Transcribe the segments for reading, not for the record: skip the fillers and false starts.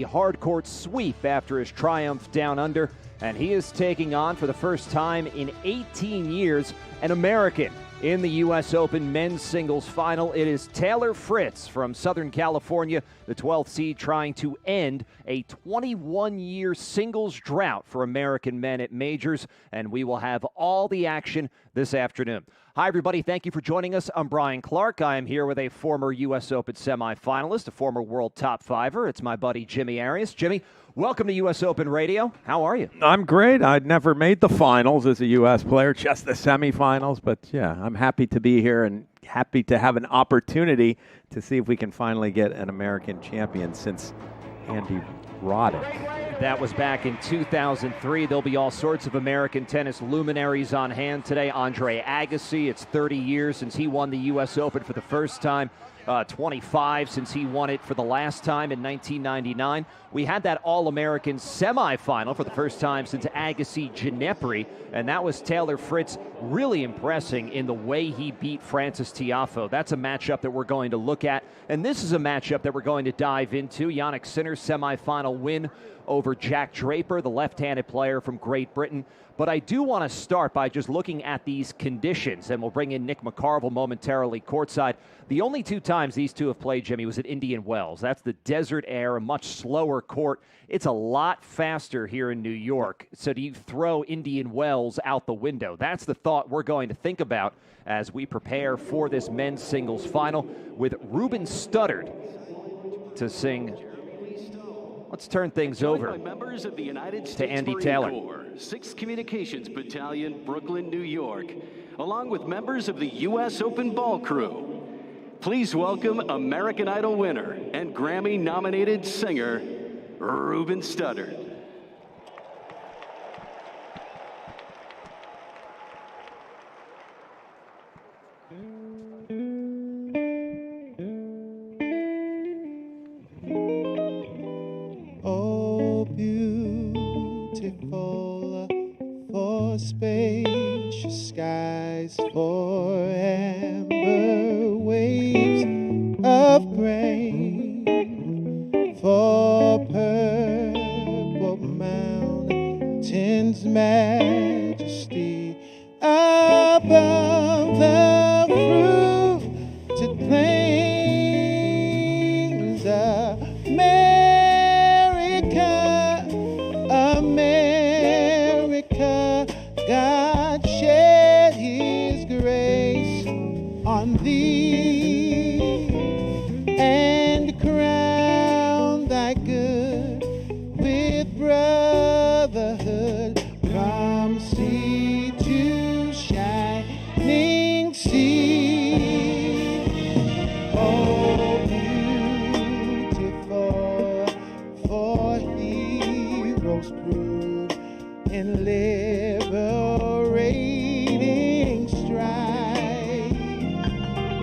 hard court sweep after his triumph down under, and he is taking on, for the first time in 18 years, an American in the U.S. Open men's singles final. It is Taylor Fritz from Southern California, the 12th seed, trying to end a 21-year singles drought for American men at majors, and we will have all the action this afternoon. Hi, everybody. Thank you for joining us. I'm Brian Clark. I am here with a former U.S. Open semifinalist, a former world top fiver. It's my buddy Jimmy Arias. Jimmy, welcome to U.S. Open Radio. How are you? I'm great. I'd never made the finals as a U.S. player, just the semifinals. But, yeah, I'm happy to be here and happy to have an opportunity to see if we can finally get an American champion since Andy Roddick. That was back in 2003. There'll be all sorts of American tennis luminaries on hand today. Andre Agassi, it's 30 years since he won the U.S. Open for the first time. 25 since he won it for the last time in 1999. We had that All-American semifinal for the first time since Agassi Ginepri, and that was Taylor Fritz really impressing in the way he beat Frances Tiafoe. That's a matchup that we're going to look at, and this is a matchup that we're going to dive into. Jannik Sinner semifinal win over Jack Draper, the left-handed player from Great Britain. But I do want to start by just looking at these conditions, and we'll bring in Nick McCarville momentarily courtside. The only two times these two have played, Jimmy, was at Indian Wells. That's the desert air, a much slower court. It's a lot faster here in New York. So do you throw Indian Wells out the window? That's the thought we're going to think about as we prepare for this men's singles final with Ruben Studdard to sing. Let's turn things over members of the United States to Andy Marine Taylor. Corps, 6th Communications Battalion, Brooklyn, New York, along with members of the U.S. Open ball crew. Please welcome American Idol winner and Grammy-nominated singer, Ruben Studdard. Spacious skies, for amber waves of grain, for purple mountains' majesty above the fruited plains. America, God shed his grace on thee and crown thy good with brotherhood from sea to shining sea. Oh, beautiful for heroes prove in liberating strife,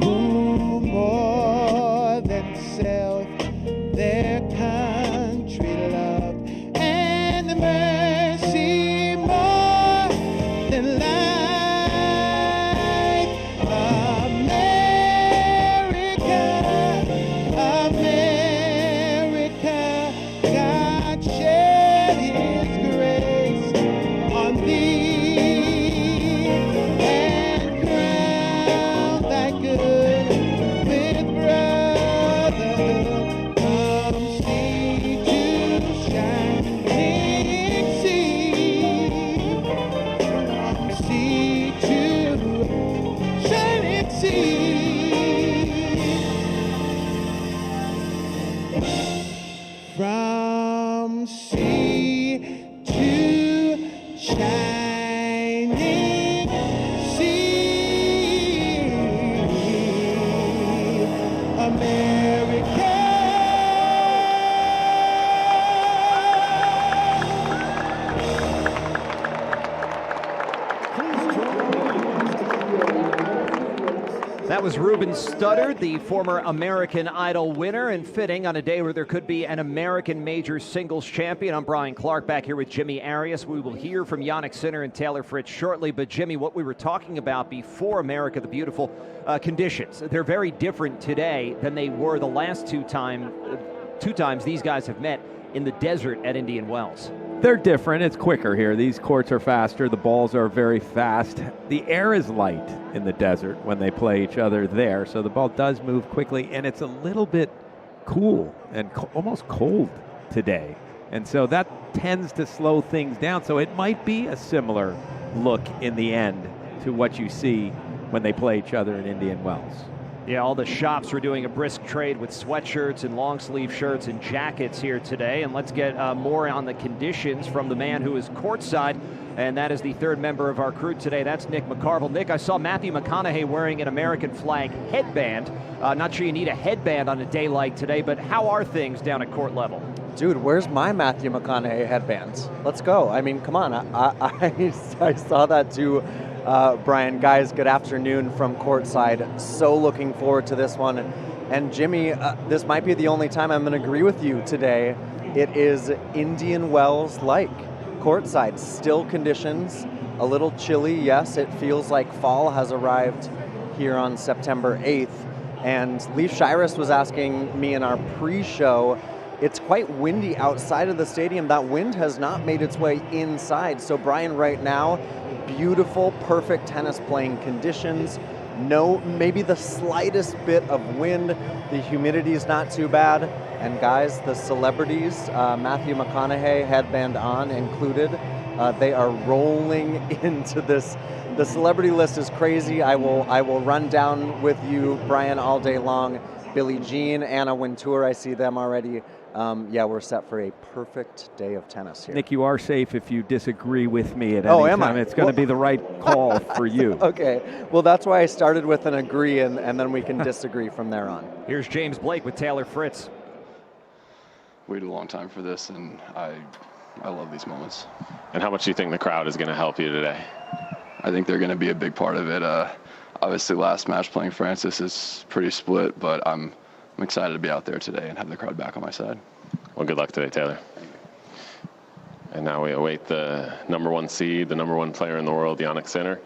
who more than self their country loved, and mercy more than life. America, God shed his grace on thee and crown thy good with brotherhood from sea to shining sea, from sea to shining sea. From sea to shining sea, America. That was Ruben Studdard, the former American Idol winner, and fitting on a day where there could be an American major singles champion. I'm Brian Clark, back here with Jimmy Arias. We will hear from Jannik Sinner and Taylor Fritz shortly. But, Jimmy, what we were talking about before America the Beautiful, conditions. They're very different today than they were the last two times these guys have met in the desert at Indian Wells? They're different. It's quicker here. These courts are faster. The balls are very fast. The air is light in the desert when they play each other there, so the ball does move quickly, and it's a little bit cool and almost cold today. And so that tends to slow things down. So it might be a similar look in the end to what you see when they play each other in Indian Wells. Yeah, all the shops are doing a brisk trade with sweatshirts and long sleeve shirts and jackets here today. And let's get more on the conditions from the man who is courtside, and that is the third member of our crew today. That's Nick McCarville. Nick, I saw Matthew McConaughey wearing an American flag headband. Not sure you need a headband on a day like today, but how are things down at court level? Dude, where's my Matthew McConaughey headbands? Let's go. I mean, come on. I saw that too. Brian, guys, good afternoon from courtside. So looking forward to this one. And Jimmy, this might be the only time I'm going to agree with you today. It is Indian Wells-like. Courtside, still conditions, a little chilly. Yes, it feels like fall has arrived here on September 8th. And Leif Shiras was asking me in our pre-show, it's quite windy outside of the stadium. That wind has not made its way inside. So Brian, right now, beautiful, perfect tennis playing conditions. No, maybe the slightest bit of wind. The humidity is not too bad. And guys, the celebrities, Matthew McConaughey, headband on included, they are rolling into this. The celebrity list is crazy. I will run down with you, Brian, all day long. Billie Jean, Anna Wintour, I see them already. Yeah, we're set for a perfect day of tennis here. Nick, you are safe if you disagree with me at any am time. I? It's going to be the right call for you. Okay, well, that's why I started with an agree, and then we can disagree from there on. Here's James Blake with Taylor Fritz. Waited a long time for this, and I love these moments. And how much do you think the crowd is going to help you today? I think they're going to be a big part of it. Obviously, last match playing Francis is pretty split, but I'm excited to be out there today and have the crowd back on my side. Well, good luck today, Taylor. And now we await the number one seed, the number one player in the world, Jannik Sinner.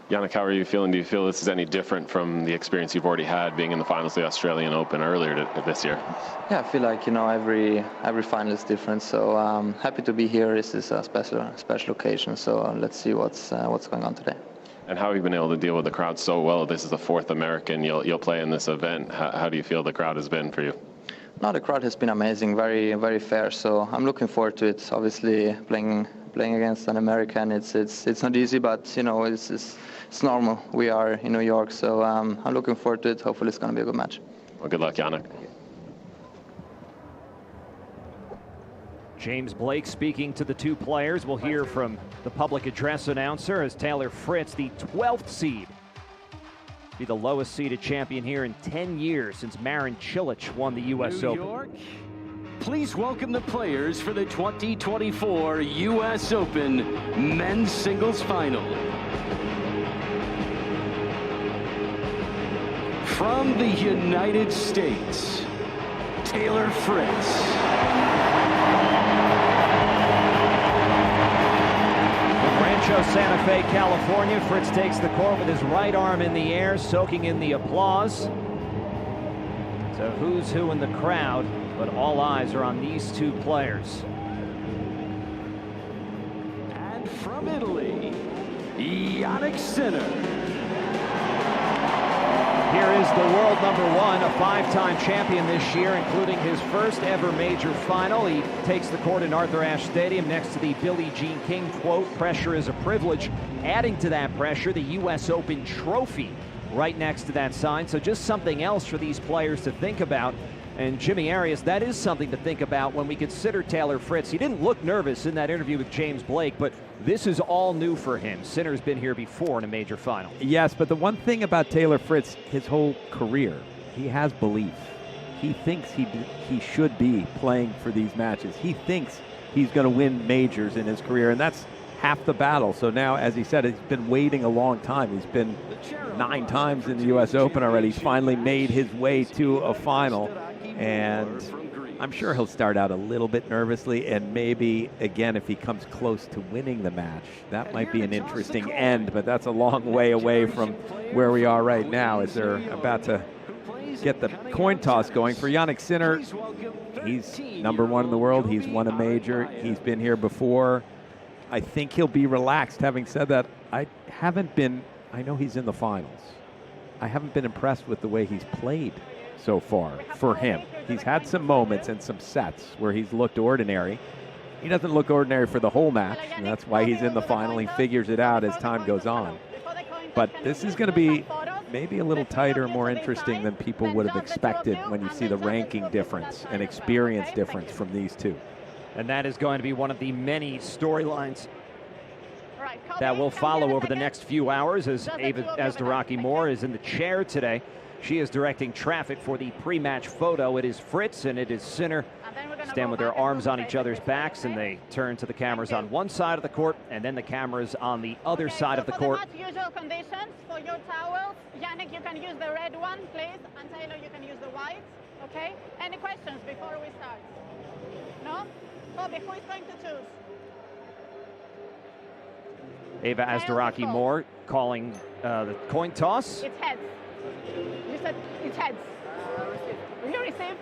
Jannik, how are you feeling? Do you feel this is any different from the experience you've already had being in the finals of the Australian Open earlier this year? Yeah, I feel like, every final is different. So I'm happy to be here. This is a special occasion. So let's see what's going on today. And how have you been able to deal with the crowd so well? This is the fourth American you'll play in this event. How do you feel the crowd has been for you? No, the crowd has been amazing, very, very fair. So I'm looking forward to it. Obviously, playing against an American, it's not easy, but it's normal. We are in New York, so I'm looking forward to it. Hopefully, it's going to be a good match. Well, good luck, Jannik. James Blake speaking to the two players. We'll hear from the public address announcer as Taylor Fritz, the 12th seed, be the lowest seeded champion here in 10 years since Marin Cilic won the U.S. Open. New York, please welcome the players for the 2024 U.S. Open Men's Singles Final. From the United States, Taylor Fritz. Rancho Santa Fe, California. Fritz takes the court with his right arm in the air, soaking in the applause. So who's who in the crowd, but all eyes are on these two players. And from Italy, Jannik Sinner. Here is the world number one, a five-time champion this year, including his first ever major final. He takes the court in Arthur Ashe Stadium next to the Billie Jean King quote, "Pressure is a privilege." Adding to that pressure, the U.S. Open trophy right next to that sign. So just something else for these players to think about. And Jimmy Arias, that is something to think about when we consider Taylor Fritz. He didn't look nervous in that interview with James Blake, but this is all new for him. Sinner's been here before in a major final. Yes, but the one thing about Taylor Fritz, his whole career, he has belief. He thinks he should be playing for these matches. He thinks he's going to win majors in his career, and that's half the battle. So now, as he said, he's been waiting a long time. He's been 9 times in the U.S. Open already. He's finally made his way to a final, and I'm sure he'll start out a little bit nervously, and maybe, again, if he comes close to winning the match, that might be an interesting end, but that's a long way away from where we are right now as they're about to get the coin toss going. For Jannik Sinner, he's number one in the world. He's won a major. He's been here before. I think he'll be relaxed. Having said that, I know he's in the finals. I haven't been impressed with the way he's played so far for him. He's had some moments and some sets where he's looked ordinary. He doesn't look ordinary for the whole match, and that's why he's in the final. He figures it out as time goes on. But this is going to be maybe a little tighter, more interesting than people would have expected when you see the ranking difference and experience difference from these two. And that is going to be one of the many storylines that will follow over the next few hours as Ava Asderaki-Moore is in the chair today. She is directing traffic for the pre-match photo. It is Fritz and it is Sinner. Stand with their arms on each other's backs, and they turn to the cameras on one side of the court and then the cameras on the other side of the court. For the usual conditions for your towels, Jannik, you can use the red one, please, and Taylor, you can use the white. Okay? Any questions before we start? No? Bobby, who is going to choose? Ava Asderaki-Moore calling the coin toss. It's heads. You said it's heads. You received?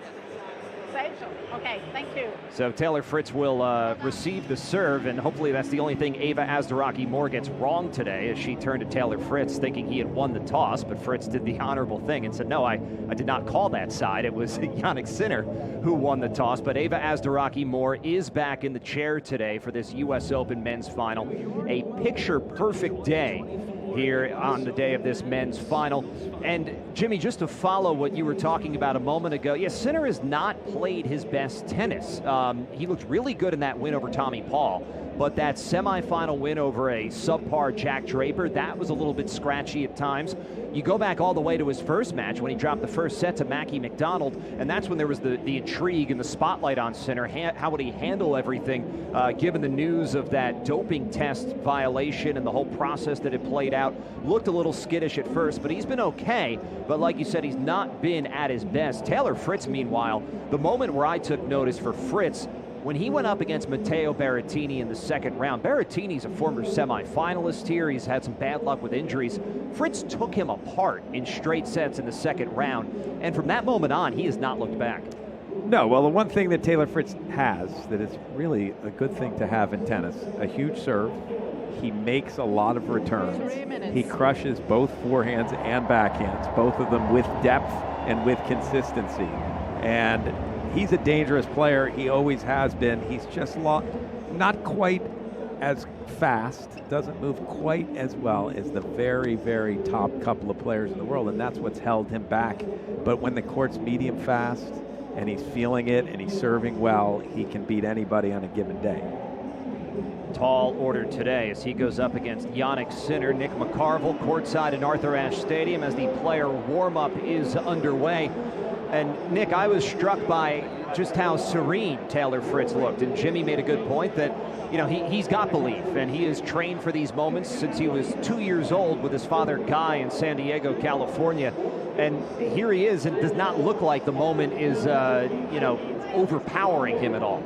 Sage? Okay, thank you. So Taylor Fritz will receive the serve, and hopefully that's the only thing Ava Asderaki-Moore gets wrong today, as she turned to Taylor Fritz thinking he had won the toss, but Fritz did the honorable thing and said, no, I did not call that side. It was Jannik Sinner who won the toss, but Ava Asderaki-Moore is back in the chair today for this U.S. Open men's final. A picture-perfect day here on the day of this men's final. And Jimmy, just to follow what you were talking about a moment ago, yes, Sinner has not played his best tennis. He looked really good in that win over Tommy Paul, but that semifinal win over a subpar Jack Draper, that was a little bit scratchy at times. You go back all the way to his first match when he dropped the first set to Mackie McDonald, and that's when there was the intrigue and the spotlight on Sinner. How would he handle everything, given the news of that doping test violation and the whole process that had played out? Looked a little skittish at first, but he's been okay. But like you said, he's not been at his best. Taylor Fritz, meanwhile, the moment where I took notice for Fritz, when he went up against Matteo Berrettini in the second round. Berrettini's a former semifinalist here. He's had some bad luck with injuries. Fritz took him apart in straight sets in the second round. And from that moment on, he has not looked back. No, well, the one thing that Taylor Fritz has that is really a good thing to have in tennis, a huge serve. He makes a lot of returns. He crushes both forehands and backhands, both of them with depth and with consistency. And he's a dangerous player. He always has been. He's just not quite as fast, doesn't move quite as well as the very, very top couple of players in the world, and that's what's held him back. But when the court's medium fast and he's feeling it and he's serving well, he can beat anybody on a given day. Tall order today as he goes up against Jannik Sinner. Nick McCarville courtside in Arthur Ashe Stadium as the player warm-up is underway. And Nick, I was struck by just how serene Taylor Fritz looked. And Jimmy made a good point that, you know, he's got belief, and he has trained for these moments since he was 2 years old with his father Guy in San Diego, California. And here he is, and it does not look like the moment is, overpowering him at all.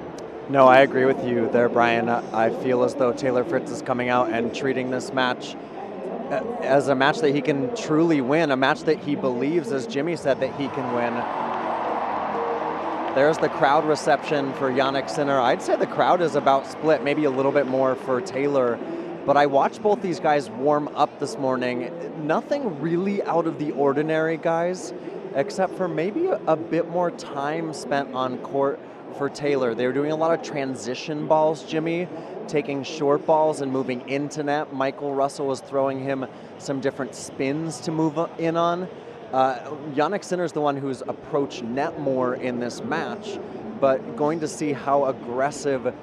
No, I agree with you there, Brian. I feel as though Taylor Fritz is coming out and treating this match as a match that he can truly win, a match that he believes, as Jimmy said, that he can win. There's the crowd reception for Jannik Sinner. I'd say the crowd is about split, maybe a little bit more for Taylor. But I watched both these guys warm up this morning. Nothing really out of the ordinary, guys, except for maybe a bit more time spent on court for Taylor. They were doing a lot of transition balls, Jimmy, taking short balls and moving into net. Michael Russell was throwing him some different spins to move in on. Jannik Sinner is the one who's approached net more in this match, but going to see how aggressive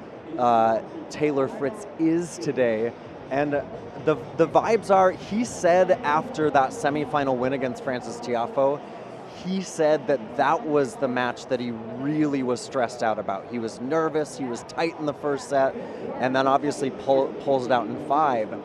Taylor Fritz is today. And the vibes are, he said after that semifinal win against Frances Tiafoe, he said that was the match that he really was stressed out about. He was nervous, he was tight in the first set, and then obviously pulls it out in 5.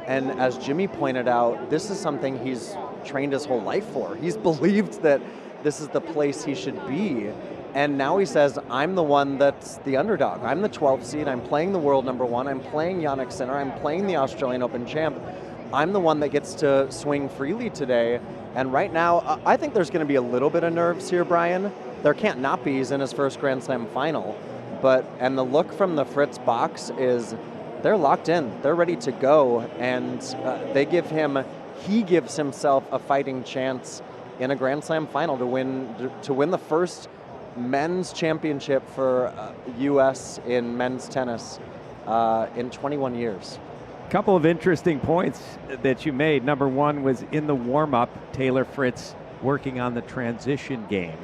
And as Jimmy pointed out, this is something he's trained his whole life for. He's believed that this is the place he should be. And now he says, I'm the one that's the underdog. I'm the 12th seed, I'm playing the world number 1, I'm playing Jannik Sinner, I'm playing the Australian Open champ. I'm the one that gets to swing freely today. And right now, I think there's going to be a little bit of nerves here, Brian. There can't not be. He's in his first Grand Slam final. And the look from the Fritz box is they're locked in. They're ready to go. And he gives himself a fighting chance in a Grand Slam final to win the first men's championship for U.S. in men's tennis in 21 years. Couple of interesting points that you made. Number one was in the warm-up, Taylor Fritz working on the transition game.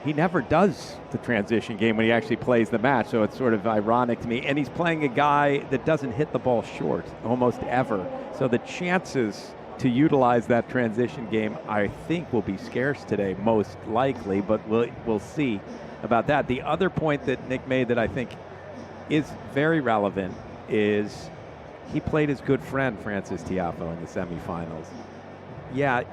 He never does the transition game when he actually plays the match, so it's sort of ironic to me. And he's playing a guy that doesn't hit the ball short almost ever. So the chances to utilize that transition game, I think, will be scarce today, most likely, but we'll see about that. The other point that Nick made that I think is very relevant is he played his good friend, Frances Tiafoe, in the semifinals. Yeah,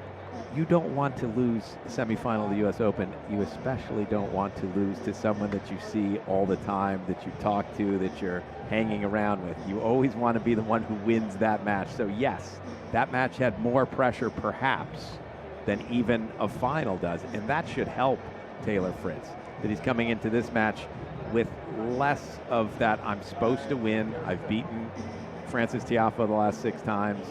you don't want to lose the semifinal of the U.S. Open. You especially don't want to lose to someone that you see all the time, that you talk to, that you're hanging around with. You always want to be the one who wins that match. So yes, that match had more pressure perhaps than even a final does, and that should help Taylor Fritz, that he's coming into this match with less of that I'm supposed to win. I've beaten Frances Tiafoe the last 6 times.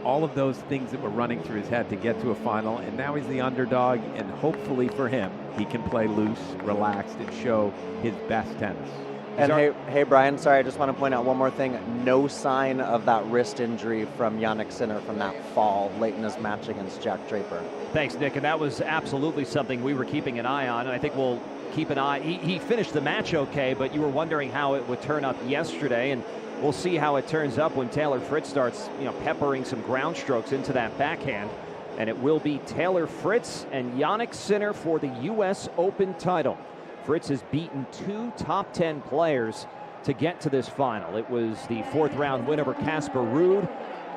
All of those things that were running through his head to get to a final, and now he's the underdog, and hopefully for him, he can play loose, relaxed, and show his best tennis. And hey, Brian, sorry, I just want to point out one more thing. No sign of that wrist injury from Jannik Sinner from that fall late in his match against Jack Draper. Thanks, Nick, and that was absolutely something we were keeping an eye on, and I think we'll keep an eye. He finished the match okay, but you were wondering how it would turn up yesterday, and we'll see how it turns up when Taylor Fritz starts, peppering some ground strokes into that backhand. And it will be Taylor Fritz and Jannik Sinner for the U.S. Open title. Fritz has beaten 2 top 10 players to get to this final. It was the 4th round win over Casper Ruud,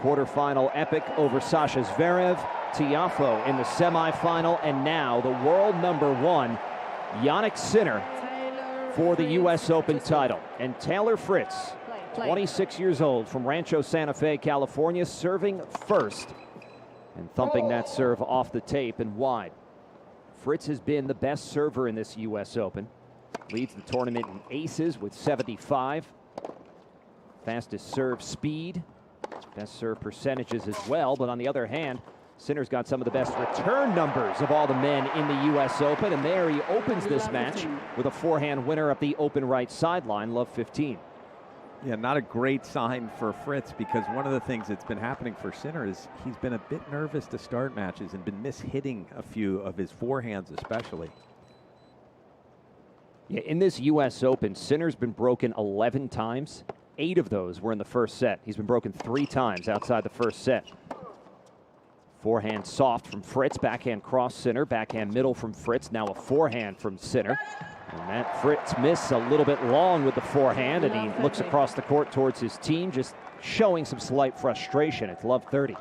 quarterfinal epic over Sasha Zverev, Tiafoe in the semifinal, and now the world number 1, Jannik Sinner, for the U.S. Open title. And Taylor Fritz, 26 years old, from Rancho Santa Fe, California, serving first and thumping that serve off the tape and wide. Fritz has been the best server in this U.S. Open. Leads the tournament in aces with 75. Fastest serve speed. Best serve percentages as well. But on the other hand, Sinner's got some of the best return numbers of all the men in the U.S. Open. And there he opens this match with a forehand winner up the open right sideline, love 15. Yeah, not a great sign for Fritz, because one of the things that's been happening for Sinner is he's been a bit nervous to start matches and been mishitting a few of his forehands especially. Yeah, in this U.S. Open, Sinner's been broken 11 times. 8 of those were in the first set. He's been broken 3 times outside the first set. Forehand soft from Fritz, backhand cross Sinner, backhand middle from Fritz, now a forehand from Sinner. And that Fritz miss a little bit long with the forehand, and he looks across the court towards his team, just showing some slight frustration. It's love 30.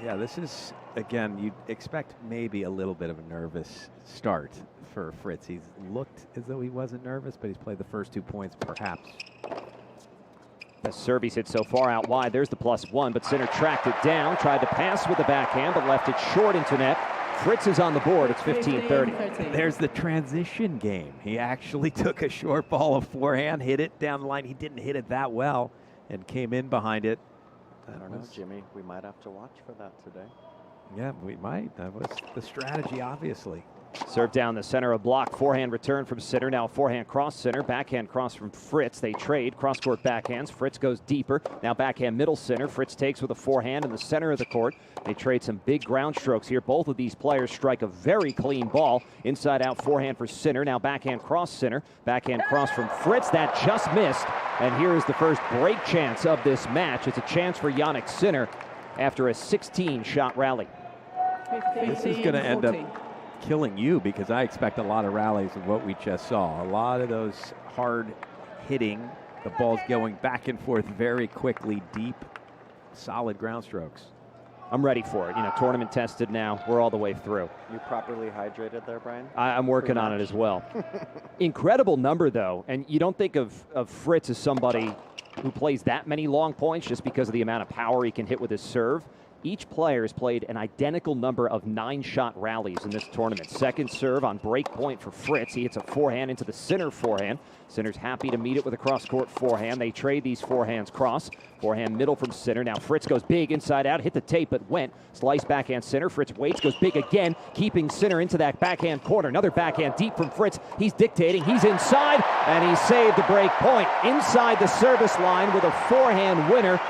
Yeah, this is, again, you'd expect maybe a little bit of a nervous start for Fritz. He's looked as though he wasn't nervous, but he's played the first 2 points perhaps. The serve he's hit so far out wide. There's the +1, but Sinner tracked it down, tried to pass with the backhand, but left it short into net. Fritz is on the board. It's 15-30. There's the transition game. He actually took a short ball of forehand, hit it down the line. He didn't hit it that well and came in behind it. I don't know, Jimmy. We might have to watch for that today. Yeah, we might. That was the strategy, obviously. Serve down the center of block. Forehand return from Sinner. Now forehand cross Sinner. Backhand cross from Fritz. They trade. Cross-court backhands. Fritz goes deeper. Now backhand middle Sinner. Fritz takes with a forehand in the center of the court. They trade some big ground strokes here. Both of these players strike a very clean ball. Inside out forehand for Sinner. Now backhand cross Sinner. Backhand cross from Fritz. That just missed. And here is the first break chance of this match. It's a chance for Jannik Sinner after a 16-shot rally. This is going to end up killing you, because I expect a lot of rallies of what we just saw. A lot of those hard hitting, the ball's going back and forth very quickly, deep, solid ground strokes. I'm ready for it. You know, tournament tested now. We're all the way through. You properly hydrated there, Brian? I'm working on it as well. Incredible number, though. And you don't think of Fritz as somebody who plays that many long points just because of the amount of power he can hit with his serve. Each player has played an identical number of 9-shot rallies in this tournament. Second serve on break point for Fritz. He hits a forehand into the Sinner forehand. Sinner's happy to meet it with a cross-court forehand. They trade these forehands cross. Forehand middle from Sinner. Now Fritz goes big inside out, hit the tape but went. Slice backhand Sinner. Fritz waits, goes big again, keeping Sinner into that backhand corner. Another backhand deep from Fritz. He's dictating, he's inside, and he saved the break point. Inside the service line with a forehand winner.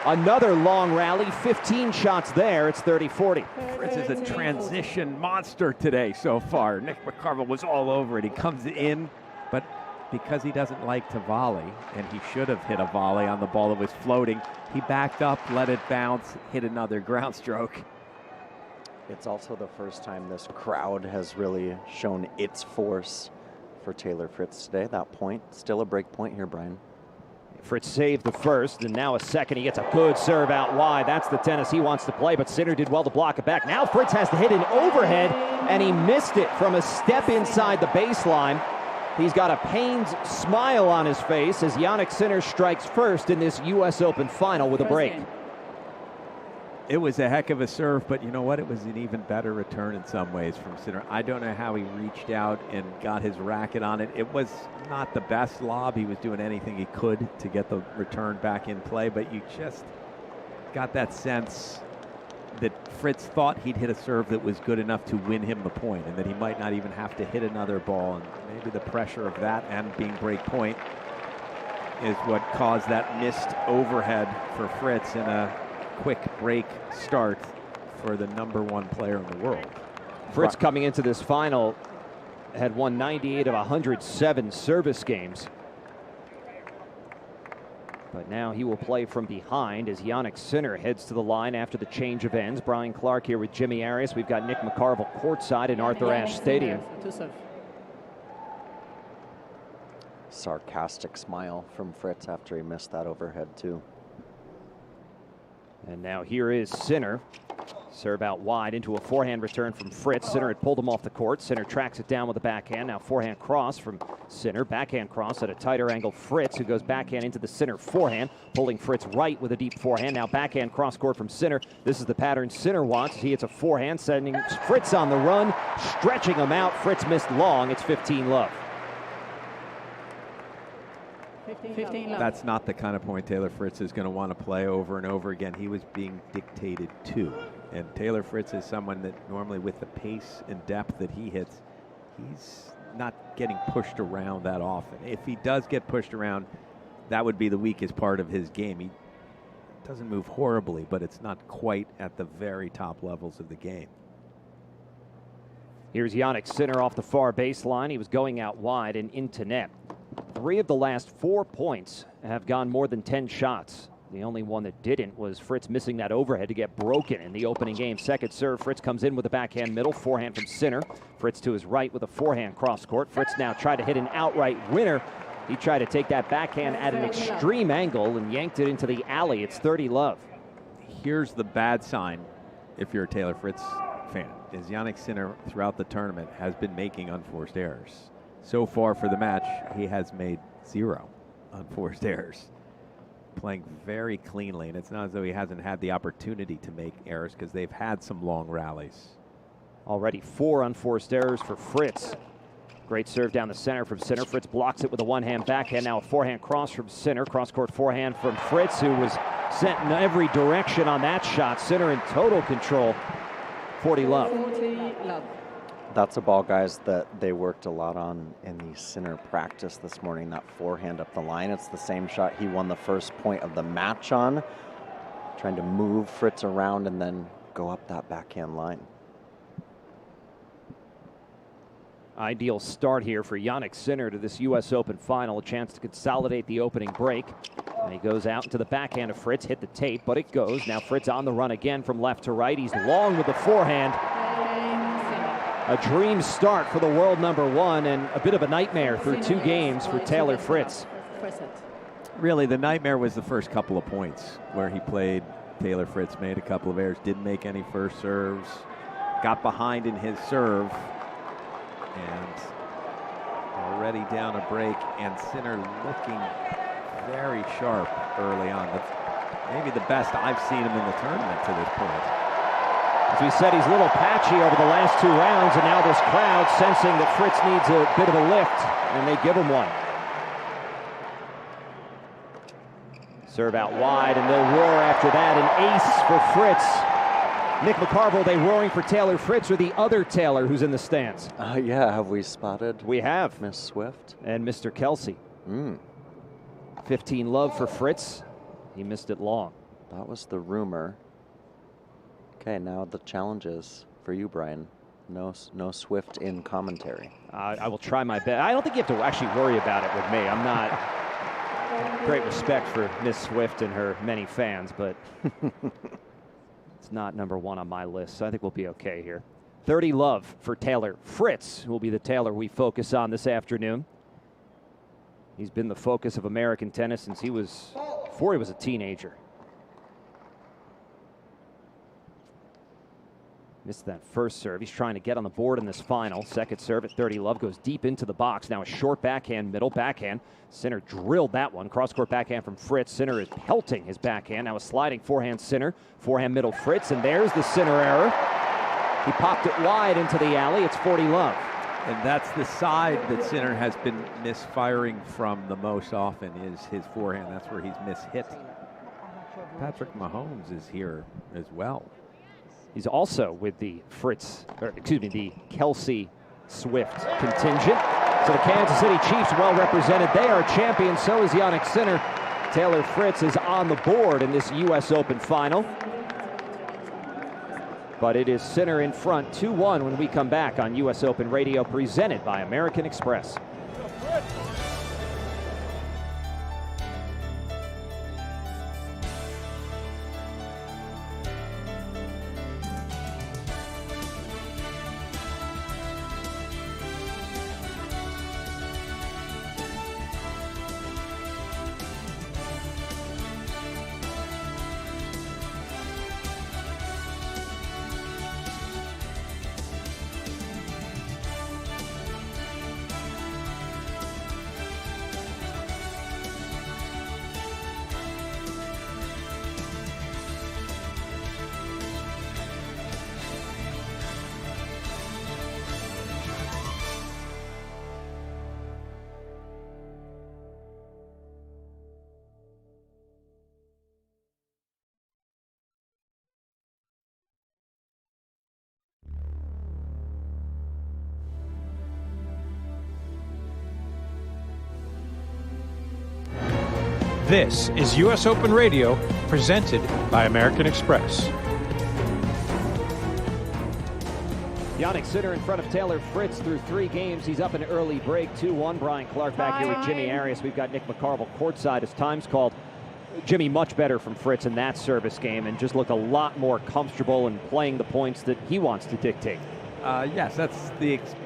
Another long rally, 15 shots there. It's 30-40. Fritz is a transition monster today so far. Nick McCarville was all over it. He comes in, but because he doesn't like to volley, and he should have hit a volley on the ball that was floating, he backed up, let it bounce, hit another ground stroke. It's also the first time this crowd has really shown its force for Taylor Fritz today. That point, still a break point here, Brian. Fritz saved the first, and now a second. He gets a good serve out wide. That's the tennis he wants to play, but Sinner did well to block it back. Now Fritz has to hit an overhead, and he missed it from a step inside the baseline. He's got a pained smile on his face as Jannik Sinner strikes first in this U.S. Open final with a break. It was a heck of a serve, but you know what? It was an even better return in some ways from Sinner. I don't know how he reached out and got his racket on it. It was not the best lob. He was doing anything he could to get the return back in play, but you just got that sense that Fritz thought he'd hit a serve that was good enough to win him the point, and that he might not even have to hit another ball. And maybe the pressure of that and being break point is what caused that missed overhead for Fritz in a quick break start for the #1 player in the world. Fritz coming into this final had won 98 of 107 service games. But now he will play from behind as Jannik Sinner heads to the line after the change of ends. Brian Clark here with Jimmy Arias. We've got Nick McCarville courtside in Arthur Ashe Stadium. Sarcastic smile from Fritz after he missed that overhead too. And now here is Sinner. Serve out wide into a forehand return from Fritz. Sinner had pulled him off the court. Sinner tracks it down with a backhand. Now forehand cross from Sinner. Backhand cross at a tighter angle. Fritz, who goes backhand into the Sinner forehand. Pulling Fritz right with a deep forehand. Now backhand cross court from Sinner. This is the pattern Sinner wants. He hits a forehand, sending Fritz on the run, stretching him out. Fritz missed long. It's 15-love. That's not the kind of point Taylor Fritz is going to want to play over and over again. He was being dictated to. And Taylor Fritz is someone that normally with the pace and depth that he hits, he's not getting pushed around that often. If he does get pushed around, that would be the weakest part of his game. He doesn't move horribly, but it's not quite at the very top levels of the game. Here's Jannik Sinner off the far baseline. He was going out wide and into net. 3 of the last 4 points have gone more than 10 shots. The only one that didn't was Fritz missing that overhead to get broken in the opening game. Second serve, Fritz comes in with a backhand middle, forehand from Sinner. Fritz to his right with a forehand cross court. Fritz now tried to hit an outright winner. He tried to take that backhand at an extreme angle and yanked it into the alley. It's 30-love. Here's the bad sign if you're a Taylor Fritz fan, is Jannik Sinner throughout the tournament has been making unforced errors. So far for the match, he has made 0 unforced errors. Playing very cleanly, and it's not as though he hasn't had the opportunity to make errors because they've had some long rallies. Already 4 unforced errors for Fritz. Great serve down the center from Sinner. Fritz blocks it with a one-hand backhand. Now a forehand cross from Sinner. Cross-court forehand from Fritz, who was sent in every direction on that shot. Sinner in total control. 40-love. That's a ball, guys, that they worked a lot on in the Sinner practice this morning, that forehand up the line. It's the same shot he won the first point of the match on, trying to move Fritz around and then go up that backhand line. Ideal start here for Jannik Sinner to this U.S. Open final, a chance to consolidate the opening break. And he goes out into the backhand of Fritz, hit the tape, but it goes. Now Fritz on the run again from left to right. He's long with the forehand. A dream start for the world #1 and a bit of a nightmare through 2 games for Taylor Fritz. Really, the nightmare was the first couple of points where he played Taylor Fritz made a couple of errors, didn't make any first serves, got behind in his serve, and already down a break, and Sinner looking very sharp early on. But maybe the best I've seen him in the tournament to this point. As we said, he's a little patchy over the last 2 rounds, and now this crowd sensing that Fritz needs a bit of a lift, and they give him one. Serve out wide, and they'll roar after that. An ace for Fritz. Nick McCarville, they roaring for Taylor Fritz or the other Taylor who's in the stands? Yeah, have we spotted? We have. Miss Swift. And Mr. Kelsey. 15 love for Fritz. He missed it long. That was the rumor. Okay, now the challenge is for you, Brian. No Swift in commentary. I will try my best. I don't think you have to actually worry about it with me. I'm not great respect for Miss Swift and her many fans, but it's not number 1 on my list, so I think we'll be okay here. 30 love for Taylor Fritz, who will be the Taylor we focus on this afternoon. He's been the focus of American tennis since before he was a teenager. Missed that first serve. He's trying to get on the board in this final. Second serve at 30 love goes deep into the box. Now a short backhand, middle backhand. Sinner drilled that one. Cross-court backhand from Fritz. Sinner is pelting his backhand. Now a sliding forehand Sinner. Forehand middle Fritz, and there's the Sinner error. He popped it wide into the alley. It's 40 love. And that's the side that Sinner has been misfiring from the most often, is his forehand. That's where he's mishit. Patrick Mahomes is here as well. He's also with the the Kelsey Swift contingent. So the Kansas City Chiefs well represented. They are champions. So is Jannik Sinner. Taylor Fritz is on the board in this U.S. Open final. But it is Sinner in front 2-1 when we come back on U.S. Open Radio, presented by American Express. This is U.S. Open Radio, presented by American Express. Jannik Sinner in front of Taylor Fritz through 3 games. He's up an early break, 2-1. Brian Clark back here with Jimmy Arias. We've got Nick McCarville courtside as time's called. Jimmy much better from Fritz in that service game and just looked a lot more comfortable in playing the points that he wants to dictate. Yes, that's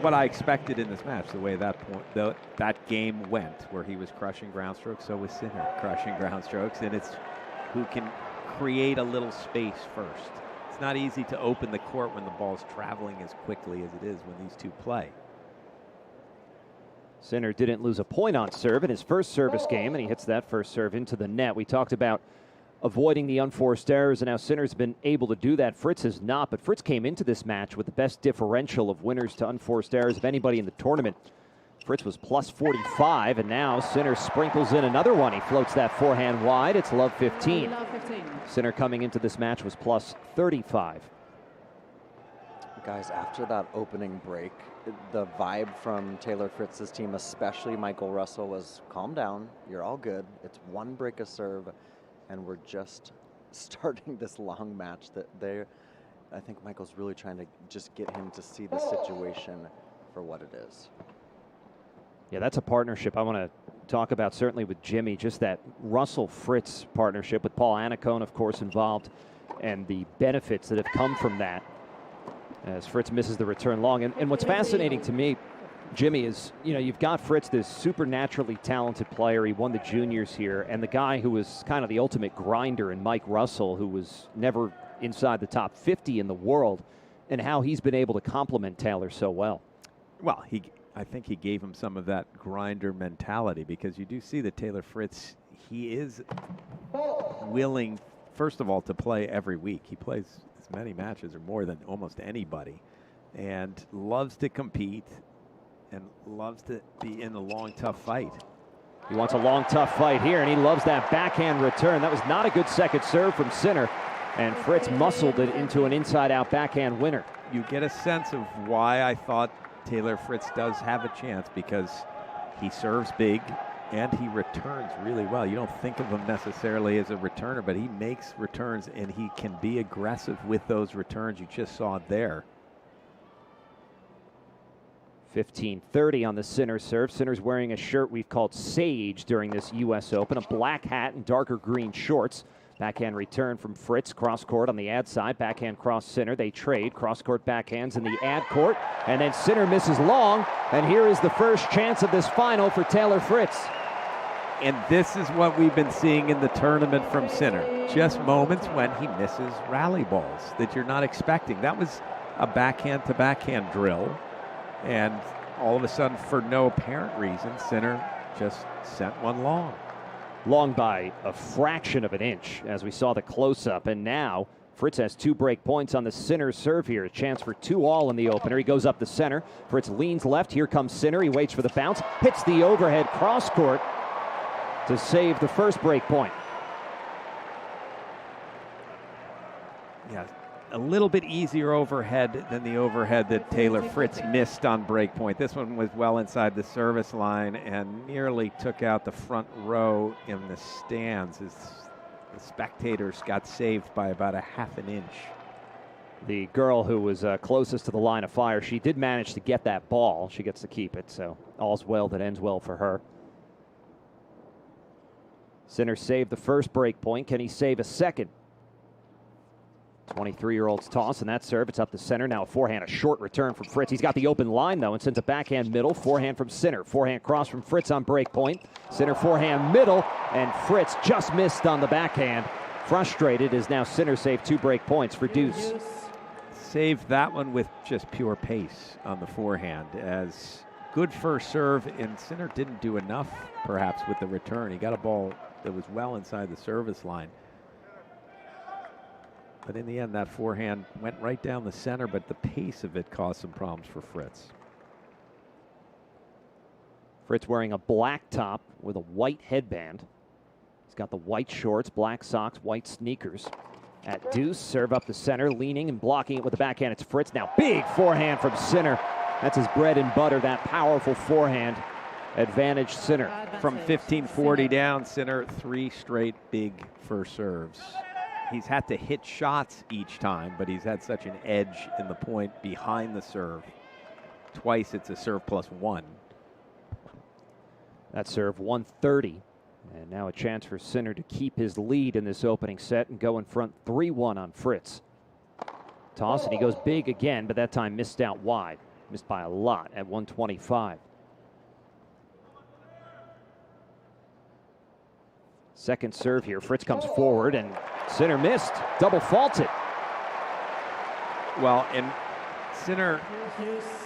what I expected in this match, the way that game went, where he was crushing ground strokes, so was Sinner crushing ground strokes, and it's who can create a little space first. It's not easy to open the court when the ball's traveling as quickly as it is when these two play. Sinner didn't lose a point on serve in his first service game, and he hits that first serve into the net. We talked about avoiding the unforced errors, and now Sinner's been able to do that. Fritz has not, but Fritz came into this match with the best differential of winners to unforced errors of anybody in the tournament. Fritz was plus 45, and now Sinner sprinkles in another one. He floats that forehand wide. It's love 15. Sinner coming into this match was plus 35. Guys, after that opening break, the vibe from Taylor Fritz's team, especially Michael Russell, was calm down. You're all good. It's one break of serve, and we're just starting this long match that I think Michael's really trying to just get him to see the situation for what it is. Yeah, that's a partnership I want to talk about, certainly with Jimmy, just that Russell-Fritz partnership with Paul Annacone, of course, involved, and the benefits that have come from that as Fritz misses the return long. And what's fascinating to me, Jimmy, you've got Fritz, this supernaturally talented player. He won the juniors here, and the guy who was kind of the ultimate grinder in Mike Russell, who was never inside the top 50 in the world, and how he's been able to complement Taylor so well. Well, I think he gave him some of that grinder mentality, because you do see that Taylor Fritz, he is willing, first of all, to play every week. He plays as many matches or more than almost anybody, and loves to compete and loves to be in a long, tough fight. He wants a long, tough fight here, and he loves that backhand return. That was not a good second serve from Sinner, and Fritz muscled it into an inside-out backhand winner. You get a sense of why I thought Taylor Fritz does have a chance, because he serves big and he returns really well. You don't think of him necessarily as a returner, but he makes returns and he can be aggressive with those returns. You just saw it there. 15-30 on the Sinner serve. Sinner's wearing a shirt we've called Sage during this U.S. Open, a black hat and darker green shorts. Backhand return from Fritz, cross court on the ad side, backhand cross Sinner. They trade, cross court backhands in the ad court, and then Sinner misses long, and here is the first chance of this final for Taylor Fritz. And this is what we've been seeing in the tournament from Sinner. Just moments when he misses rally balls that you're not expecting. That was a backhand to backhand drill, and all of a sudden, for no apparent reason, Sinner just sent one long. Long by a fraction of an inch, as we saw the close-up. And now Fritz has 2 break points on the Sinner serve here. A chance for 2-all in the opener. He goes up the center. Fritz leans left. Here comes Sinner. He waits for the bounce. Hits the overhead cross court to save the first break point. Yeah, a little bit easier overhead than the overhead that Taylor Fritz missed on break point. This one was well inside the service line and nearly took out the front row in the stands as the spectators got saved by about a half an inch. The girl who was closest to the line of fire, she did manage to get that ball. She gets to keep it, so all's well that ends well for her. Sinner saved the first break point. Can he save a second? 23-year-old's toss, and that serve. It's up the center. Now a forehand, a short return from Fritz. He's got the open line, though, and sends a backhand middle. Forehand from Sinner. Forehand cross from Fritz on break point. Sinner forehand middle, and Fritz just missed on the backhand. Frustrated as now Sinner saved 2 break points for deuce. Saved that one with just pure pace on the forehand, as good first serve, and Sinner didn't do enough, perhaps, with the return. He got a ball that was well inside the service line. But in the end, that forehand went right down the center, but the pace of it caused some problems for Fritz. Fritz wearing a black top with a white headband. He's got the white shorts, black socks, white sneakers. At deuce, serve up the center, leaning and blocking it with the backhand. It's Fritz now. Big forehand from Sinner. That's his bread and butter, that powerful forehand. Advantage Sinner. From 15-40 down, Sinner 3 straight big first serves. He's had to hit shots each time, but he's had such an edge in the point behind the serve. Twice it's a serve plus 1. That serve 130. And now a chance for Sinner to keep his lead in this opening set and go in front 3-1 on Fritz. Toss, and he goes big again, but that time missed out wide. Missed by a lot at 125. Second serve here. Fritz comes forward, and Sinner missed. Double faulted. Well, and Sinner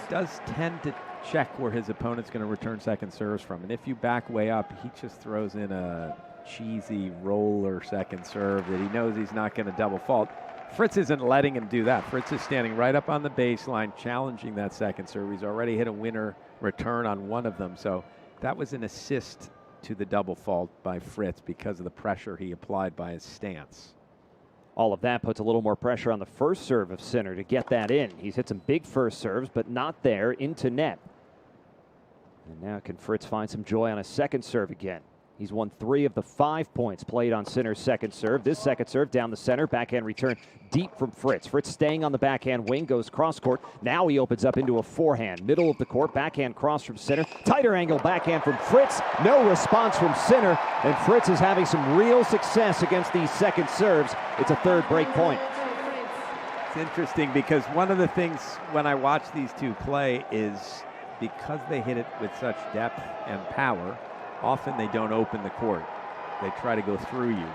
does tend to check where his opponent's going to return second serves from. And if you back way up, he just throws in a cheesy roller second serve that he knows he's not going to double fault. Fritz isn't letting him do that. Fritz is standing right up on the baseline, challenging that second serve. He's already hit a winner return on one of them. So that was an assist to the double fault by Fritz because of the pressure he applied by his stance. All of that puts a little more pressure on the first serve of Sinner to get that in. He's hit some big first serves, but not there into net. And now can Fritz find some joy on a second serve again? He's won 3 of the 5 points played on Sinner's second serve. This second serve down the center, backhand return deep from Fritz. Fritz staying on the backhand wing, goes cross court. Now he opens up into a forehand. Middle of the court, backhand cross from Sinner. Tighter angle backhand from Fritz. No response from Sinner, and Fritz is having some real success against these second serves. It's a third break point. It's interesting because one of the things when I watch these two play is because they hit it with such depth and power, often they don't open the court. They try to go through you.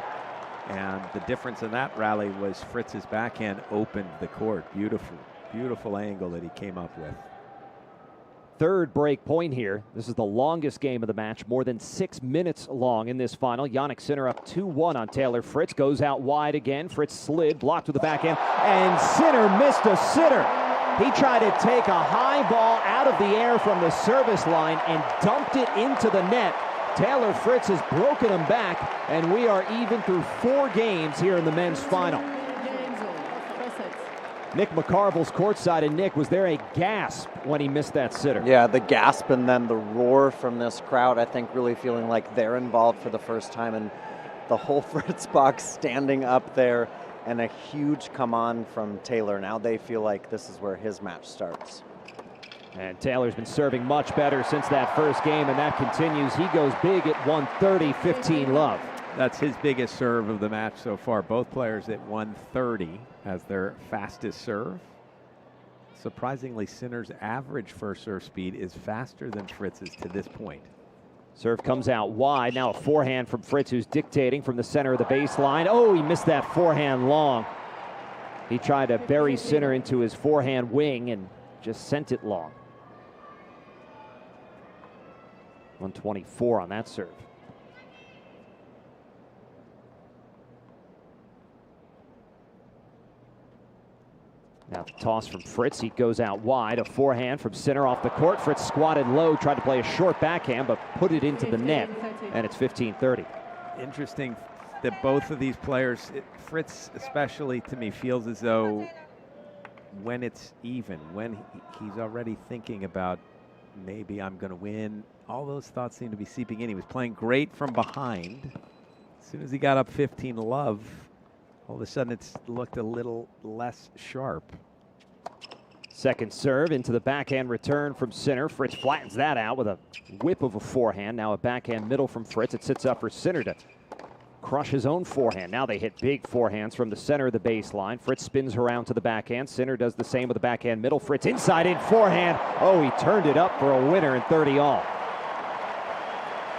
And the difference in that rally was Fritz's backhand opened the court. Beautiful, beautiful angle that he came up with. Third break point here. This is the longest game of the match, more than 6 minutes long in this final. Jannik Sinner up 2-1 on Taylor Fritz. Goes out wide again. Fritz slid, blocked with the backhand, and Sinner missed a sitter. He tried to take a high ball out of the air from the service line and dumped it into the net. Taylor Fritz has broken him back, and we are even through 4 games here in the men's final. Nick McCarville's courtside, and Nick, was there a gasp when he missed that sitter? Yeah, the gasp and then the roar from this crowd, I think really feeling like they're involved for the first time, and the whole Fritz box standing up there, and a huge come on from Taylor. Now they feel like this is where his match starts. And Taylor's been serving much better since that first game, and that continues. He goes big at 130, 15 love. That's his biggest serve of the match so far. Both players at 130 as their fastest serve. Surprisingly, Sinner's average first serve speed is faster than Fritz's to this point. Serve comes out wide. Now a forehand from Fritz, who's dictating from the center of the baseline. Oh, he missed that forehand long. He tried to bury Sinner into his forehand wing and just sent it long. 124 on that serve. Now the toss from Fritz. He goes out wide. A forehand from Sinner off the court. Fritz squatted low, tried to play a short backhand, but put it into the net, and it's 15-30. Interesting that both of these players, Fritz especially to me, feels as though when it's even, when he's already thinking about maybe I'm going to win, all those thoughts seem to be seeping in. He was playing great from behind. As soon as he got up 15 love, all of a sudden it's looked a little less sharp. Second serve into the backhand return from Sinner. Fritz flattens that out with a whip of a forehand. Now a backhand middle from Fritz. It sits up for Sinner to crush his own forehand. Now they hit big forehands from the center of the baseline. Fritz spins around to the backhand. Sinner does the same with the backhand middle. Fritz inside in forehand. Oh, he turned it up for a winner in 30 all.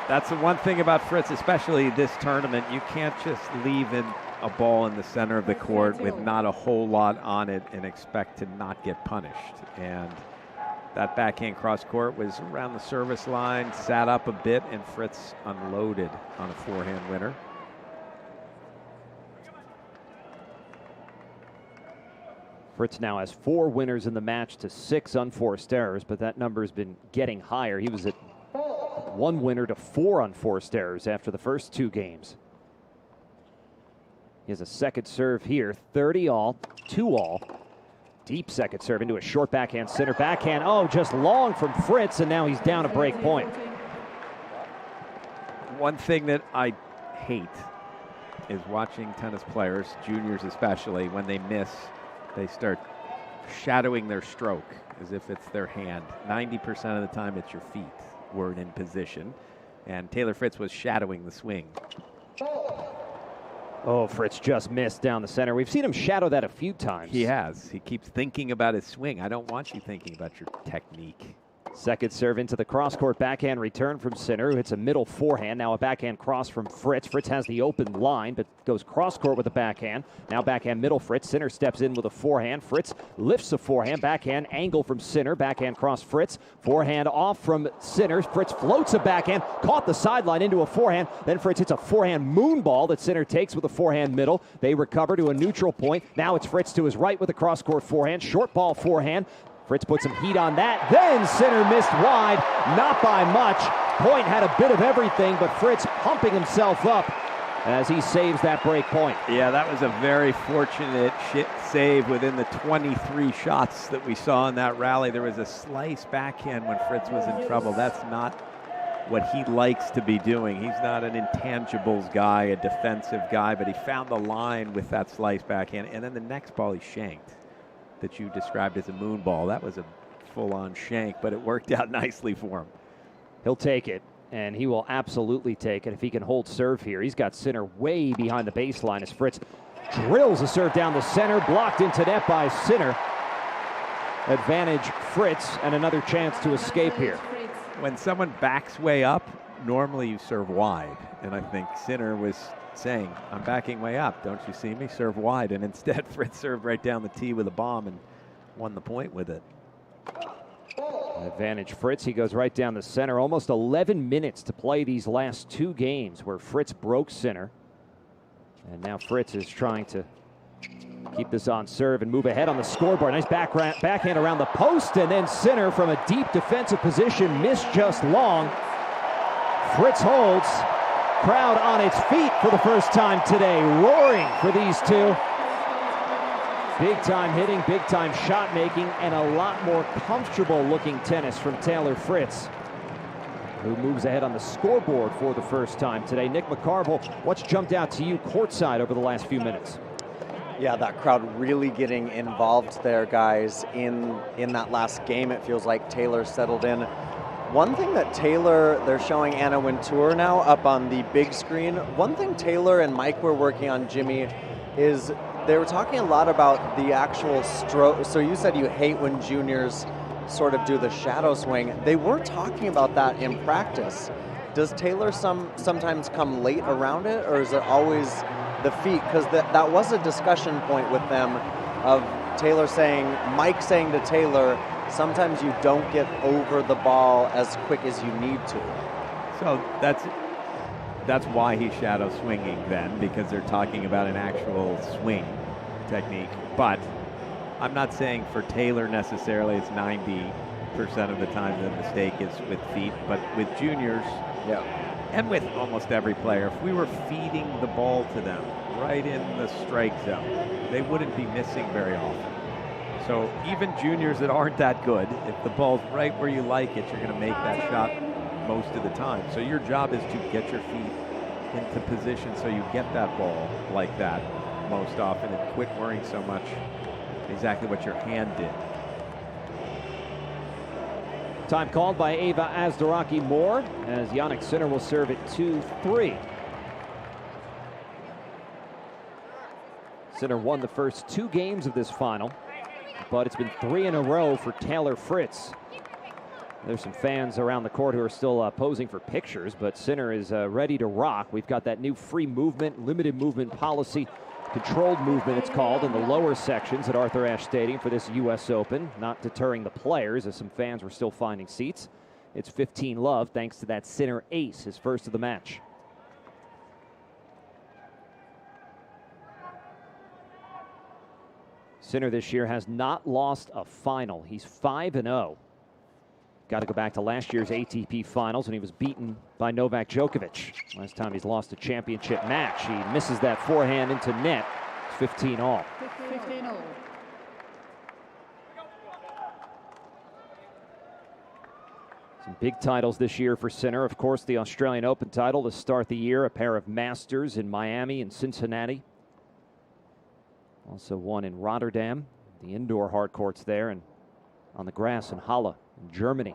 That's the one thing about Fritz, especially this tournament. You can't just leave in a ball in the center of the court with not a whole lot on it and expect to not get punished. And that backhand cross court was around the service line, sat up a bit, and Fritz unloaded on a forehand winner. Fritz now has 4 winners in the match to 6 unforced errors, but that number has been getting higher. He was at 1 winner to 4 unforced errors after the first 2 games. He has a second serve here, 30 all, 2 all. Deep second serve into a short backhand, center backhand. Oh, just long from Fritz, and now he's down a break point. One thing that I hate is watching tennis players, juniors especially, when they miss, they start shadowing their stroke as if it's their hand. 90% of the time it's your feet weren't in position, and Taylor Fritz was shadowing the swing. Oh, Fritz just missed down the center. We've seen him shadow that a few times. He has. He keeps thinking about his swing. I don't want you thinking about your technique. Second serve into the cross-court backhand return from Sinner, who hits a middle forehand. Now a backhand cross from Fritz. Fritz has the open line, but goes cross-court with a backhand. Now backhand middle Fritz. Sinner steps in with a forehand. Fritz lifts a forehand. Backhand angle from Sinner. Backhand cross Fritz. Forehand off from Sinner. Fritz floats a backhand. Caught the sideline into a forehand. Then Fritz hits a forehand moon ball that Sinner takes with a forehand middle. They recover to a neutral point. Now it's Fritz to his right with a cross-court forehand. Short ball forehand. Fritz put some heat on that. Then Sinner missed wide, not by much. Point had a bit of everything, but Fritz pumping himself up as he saves that break point. Yeah, that was a very fortunate save within the 23 shots that we saw in that rally. There was a slice backhand when Fritz was in trouble. That's not what he likes to be doing. He's not an intangibles guy, a defensive guy, but he found the line with that slice backhand. And then the next ball he shanked, that you described as a moon ball. That was a full-on shank, but it worked out nicely for him. He'll take it, and he will absolutely take it if he can hold serve here. He's got Sinner way behind the baseline as Fritz drills a serve down the center, blocked into net by Sinner. Advantage Fritz, and another chance to escape here. When someone backs way up, normally you serve wide. And I think Sinner was saying, I'm backing way up. Don't you see me? Serve wide. And instead, Fritz served right down the tee with a bomb and won the point with it. Advantage Fritz. He goes right down the center. Almost 11 minutes to play these last two games where Fritz broke Sinner. And now Fritz is trying to keep this on serve and move ahead on the scoreboard. Nice backhand around the post, and then Sinner from a deep defensive position missed just long. Fritz holds. Crowd on its feet for the first time today, roaring for these two. Big time hitting, big time shot making, and a lot more comfortable looking tennis from Taylor Fritz, who moves ahead on the scoreboard for the first time today. Nick McCarville, what's jumped out to you courtside over the last few minutes? Yeah, that crowd really getting involved there, guys. In that last game, it feels like Taylor settled in. One thing that Taylor, they're showing Anna Wintour now up on the big screen. One thing Taylor and Mike were working on, Jimmy, is they were talking a lot about the actual stroke. So you said you hate when juniors sort of do the shadow swing. They were talking about that in practice. Does Taylor sometimes come late around it, or is it always the feet? Because that was a discussion point with them of Taylor saying, Mike saying to Taylor, sometimes you don't get over the ball as quick as you need to. So that's why he's shadow swinging then, because they're talking about an actual swing technique. But I'm not saying for Taylor necessarily it's 90% of the time the mistake is with feet, but with juniors, yeah, and with almost every player, if we were feeding the ball to them right in the strike zone, they wouldn't be missing very often. So even juniors that aren't that good, if the ball's right where you like it, you're going to make that shot most of the time. So your job is to get your feet into position so you get that ball like that most often, and quit worrying so much exactly what your hand did. Time called by Ava Azdaraki-Moore as Jannik Sinner will serve at 2-3. Sinner won the first two games of this final, but it's been 3 in a row for Taylor Fritz. There's some fans around the court who are still posing for pictures, but Sinner is ready to rock. We've got that new free movement, limited movement policy, controlled movement it's called, in the lower sections at Arthur Ashe Stadium for this U.S. Open, not deterring the players as some fans were still finding seats. It's 15-love thanks to that Sinner ace, his first of the match. Sinner this year has not lost a final. He's 5-0. Got to go back to last year's ATP finals when he was beaten by Novak Djokovic. Last time he's lost a championship match. He misses that forehand into net. 15-all. 15-all. Some big titles this year for Sinner. Of course, the Australian Open title to start the year. A pair of Masters in Miami and Cincinnati. Also one in Rotterdam, the indoor hard courts there, and on the grass in Halle in Germany.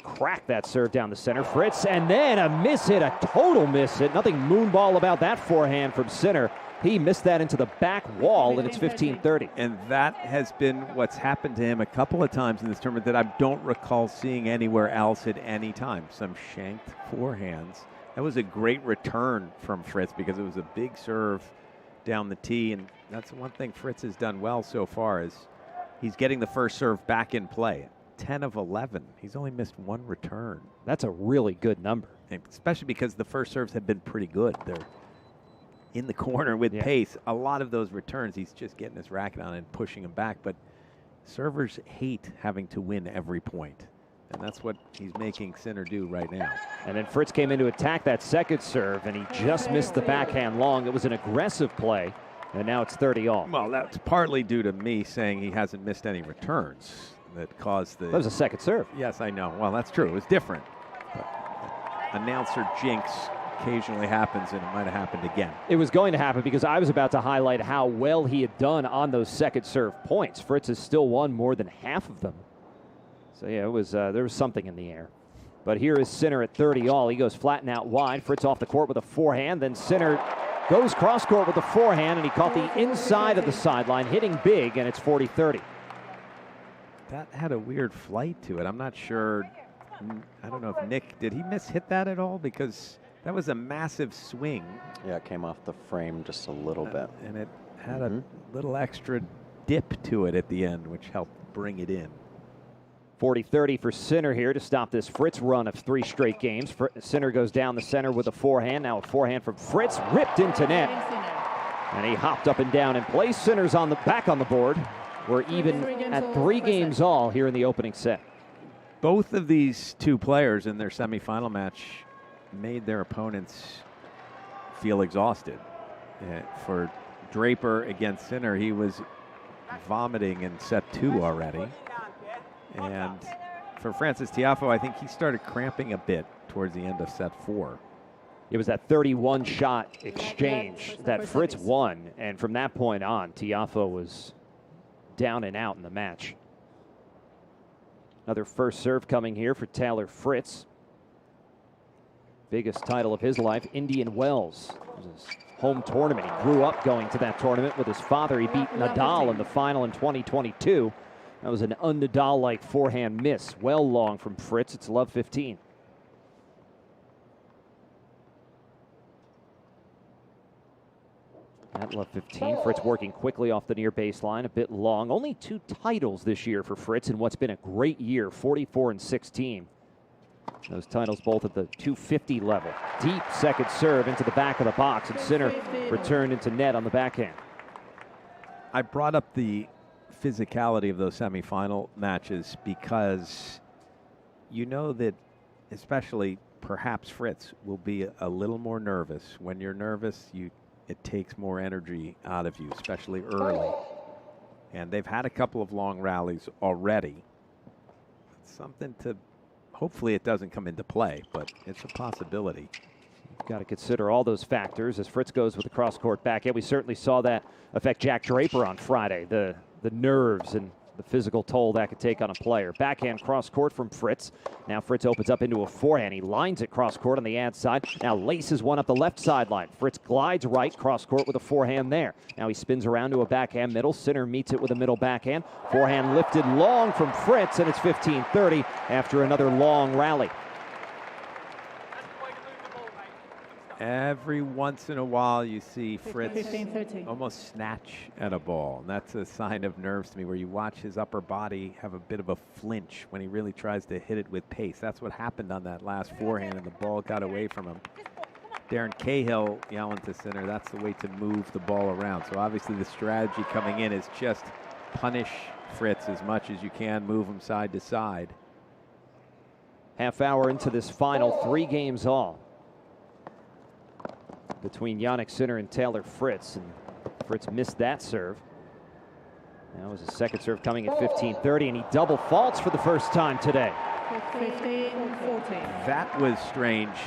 Crack that serve down the center. Fritz, and then a miss hit, a total miss hit. Nothing moonball about that forehand from Sinner. He missed that into the back wall, and it's 15-30. And that has been what's happened to him a couple of times in this tournament that I don't recall seeing anywhere else at any time. Some shanked forehands. That was a great return from Fritz because it was a big serve down the tee, and that's one thing Fritz has done well so far is he's getting the first serve back in play. 10 of 11. He's only missed one return. That's a really good number. And especially because the first serves have been pretty good. They're in the corner with pace. A lot of those returns, he's just getting his racket on and pushing them back. But servers hate having to win every point. And that's what he's making Sinner do right now. And then Fritz came in to attack that second serve, and he just missed the backhand long. It was an aggressive play, and now it's 30-all. Well, that's partly due to me saying he hasn't missed any returns that caused the... That was a second serve. Yes, I know. Well, that's true. It was different. But announcer jinx occasionally happens, and it might have happened again. It was going to happen because I was about to highlight how well he had done on those second serve points. Fritz has still won more than half of them. So, yeah, it was there was something in the air. But here is Sinner at 30-all. He goes flat and out wide. Fritz off the court with a forehand. Then Sinner Goes cross court with the forehand, and he caught the inside of the sideline, hitting big, and it's 40-30. That had a weird flight to it. I'm not sure. I don't know if Nick, did he hit that at all? Because that was a massive swing. Yeah, it came off the frame just a little bit. And it had a little extra dip to it at the end, which helped bring it in. 40-30 for Sinner here to stop this Fritz run of 3 straight games. Sinner goes down the center with a forehand. Now a forehand from Fritz, ripped into net. And he hopped up and down in place. Sinner's back on the board. We're even at 3 games all here in the opening set. Both of these two players in their semifinal match made their opponents feel exhausted. For Draper against Sinner, he was vomiting in set 2 already. And for Francis Tiafoe, I think he started cramping a bit towards the end of set 4. It was that 31-shot exchange that Fritz won, and from that point on, Tiafoe was down and out in the match. Another first serve coming here for Taylor Fritz. Biggest title of his life, Indian Wells. It was his home tournament. He grew up going to that tournament with his father. He beat Nadal in the final in 2022. That was an un-Nadal-like forehand miss. Well long from Fritz. It's love 15. At love 15, Fritz working quickly off the near baseline, a bit long. Only 2 titles this year for Fritz in what's been a great year, 44 and 16. Those titles both at the 250 level. Deep second serve into the back of the box, and Sinner returned into net on the backhand. I brought up the physicality of those semifinal matches because you know that especially perhaps Fritz will be a little more nervous. When you're nervous, it takes more energy out of you, especially early. And they've had a couple of long rallies already. It's something to, hopefully it doesn't come into play, but it's a possibility. You've got to consider all those factors as Fritz goes with the cross-court backhand. We certainly saw that affect Jack Draper on Friday, the nerves and the physical toll that could take on a player. Backhand cross-court from Fritz. Now Fritz opens up into a forehand. He lines it cross-court on the ad side. Now laces one up the left sideline. Fritz glides right cross-court with a forehand there. Now he spins around to a backhand middle. Sinner meets it with a middle backhand. Forehand lifted long from Fritz, and it's 15-30 after another long rally. Every once in a while you see Fritz almost snatch at a ball, and that's a sign of nerves to me, where you watch his upper body have a bit of a flinch when he really tries to hit it with pace. That's what happened on that last forehand, and the ball got away from him. Darren Cahill yelling to Sinner, that's the way to move the ball around. So obviously the strategy coming in is just punish Fritz as much as you can, move him side to side. Half hour into this final, 3 games all between Jannik Sinner and Taylor Fritz, and Fritz missed that serve. That was his second serve coming at 15-30, and he double faults for the first time today. 15-14. That was strange,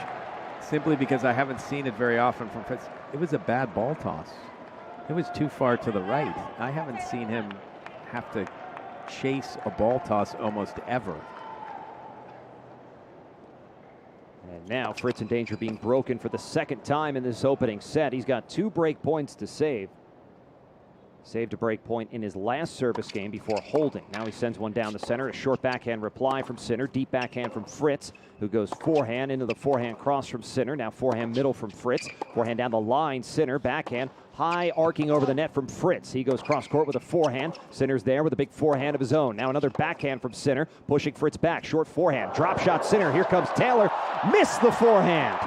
simply because I haven't seen it very often from Fritz. It was a bad ball toss. It was too far to the right. I haven't seen him have to chase a ball toss almost ever. And now Fritz in danger of being broken for the second time in this opening set. He's got 2 break points to save. Saved a break point in his last service game before holding. Now he sends one down the center. A short backhand reply from Sinner. Deep backhand from Fritz, who goes forehand into the forehand cross from Sinner. Now forehand middle from Fritz. Forehand down the line. Sinner backhand. High arcing over the net from Fritz. He goes cross court with a forehand. Sinner's there with a big forehand of his own. Now another backhand from Sinner, pushing Fritz back. Short forehand. Drop shot Sinner. Here comes Taylor. Missed the forehand.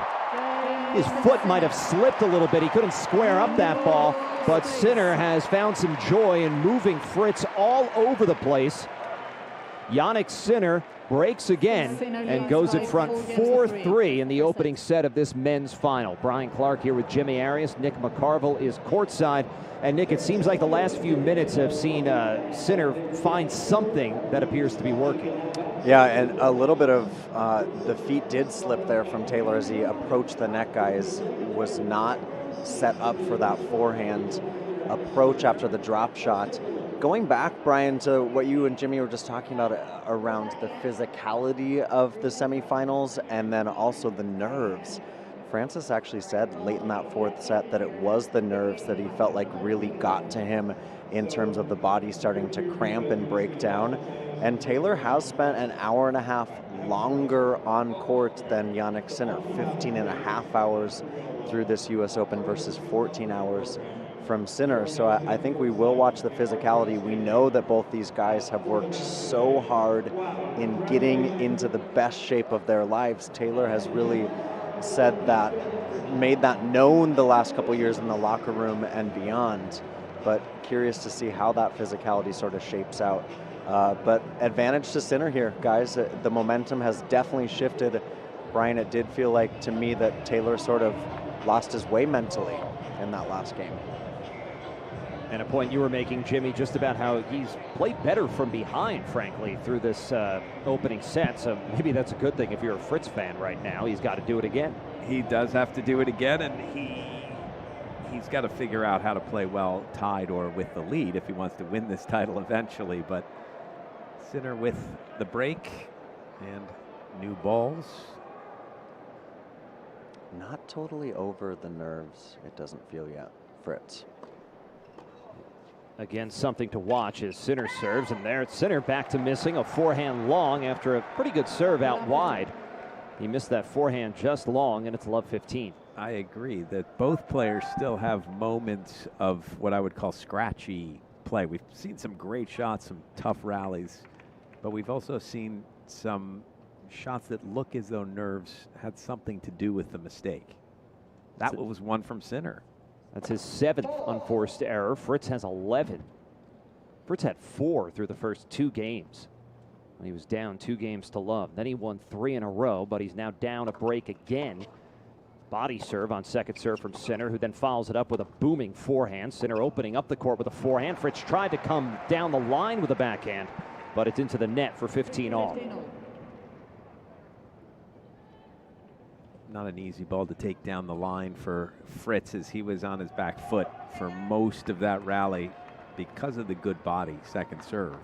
His foot might have slipped a little bit. He couldn't square up that ball, but Sinner has found some joy in moving Fritz all over the place. Jannik Sinner breaks again and goes in front 4-3 in the opening set of this men's final. Brian Clark here with Jimmy Arias. Nick McCarville is courtside. And Nick, it seems like the last few minutes have seen Sinner find something that appears to be working. Yeah, and a little bit of the feet did slip there from Taylor as he approached the net guys. Was not set up for that forehand approach after the drop shot. Going back, Brian, to what you and Jimmy were just talking about around the physicality of the semifinals and then also the nerves. Francis actually said late in that fourth set that it was the nerves that he felt like really got to him in terms of the body starting to cramp and break down. And Taylor has spent an hour and a half longer on court than Jannik Sinner, 15 and a half hours through this US Open versus 14 hours from Sinner. So I think we will watch the physicality. We know that both these guys have worked so hard in getting into the best shape of their lives. Taylor has really said that, made that known the last couple years in the locker room and beyond. But curious to see how that physicality sort of shapes out. But advantage to Sinner here, guys. The momentum has definitely shifted. Brian, it did feel like to me that Taylor sort of lost his way mentally in that last game. And a point you were making, Jimmy, just about how he's played better from behind, frankly, through this opening set. So maybe that's a good thing if you're a Fritz fan right now. He's got to do it again. He does have to do it again, and he's got to figure out how to play well tied or with the lead if he wants to win this title eventually. But Sinner with the break and new balls. Not totally over the nerves, it doesn't feel yet, Fritz. Again, something to watch as Sinner serves, and there it's Sinner back to missing a forehand long after a pretty good serve out wide. He missed that forehand just long, and it's love 15. I agree that both players still have moments of what I would call scratchy play. We've seen some great shots, some tough rallies, but we've also seen some shots that look as though nerves had something to do with the mistake. That was one from Sinner. That's his 7th unforced error. Fritz has 11. Fritz had 4 through the first 2 games. He was down 2 games to love. Then he won 3 in a row, but he's now down a break again. Body serve on second serve from Sinner, who then follows it up with a booming forehand. Sinner opening up the court with a forehand. Fritz tried to come down the line with a backhand, but it's into the net for 15 all. Not an easy ball to take down the line for Fritz, as he was on his back foot for most of that rally because of the good body second serve.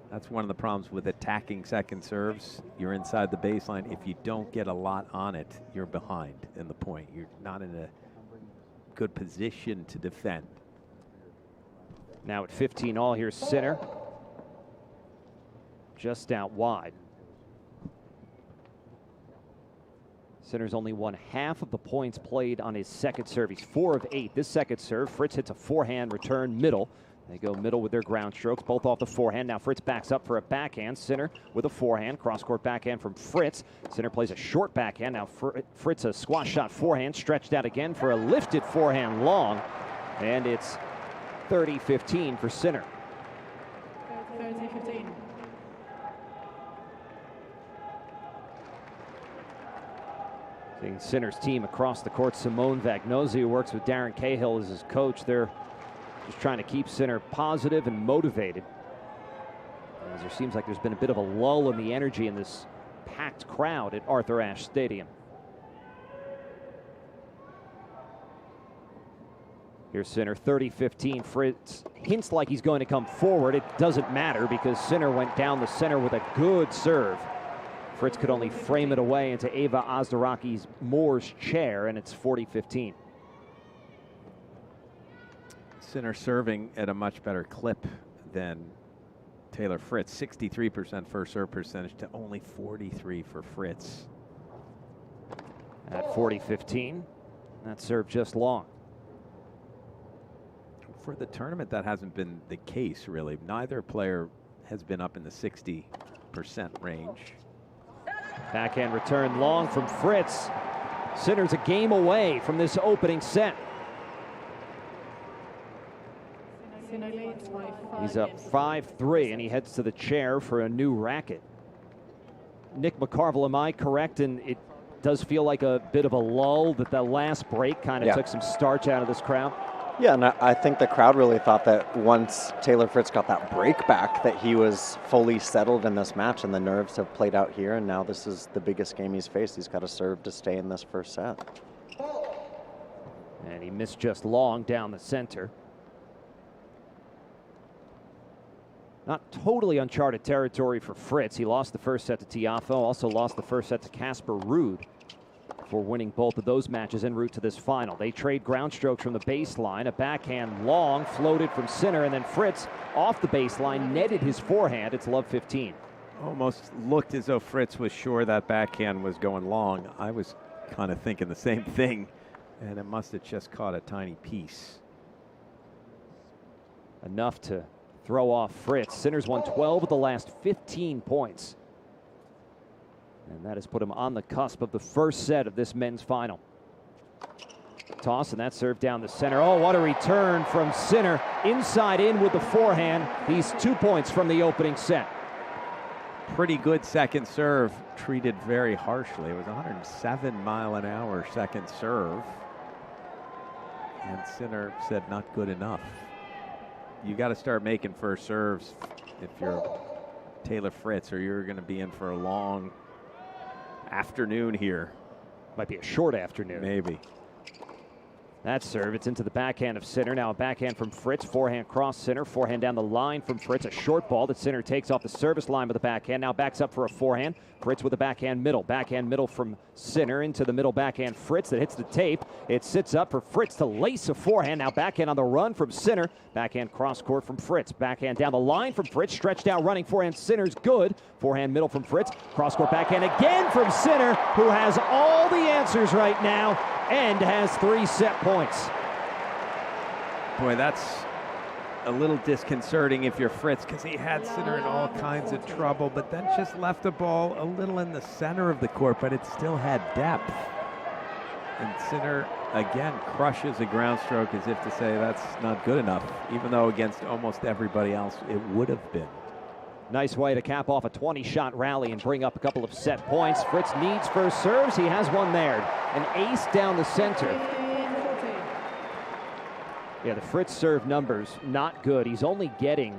That's one of the problems with attacking second serves. You're inside the baseline. If you don't get a lot on it, you're behind in the point. You're not in a good position to defend. Now at 15 all, here's Sinner. Just out wide. Sinner's only won half of the points played on his second serve. He's 4 of 8. This second serve, Fritz hits a forehand return middle. They go middle with their ground strokes, both off the forehand. Now Fritz backs up for a backhand. Sinner with a forehand, cross-court backhand from Fritz. Sinner plays a short backhand. Now Fritz a squash shot forehand, stretched out again for a lifted forehand long. And it's 30-15 for Sinner. 30-15. Seeing Sinner's team across the court, Simone Vagnozzi, who works with Darren Cahill as his coach. They're just trying to keep Sinner positive and motivated, as there seems like there's been a bit of a lull in the energy in this packed crowd at Arthur Ashe Stadium. Here's Sinner, 30-15. Fritz hints like he's going to come forward. It doesn't matter because Sinner went down the center with a good serve. Fritz could only frame it away into Ava Ozdaraki's Moore's chair, and it's 40-15. Sinner serving at a much better clip than Taylor Fritz. 63% first serve percentage to only 43 for Fritz. At 40-15, that serve just long. For the tournament, that hasn't been the case, really. Neither player has been up in the 60% range. Backhand return long from Fritz. Sinner's a game away from this opening set. He's up 5-3, and he heads to the chair for a new racket. Nick McCarville, am I correct? And it does feel like a bit of a lull, that the last break kind of took some starch out of this crowd. Yeah, and I think the crowd really thought that once Taylor Fritz got that break back, that he was fully settled in this match, and the nerves have played out here, and now this is the biggest game he's faced. He's got to serve to stay in this first set. And he missed just long down the center. Not totally uncharted territory for Fritz. He lost the first set to Tiafoe, also lost the first set to Casper Ruud. for winning both of those matches en route to this final. They trade ground strokes from the baseline. A backhand long floated from Sinner, and then Fritz off the baseline netted his forehand. It's love 15. Almost looked as though Fritz was sure that backhand was going long. I was kind of thinking the same thing, and it must have just caught a tiny piece. Enough to throw off Fritz. Sinner's won 12 of the last 15 points. And that has put him on the cusp of the first set of this men's final. Toss, and that serve down the center. Oh, what a return from Sinner. Inside in with the forehand. He's 2 points from the opening set. Pretty good second serve, treated very harshly. It was 107-mile-an-hour second serve. And Sinner said not good enough. You got to start making first serves if you're Taylor Fritz, or you're going to be in for a long afternoon here. Might be a short afternoon. Maybe. That serve, it's into the backhand of Sinner. Now a backhand from Fritz, forehand cross Sinner, forehand down the line from Fritz. A short ball that Sinner takes off the service line with a backhand. Now backs up for a forehand. Fritz with a backhand middle from Sinner into the middle backhand Fritz that hits the tape. It sits up for Fritz to lace a forehand. Now backhand on the run from Sinner. Backhand cross court from Fritz. Backhand down the line from Fritz. Stretched out running forehand. Sinner's good. Forehand middle from Fritz. Cross court backhand again from Sinner, who has all the answers right now and has 3 set points. Boy, that's a little disconcerting if you're Fritz, because he had Sinner in all kinds of trouble, but then just left the ball a little in the center of the court, but it still had depth. And Sinner, again, crushes a ground stroke as if to say that's not good enough, even though against almost everybody else it would have been. Nice way to cap off a 20-shot rally and bring up a couple of set points. Fritz needs first serves. He has one there. An ace down the center. Yeah, the Fritz serve numbers, not good. He's only getting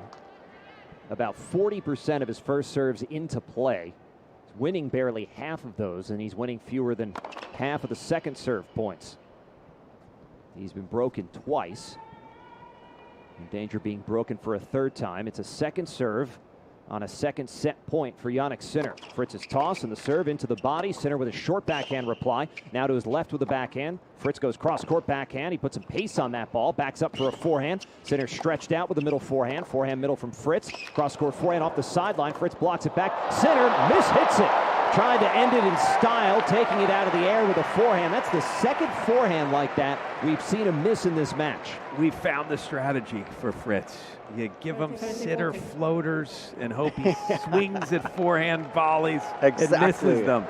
about 40% of his first serves into play. He's winning barely half of those, and he's winning fewer than half of the second serve points. He's been broken twice. In danger of being broken for a third time. It's a second serve on a second set point for Jannik Sinner. Fritz's toss and the serve into the body. Sinner with a short backhand reply. Now to his left with a backhand. Fritz goes cross-court backhand. He puts some pace on that ball. Backs up for a forehand. Sinner stretched out with the middle forehand. Forehand middle from Fritz. Cross-court forehand off the sideline. Fritz blocks it back. Sinner mishits it. Tried to end it in style, taking it out of the air with a forehand. That's the second forehand like that we've seen him miss in this match. We found the strategy for Fritz. You give him sitter floaters and hope he swings at forehand volleys and misses them.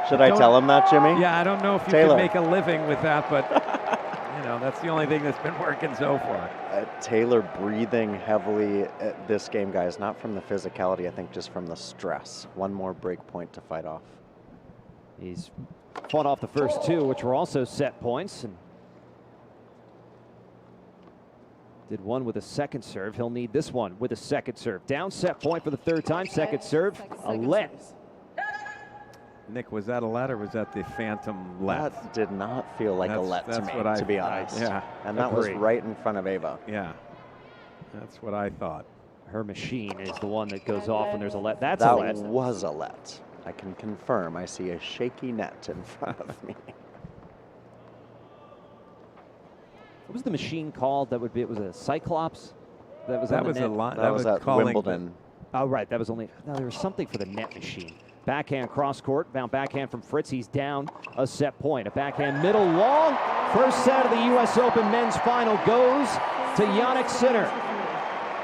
Should I tell him that, Jimmy? Yeah, I don't know if you can make a living with that, but you know, that's the only thing that's been working so far. Taylor breathing heavily at this game, guys, not from the physicality, I think just from the stress. One more break point to fight off. He's fought off the first two, which were also set points, and did one with a second serve. He'll need this one with a second serve. Down set point for the third time. Second serve, a let. Nick, was that a let or was that the phantom let? That did not feel like a let to me, to be honest. Yeah, and that was right in front of Ava. Yeah, that's what I thought. Her machine is the one that goes off when there's a let. That's a let. That was a let. I can confirm. I see a shaky net in front of me. What was the machine called? That would be. It was a Cyclops. That was at Wimbledon. Oh, right. That was only. No, there was something for the net machine. Backhand cross court, bound backhand from Fritz. He's down a set point. A backhand middle long. First set of the U.S. Open men's final goes to Jannik Sinner.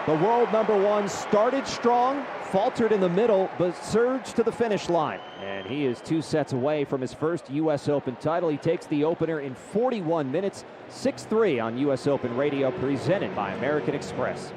The world #1 started strong, faltered in the middle, but surged to the finish line. And he is 2 sets away from his first U.S. Open title. He takes the opener in 41 minutes, 6-3 on U.S. Open Radio, presented by American Express.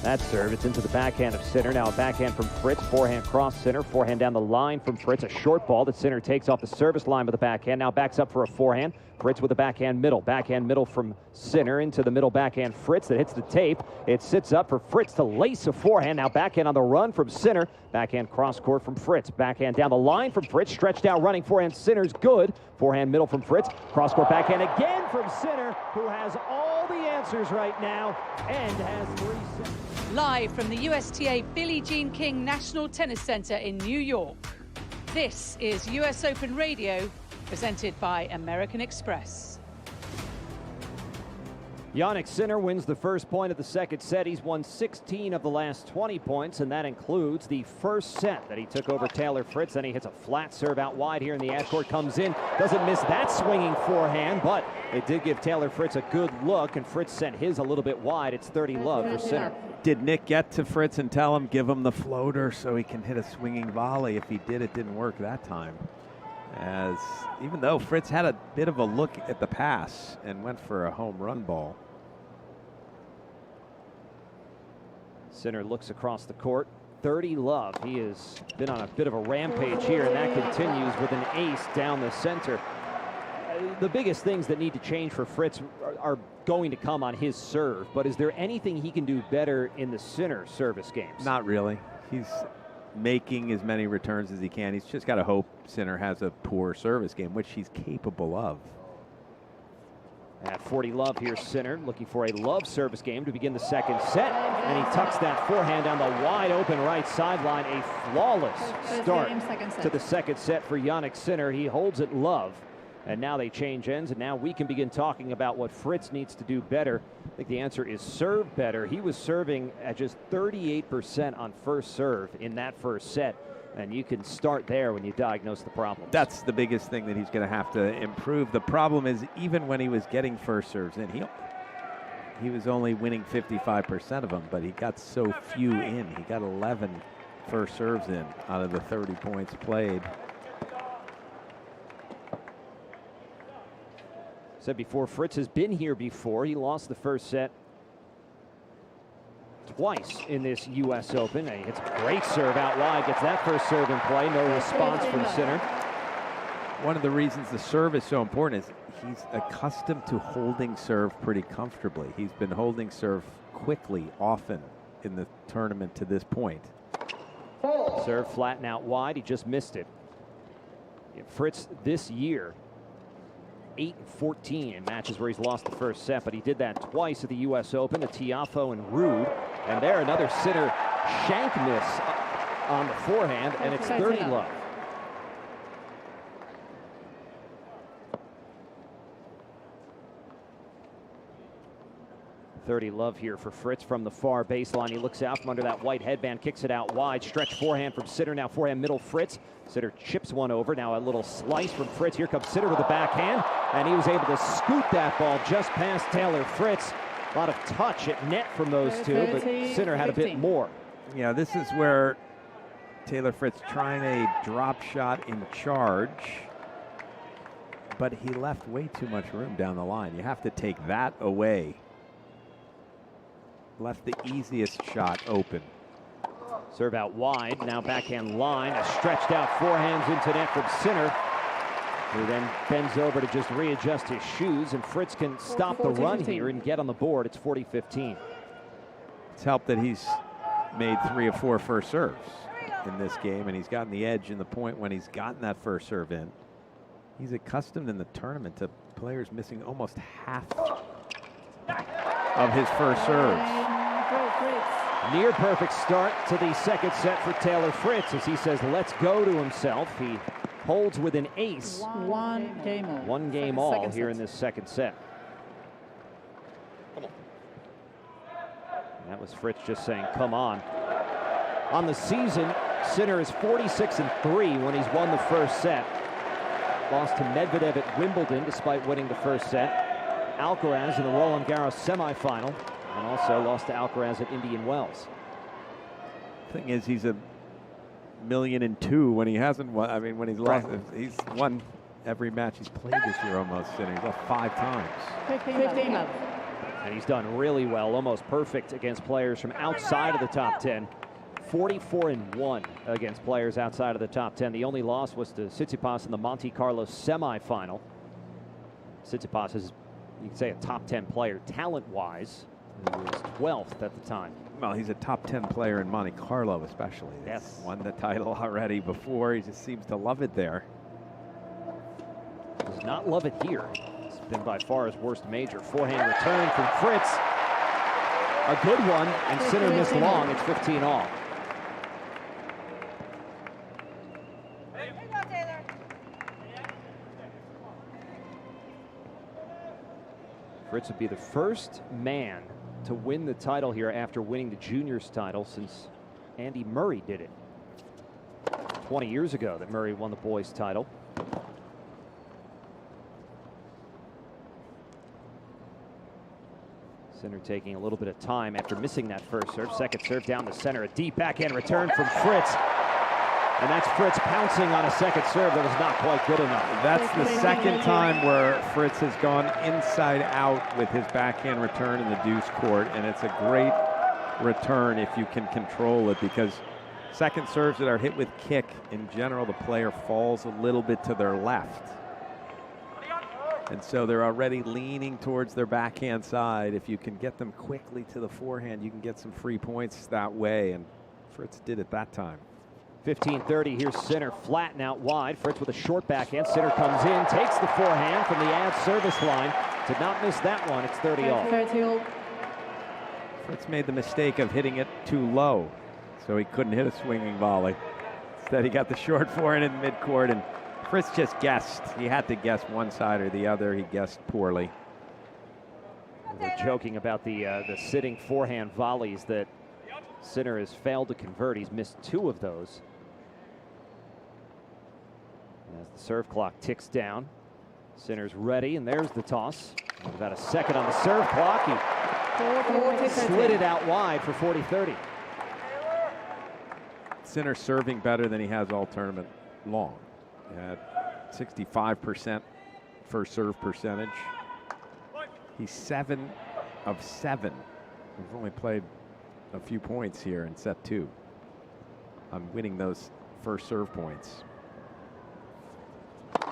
That serve, it's into the backhand of Sinner. Now a backhand from Fritz, forehand cross Sinner, forehand down the line from Fritz. A short ball that Sinner takes off the service line with a backhand. Now backs up for a forehand. Fritz with a backhand middle from Sinner into the middle backhand Fritz that hits the tape. It sits up for Fritz to lace a forehand. Now backhand on the run from Sinner. Backhand cross court from Fritz. Backhand down the line from Fritz. Stretched out running forehand. Sinner's good. Forehand middle from Fritz. Cross court backhand again from Sinner, who has all the answers right now and has 3 sets. Live from the USTA Billie Jean King National Tennis Center in New York. This is US Open Radio, presented by American Express. Jannik Sinner wins the first point of the second set. He's won 16 of the last 20 points, and that includes the first set that he took over Taylor Fritz. Then he hits a flat serve out wide here in the ad court, comes in, doesn't miss that swinging forehand, but it did give Taylor Fritz a good look, and Fritz sent his a little bit wide. It's 30 love for Sinner. Did Nick get to Fritz and tell him, give him the floater so he can hit a swinging volley? If he did, it didn't work that time. As even though Fritz had a bit of a look at the pass and went for a home run ball. Sinner looks across the court. 30 love. He has been on a bit of a rampage here, and that continues with an ace down the center. The biggest things that need to change for Fritz are going to come on his serve, but is there anything he can do better in the Sinner service games? Not really. He's making as many returns as he can. He's just got to hope Sinner has a poor service game, which he's capable of. At 40 love here, Sinner looking for a love service game to begin the second set, and he tucks that forehand down the wide open right sideline. A flawless start to the second set for Jannik Sinner. He holds it love, and now they change ends, and now we can begin talking about what Fritz needs to do better. I think the answer is serve better. He was serving at just 38% on first serve in that first set, and you can start there when you diagnose the problem. That's the biggest thing that he's going to have to improve. The problem is, even when he was getting first serves in, he was only winning 55% of them, but he got so few in. He got 11 first serves in out of the 30 points played. Said before, Fritz has been here before. He lost the first set twice in this U.S. Open. And he hits a great serve out wide, gets that first serve in play. No response from Sinner. One of the reasons the serve is so important is he's accustomed to holding serve pretty comfortably. He's been holding serve quickly, often in the tournament to this point. Serve flatten out wide. He just missed it. Fritz this year, 8-14 in matches where he's lost the first set, but he did that twice at the U.S. Open, at Tiafoe and Ruud. And there, another Sinner shank miss on the forehand, and it's 30 love. .30 love here for Fritz from the far baseline. He looks out from under that white headband, kicks it out wide. Stretch forehand from Sinner. Now forehand middle Fritz. Sinner chips one over. Now a little slice from Fritz. Here comes Sinner with the backhand, and he was able to scoot that ball just past Taylor Fritz. A lot of touch at net from those two, but Sinner had a bit more. Yeah, this is where Taylor Fritz trying a drop shot in charge, but he left way too much room down the line. You have to take that away. Left the easiest shot open. Serve out wide, now backhand line. A stretched out forehands into net from Sinner, who then bends over to just readjust his shoes, and Fritz can stop the run here and get on the board. It's 40-15. It's helped that he's made 3 or 4 first serves in this game, and he's gotten the edge in the point when he's gotten that first serve in. He's accustomed in the tournament to players missing almost half of his first serves. Near perfect start to the second set for Taylor Fritz, as he says let's go to himself. He holds with an ace. One game all here in this second set. Come on. That was Fritz just saying come on. On the season, Sinner is 46-3 when he's won the first set. Lost to Medvedev at Wimbledon despite winning the first set. Alcaraz in the Roland Garros semifinal, and also lost to Alcaraz at Indian Wells. Thing is, he's $1,000,002 when he hasn't won. I mean, when he's lost, he's won every match he's played this year almost. And he's lost 5 times. 15 love. And he's done really well, almost perfect against players from outside of the top 10. 44-1 against players outside of the top 10. The only loss was to Tsitsipas in the Monte Carlo semifinal. Tsitsipas is, you could say, a top 10 player talent-wise. He was 12th at the time. Well, he's a top 10 player in Monte Carlo, especially. Yes. He's won the title already before. He just seems to love it there. Does not love it here. It's been by far his worst major. Forehand return from Fritz. A good one, and Sinner missed long. It's 15 all. Fritz would be the first man to win the title here after winning the juniors title since Andy Murray did it 20 years ago that Murray won the boys title. Sinner taking a little bit of time after missing that first serve. Second serve down the center, a deep backhand return from Fritz. And that's Fritz pouncing on a second serve that was not quite good enough. That's the second time where Fritz has gone inside out with his backhand return in the deuce court, and it's a great return if you can control it, because second serves that are hit with kick, in general, the player falls a little bit to their left. And so they're already leaning towards their backhand side. If you can get them quickly to the forehand, you can get some free points that way, and Fritz did it that time. 15-30, here's Sinner flatten out wide. Fritz with a short backhand. Sinner comes in, takes the forehand from the ad service line. Did not miss that one. It's 30 all. Fritz made the mistake of hitting it too low, so he couldn't hit a swinging volley. Instead, he got the short forehand in midcourt, and Fritz just guessed. He had to guess one side or the other. He guessed poorly. We're joking about the sitting forehand volleys that Sinner has failed to convert. He's missed 2 of those. As the serve clock ticks down, Sinner's ready, and there's the toss. With about a second on the serve clock, he slid it out wide for 40-30. Sinner serving better than he has all tournament long. He had 65% first serve percentage. He's 7 of 7. We've only played a few points here in set 2 on winning those first serve points.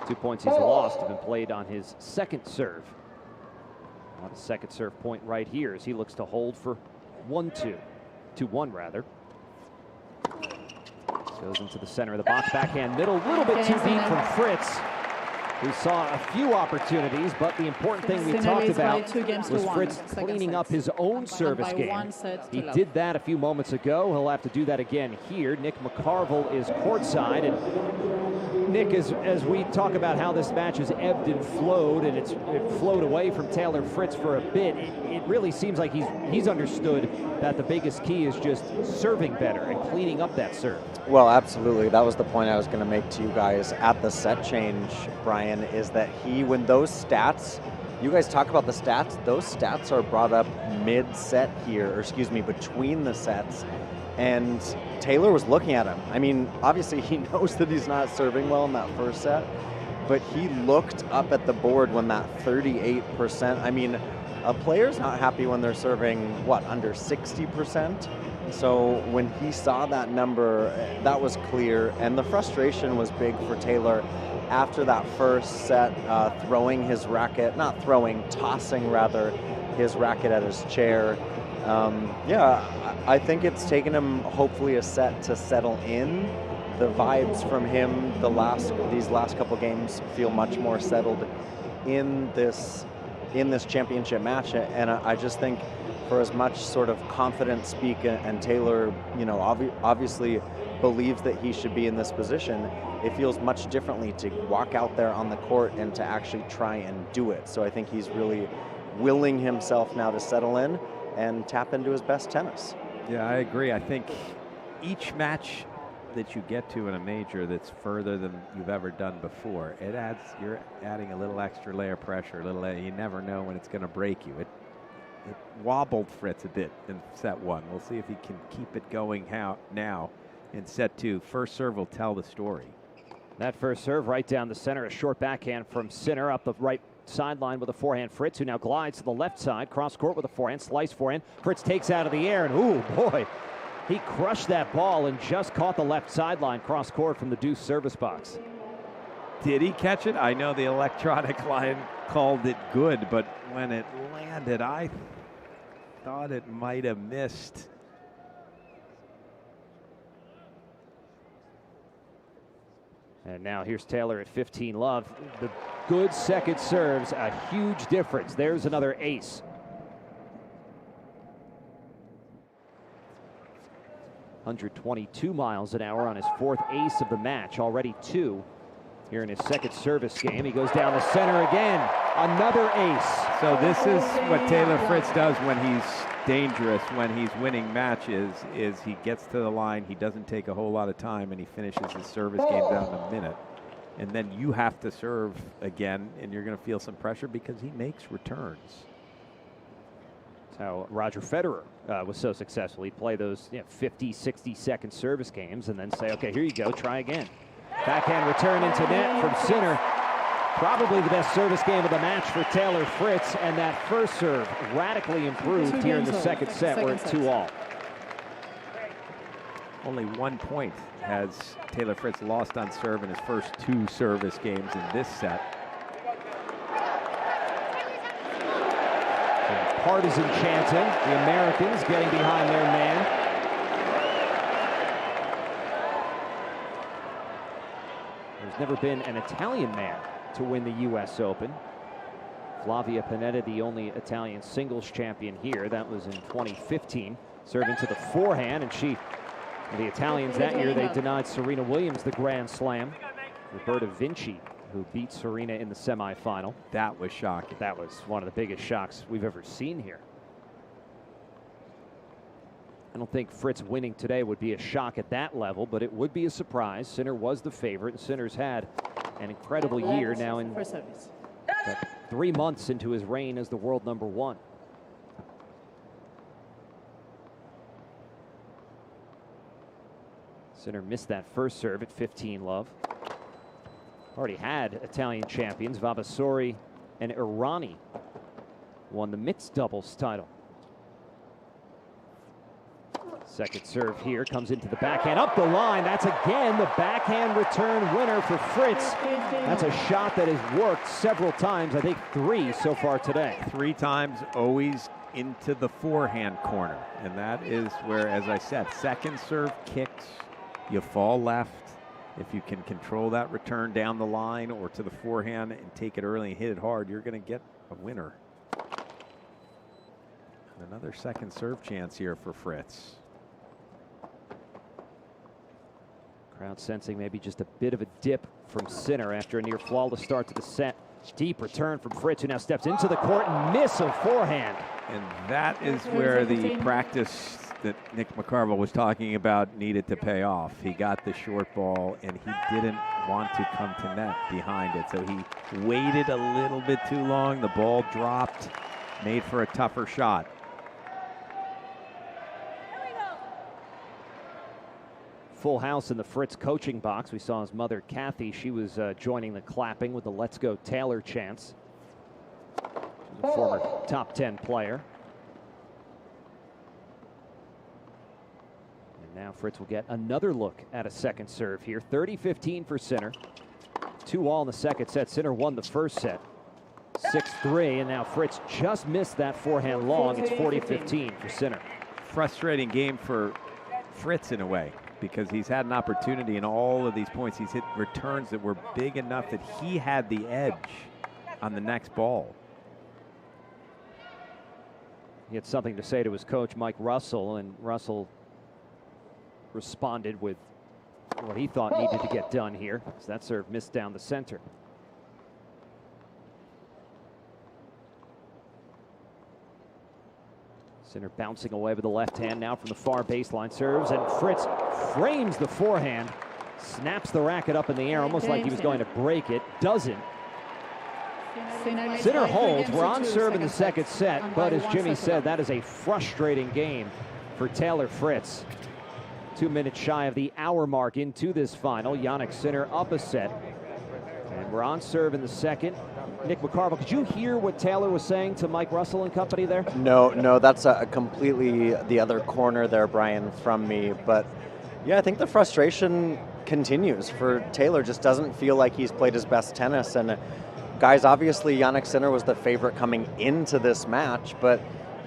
2 points he's lost have been played on his second serve. On a second serve point right here as he looks to hold for 1-2. 2-1 rather. Goes into the center of the box, backhand middle, a little bit too deep from Fritz, who saw a few opportunities, but the important thing we talked about was Fritz cleaning up his own service game. He did that a few moments ago. He'll have to do that again here. Nick McCarville is courtside, and Nick, as we talk about how this match has ebbed and flowed, and it flowed away from Taylor Fritz for a bit, it really seems like he's understood that the biggest key is just serving better and cleaning up that serve. Well, absolutely. That was the point I was going to make to you guys at the set change, Brian, is that when those stats, you guys talk about the stats, those stats are brought up mid-set here, or excuse me, between the sets. And Taylor was looking at him. I mean, obviously he knows that he's not serving well in that first set, but he looked up at the board when that 38%, I mean, a player's not happy when they're serving, under 60%? So when he saw that number, that was clear, and the frustration was big for Taylor after that first set, tossing rather his racket at his chair. I think it's taken him hopefully a set to settle in. The vibes from him these last couple games feel much more settled in this championship match, and I just think for as much sort of confident speak, and Taylor, obviously believes that he should be in this position, it feels much differently to walk out there on the court and to actually try and do it. So I think he's really willing himself now to settle in and tap into his best tennis. Yeah, I agree. I think each match that you get to in a major that's further than you've ever done before, you're adding a little extra layer of pressure, you never know when it's going to break you. It wobbled Fritz a bit in set 1. We'll see if he can keep it going now in set 2. First serve will tell the story. That first serve right down the center, a short backhand from Sinner up the right sideline with a forehand. Fritz, who now glides to the left side, cross court with a forehand, slice forehand. Fritz takes out of the air, and ooh, boy, he crushed that ball and just caught the left sideline cross court from the deuce service box. Did he catch it? I know the electronic line called it good, but when it landed, I thought it might have missed. And now here's Taylor at 15 love. The good second serves, a huge difference. There's another ace. .122 miles an hour on his fourth ace of the match, already 2 here in his second service game. He goes down the center again, another ace. So this is what Taylor Fritz does when he's dangerous, when he's winning matches, is he gets to the line, he doesn't take a whole lot of time, and he finishes his service game down in a minute. And then you have to serve again, and you're going to feel some pressure because he makes returns. That's how Roger Federer was so successful. He'd play those 50, 60-second service games and then say, okay, here you go, try again. Backhand return into net from Sinner. Probably the best service game of the match for Taylor Fritz, and that first serve radically improved here in the second set. We're at 2-all. Only 1 point has Taylor Fritz lost on serve in his first 2 service games in this set. And partisan chanting, the Americans getting behind their man. There's never been an Italian man to win the U.S. Open. Flavia Pennetta, the only Italian singles champion here. That was in 2015. Serving to the forehand, and the Italians that year, they denied Serena Williams the Grand Slam. Roberta Vinci, who beat Serena in the semifinal. That was shocking. That was one of the biggest shocks we've ever seen here. I don't think Fritz winning today would be a shock at that level, but it would be a surprise. Sinner was the favorite, and Sinner's had an incredible year now in 3 months into his reign as the world #1. Sinner missed that first serve at 15 love. Already had Italian champions, Vavasori and Irani won the mixed doubles title. Second serve here comes into the backhand, up the line. That's again the backhand return winner for Fritz. That's a shot that has worked several times, I think 3 so far today. 3 times, always into the forehand corner. And that is where, as I said, second serve kicks, you fall left. If you can control that return down the line or to the forehand and take it early and hit it hard, you're going to get a winner. And another second serve chance here for Fritz. Crowd sensing maybe just a bit of a dip from Sinner after a near flawless start to the set. Deep return from Fritz, who now steps into the court and miss a forehand. And that is where the practice that Nick McCarville was talking about needed to pay off. He got the short ball, and he didn't want to come to net behind it. So he waited a little bit too long. The ball dropped, made for a tougher shot. Full house in the Fritz coaching box. We saw his mother, Kathy. She was joining the clapping with the Let's Go Taylor chants. She's a former top 10 player. And now Fritz will get another look at a second serve here. 30-15 for Sinner. 2-all in the second set. Sinner won the first set. 6-3, and now Fritz just missed that forehand long. It's 40-15 for Sinner. Frustrating game for Fritz in a way, because he's had an opportunity in all of these points. He's hit returns that were big enough that he had the edge on the next ball. He had something to say to his coach, Mike Russell, and Russell responded with what he thought needed to get done here. So that serve missed down the center. Sinner bouncing away with the left hand now from the far baseline. Serves, and Fritz frames the forehand, snaps the racket up in the air almost like he was going to break it. Doesn't. Sinner holds. We're on serve in the second set, but as Jimmy said, that is a frustrating game for Taylor Fritz. 2 minutes shy of the hour mark into this final. Jannik Sinner up a set. And we're on serve in the second. Nick McCarville, could you hear what Taylor was saying to Mike Russell and company there? No, that's a completely the other corner there, Brian, from me. But yeah, I think the frustration continues for Taylor. Just doesn't feel like he's played his best tennis. And guys, obviously Jannik Sinner was the favorite coming into this match, but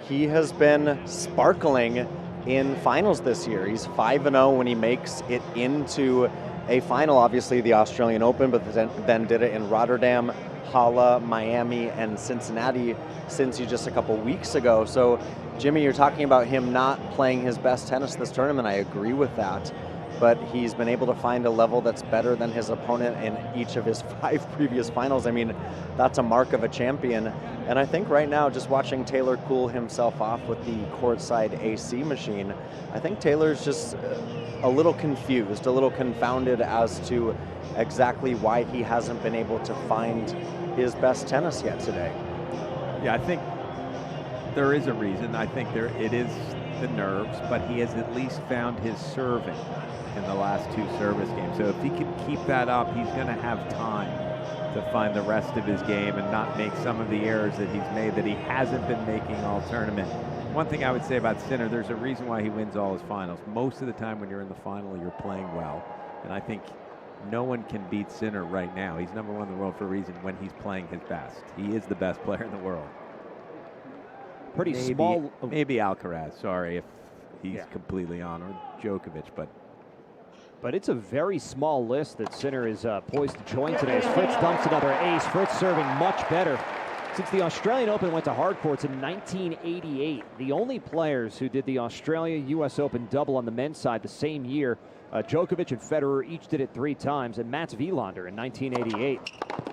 he has been sparkling in finals this year. He's 5-0 when he makes it into a final, obviously the Australian Open, but then did it in Rotterdam, Halle, Miami, and Cincinnati since just a couple weeks ago. So, Jimmy, you're talking about him not playing his best tennis this tournament. I agree with that. But he's been able to find a level that's better than his opponent in each of his 5 previous finals. I mean, that's a mark of a champion. And I think right now, just watching Taylor cool himself off with the courtside AC machine, I think Taylor's just a little confused, a little confounded as to exactly why he hasn't been able to find his best tennis yet today. Yeah, I think there is a reason. I think it is the nerves, but he has at least found his serving in the last 2 service games. So if he can keep that up, he's going to have time to find the rest of his game and not make some of the errors that he's made that he hasn't been making all tournament. One thing I would say about Sinner, there's a reason why he wins all his finals. Most of the time when you're in the final, you're playing well. And I think no one can beat Sinner right now. He's number 1 in the world for a reason when he's playing his best. He is the best player in the world. Pretty small. Maybe Alcaraz, sorry, if he's completely on, or Djokovic, But it's a very small list that Sinner is poised to join today as Fritz dumps another ace. Fritz serving much better. Since the Australian Open went to hard courts in 1988, the only players who did the Australia-US Open double on the men's side the same year, Djokovic and Federer each did it 3 times, and Mats Wilander in 1988.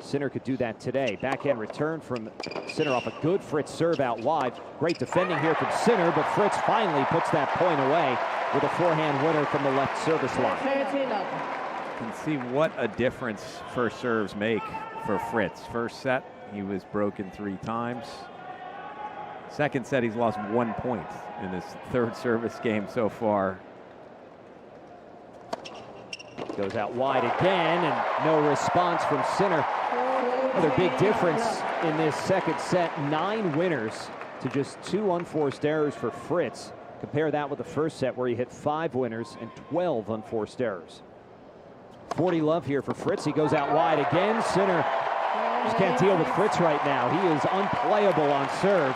Sinner could do that today. Backhand return from Sinner off a good Fritz serve out wide. Great defending here from Sinner, but Fritz finally puts that point away with a forehand winner from the left service line. You can see what a difference first serves make for Fritz. First set, he was broken 3 times. Second set, he's lost 1 point in his 3rd service game so far. Goes out wide again, and no response from Sinner. Another big difference in this second set. 9 winners to just 2 unforced errors for Fritz. Compare that with the first set where he hit 5 winners and 12 unforced errors. 40 love here for Fritz. He goes out wide again. Sinner just can't deal with Fritz right now. He is unplayable on serve.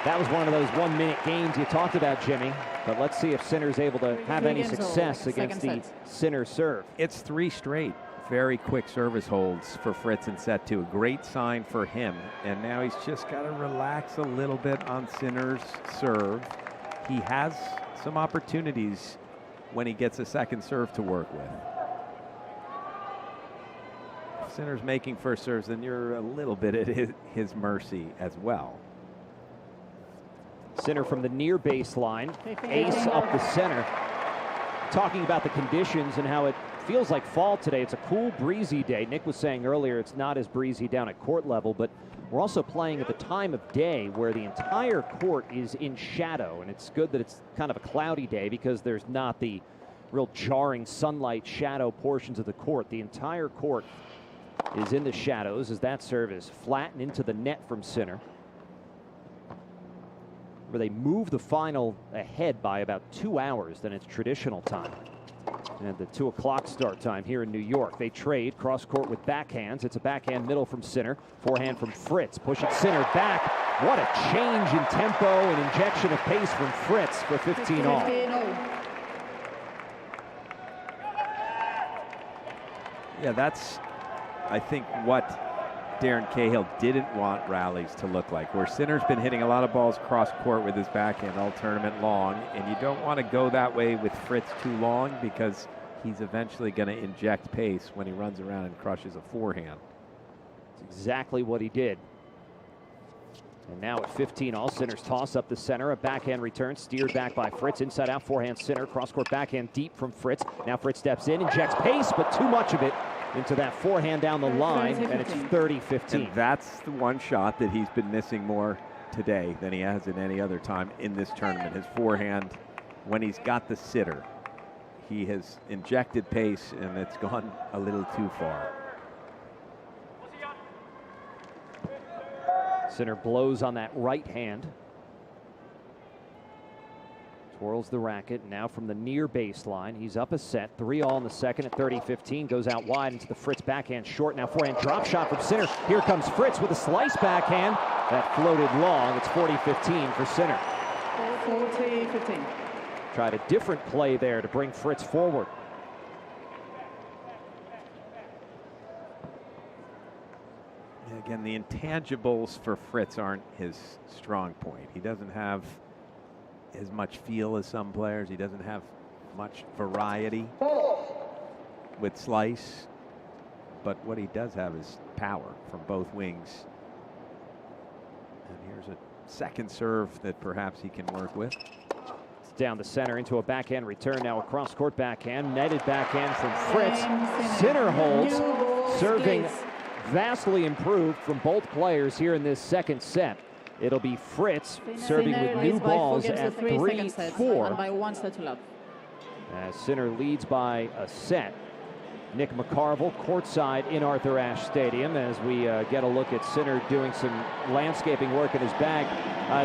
That was one of those 1-minute games you talked about, Jimmy. But let's see if Sinner's able to have any success against the Sinner serve. It's 3 straight very quick service holds for Fritz in set 2. A great sign for him. And now he's just got to relax a little bit on Sinner's serve. He has some opportunities when he gets a second serve to work with. If Sinner's making first serves, then you're a little bit at his mercy as well. Sinner from the near baseline, ace up the center. Talking about the conditions and how it feels like fall today. It's a cool, breezy day. Nick was saying earlier it's not as breezy down at court level, but we're also playing at the time of day where the entire court is in shadow, and it's good that it's kind of a cloudy day because there's not the real jarring sunlight shadow portions of the court. The entire court is in the shadows as that serve is flattened into the net from Sinner, where they move the final ahead by about 2 hours than its traditional time. And the 2 o'clock start time here in New York. They trade cross court with backhands. It's a backhand middle from Sinner. Forehand from Fritz. Pushing Sinner back. What a change in tempo and injection of pace from Fritz for 15 all. Yeah, that's, I think, what Darren Cahill didn't want rallies to look like, where Sinner's been hitting a lot of balls cross court with his backhand all tournament long, and you don't want to go that way with Fritz too long because he's eventually going to inject pace when he runs around and crushes a forehand. That's exactly what he did. And now at 15 all, Sinner's toss up the center, a backhand return, steered back by Fritz, inside out forehand Sinner, cross court backhand deep from Fritz. Now Fritz steps in, injects pace, but too much of it into that forehand down the line, and it's 30-15. And that's the one shot that he's been missing more today than he has in any other time in this tournament. His forehand, when he's got the sitter, he has injected pace, and it's gone a little too far. Sinner blows on that right hand. Twirls the racket, now from the near baseline. He's up a set, 3-all in the second at 30-15. Goes out wide into the Fritz backhand short. Now forehand drop shot from Sinner. Here comes Fritz with a slice backhand. That floated long. It's 40-15 for Sinner. 40-15. Tried a different play there to bring Fritz forward. Again, the intangibles for Fritz aren't his strong point. He doesn't have as much feel as some players. He doesn't have much variety with slice. But what he does have is power from both wings. And here's a second serve that perhaps he can work with. It's down the center into a backhand return. Now a cross-court backhand. Netted backhand from Fritz. Sinner holds. Serving vastly improved from both players here in this second set. It'll be Fritz serving with new balls at 3-4. By 1 set to love. As Sinner leads by a set. Nick McCarville courtside in Arthur Ashe Stadium as we get a look at Sinner doing some landscaping work in his bag.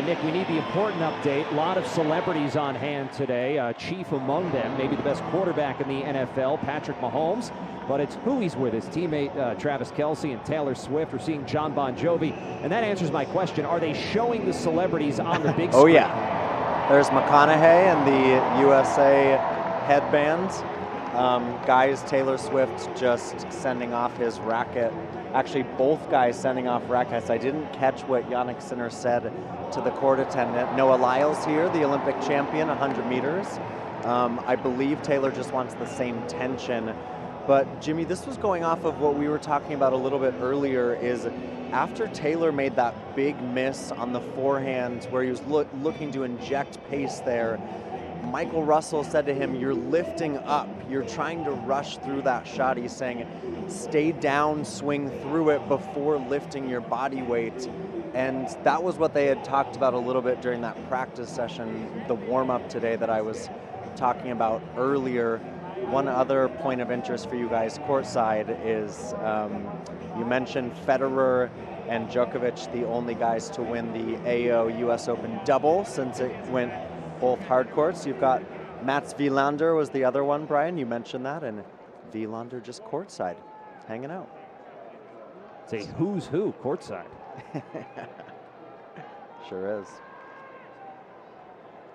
Nick, we need the important update. A lot of celebrities on hand today. Chief among them, maybe the best quarterback in the NFL, Patrick Mahomes. But it's who he's with, his teammate Travis Kelce and Taylor Swift. We're seeing John Bon Jovi. And that answers my question. Are they showing the celebrities on the big screen? Oh, yeah. There's McConaughey and the USA headband. Guys, Taylor Swift just sending off his racket. Actually, both guys sending off rackets. I didn't catch what Jannik Sinner said to the court attendant. Noah Lyles here, the Olympic champion, 100 meters. I believe Taylor just wants the same tension. But Jimmy, this was going off of what we were talking about a little bit earlier, is after Taylor made that big miss on the forehand where he was looking to inject pace there, Michael Russell said to him, "You're lifting up. You're trying to rush through that shot." He's saying, stay down, swing through it before lifting your body weight. And that was what they had talked about a little bit during that practice session, the warm-up today that I was talking about earlier. One other point of interest for you guys courtside is you mentioned Federer and Djokovic, the only guys to win the AO US Open double since it went both hard courts. You've got Mats Wilander was the other one, Brian. You mentioned that, and Wilander just courtside, hanging out. It's a who's who courtside. Sure is.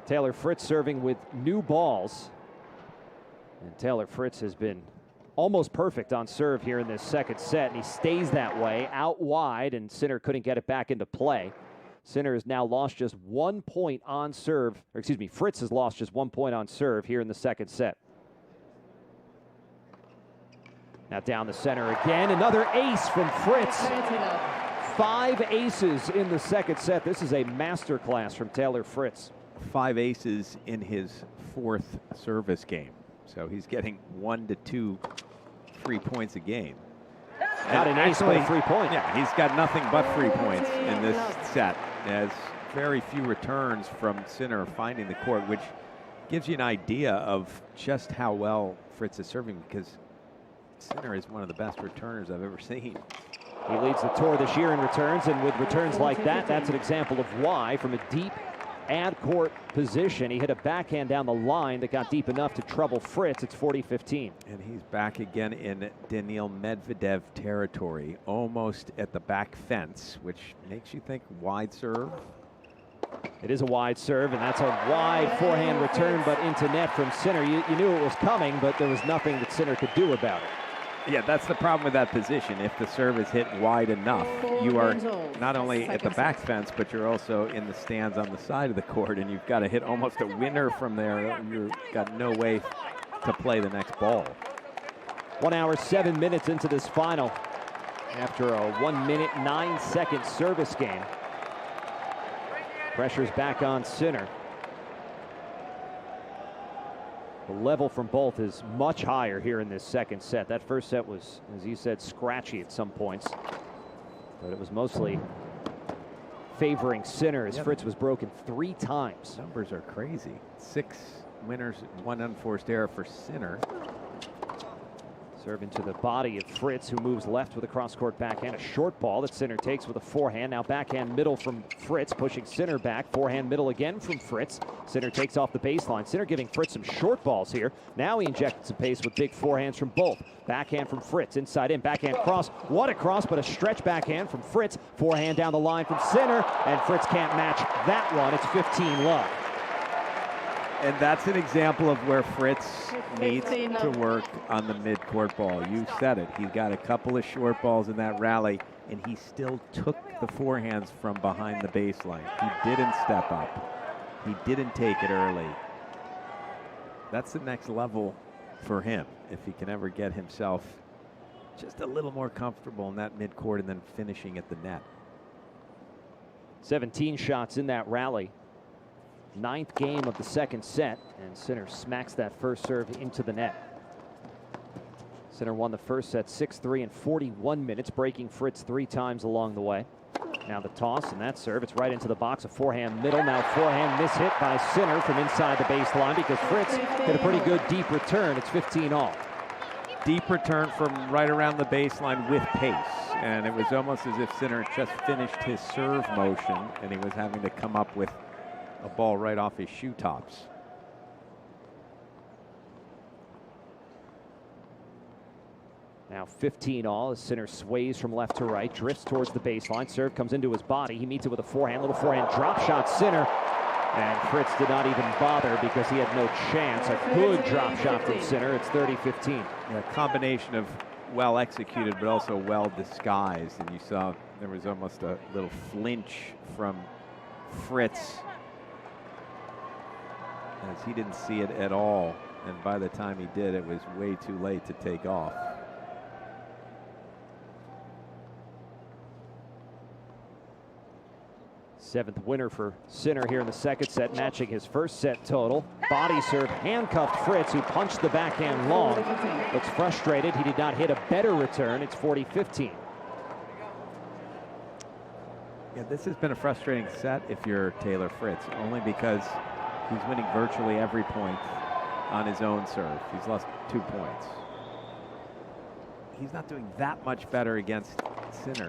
Taylor Fritz serving with new balls. And Taylor Fritz has been almost perfect on serve here in this second set, and he stays that way out wide, and Sinner couldn't get it back into play. Sinner has now lost just 1 point on serve, or excuse me, Fritz has lost just 1 point on serve here in the second set. Now down the center again, another ace from Fritz. 5 aces in the second set. This is a masterclass from Taylor Fritz. 5 aces in his 4th service game. So he's getting 1 to 2 free points a game. Not an ace, but a free point. Yeah, he's got nothing but free points in this set. Has very few returns from Sinner finding the court, which gives you an idea of just how well Fritz is serving, because Sinner is one of the best returners I've ever seen. He leads the tour this year in returns, and with returns like that, that's an example of why, from a deep ad-court position, he hit a backhand down the line that got deep enough to trouble Fritz. It's 40-15. And he's back again in Daniil Medvedev territory, almost at the back fence, which makes you think wide serve. It is a wide serve, and that's a wide forehand return, but into net from Sinner. You knew it was coming, but there was nothing that Sinner could do about it. Yeah, that's the problem with that position. If the serve is hit wide enough, you are not only at the back fence, but you're also in the stands on the side of the court, and you've got to hit almost a winner from there. You've got no way to play the next ball. 1 hour, 7 minutes into this final after a 1 minute, 9 second service game. Pressure's back on Sinner. The level from both is much higher here in this second set. That first set was, as you said, scratchy at some points, but it was mostly favoring Sinner as Fritz was broken 3 times. Numbers are crazy. 6 winners, 1 unforced error for Sinner. Serve into the body of Fritz, who moves left with a cross-court backhand. A short ball that Sinner takes with a forehand. Now backhand middle from Fritz, pushing Sinner back. Forehand middle again from Fritz. Sinner takes off the baseline. Sinner giving Fritz some short balls here. Now he injected some pace with big forehands from both. Backhand from Fritz, inside in, backhand cross. What a cross, but a stretch backhand from Fritz. Forehand down the line from Sinner, and Fritz can't match that one. It's 15-love. And that's an example of where Fritz needs to work on the mid-court ball. You said it. He got a couple of short balls in that rally, and he still took the forehands from behind the baseline. He didn't step up. He didn't take it early. That's the next level for him, if he can ever get himself just a little more comfortable in that mid-court and then finishing at the net. 17 shots in that rally. 9th game of the second set, and Sinner smacks that first serve into the net. Sinner won the first set 6-3 in 41 minutes, breaking Fritz 3 times along the way. Now the toss and that serve, it's right into the box, a forehand middle. Now forehand mishit by Sinner from inside the baseline because Fritz hit a pretty good deep return. It's 15-all. Deep return from right around the baseline with pace, and it was almost as if Sinner just finished his serve motion and he was having to come up with a ball right off his shoe tops. Now 15-all as Sinner sways from left to right, drifts towards the baseline. Serve comes into his body. He meets it with a forehand, little forehand drop shot. Sinner, and Fritz did not even bother because he had no chance. A good drop shot from Sinner. It's 30-15. Yeah, combination of well executed but also well disguised, and you saw there was almost a little flinch from Fritz as he didn't see it at all, and by the time he did, it was way too late to take off. Seventh winner for Sinner here in the second set, matching his first set total. Body serve handcuffed Fritz, who punched the backhand long. Looks frustrated. He did not hit a better return. It's 40-15. Yeah, this has been a frustrating set if you're Taylor Fritz, only because he's winning virtually every point on his own serve. He's lost 2 points. He's not doing that much better against Sinner.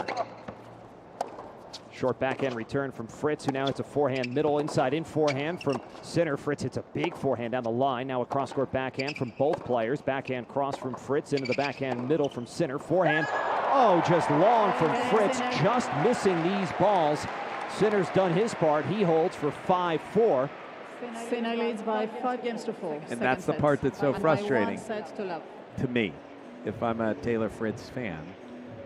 Short backhand return from Fritz, who now hits a forehand middle, inside in forehand from Sinner. Fritz hits a big forehand down the line. Now a cross-court backhand from both players. Backhand cross from Fritz into the backhand middle from Sinner. Forehand, oh, just long from Fritz, just missing these balls. Sinner's done his part. He holds for 5-4. Sinner leads by 5 games to 4. And that's the part that's so frustrating to me, if I'm a Taylor Fritz fan,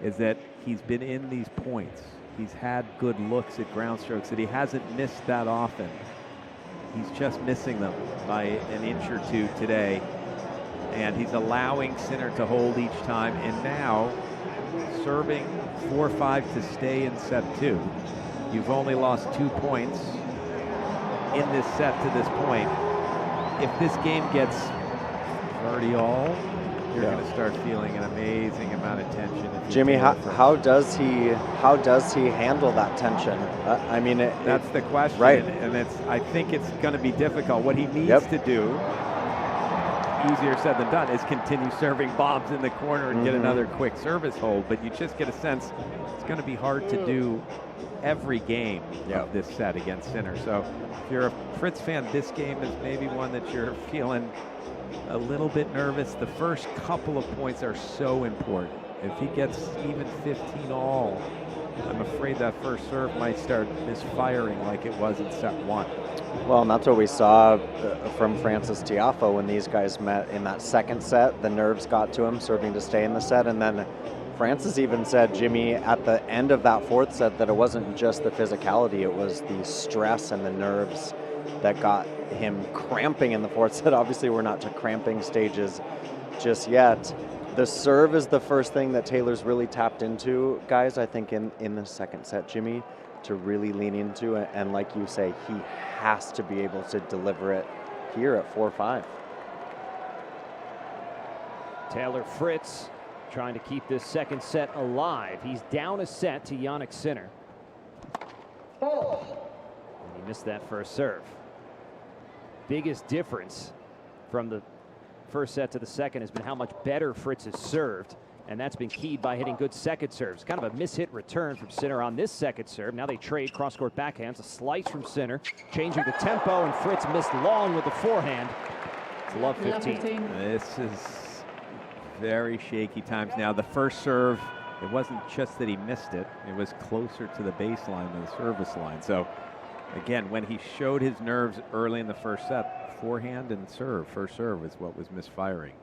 is that he's been in these points. He's had good looks at ground strokes that he hasn't missed that often. He's just missing them by an inch or two today. And he's allowing Sinner to hold each time. And now, serving 4-5 to stay in set 2. You've only lost 2 points in this set to this point. If this game gets 30-all, you're going to start feeling an amazing amount of tension. Jimmy, how does he handle that tension? I mean, that's the question, right? And I think it's going to be difficult. What he needs to do, easier said than done, is continue serving bombs in the corner and get another quick service hold. But you just get a sense it's going to be hard to do every game of this set against Sinner. So if you're a Fritz fan, this game is maybe one that you're feeling a little bit nervous. The first couple of points are so important. If he gets even 15-all, I'm afraid that first serve might start misfiring like it was in set 1. Well, and that's what we saw from Francis Tiafoe when these guys met in that second set. The nerves got to him, serving to stay in the set, and then Francis even said, Jimmy, at the end of that fourth set, that it wasn't just the physicality, it was the stress and the nerves that got him cramping in the fourth set. Obviously, we're not to cramping stages just yet. The serve is the first thing that Taylor's really tapped into, guys, I think in the second set, Jimmy, to really lean into. And like you say, he has to be able to deliver it here at 4-5. Taylor Fritz trying to keep this second set alive. He's down a set to Jannik Sinner. And he missed that first serve. Biggest difference from the first set to the second has been how much better Fritz has served, and that's been keyed by hitting good second serves. Kind of a mishit return from Sinner on this second serve. Now they trade cross-court backhands, a slice from Sinner, changing the tempo, and Fritz missed long with the forehand. It's love 15. This is very shaky times now. The first serve, it wasn't just that he missed it, it was closer to the baseline than the service line. So again, when he showed his nerves early in the first set, forehand and serve, first serve is what was misfiring.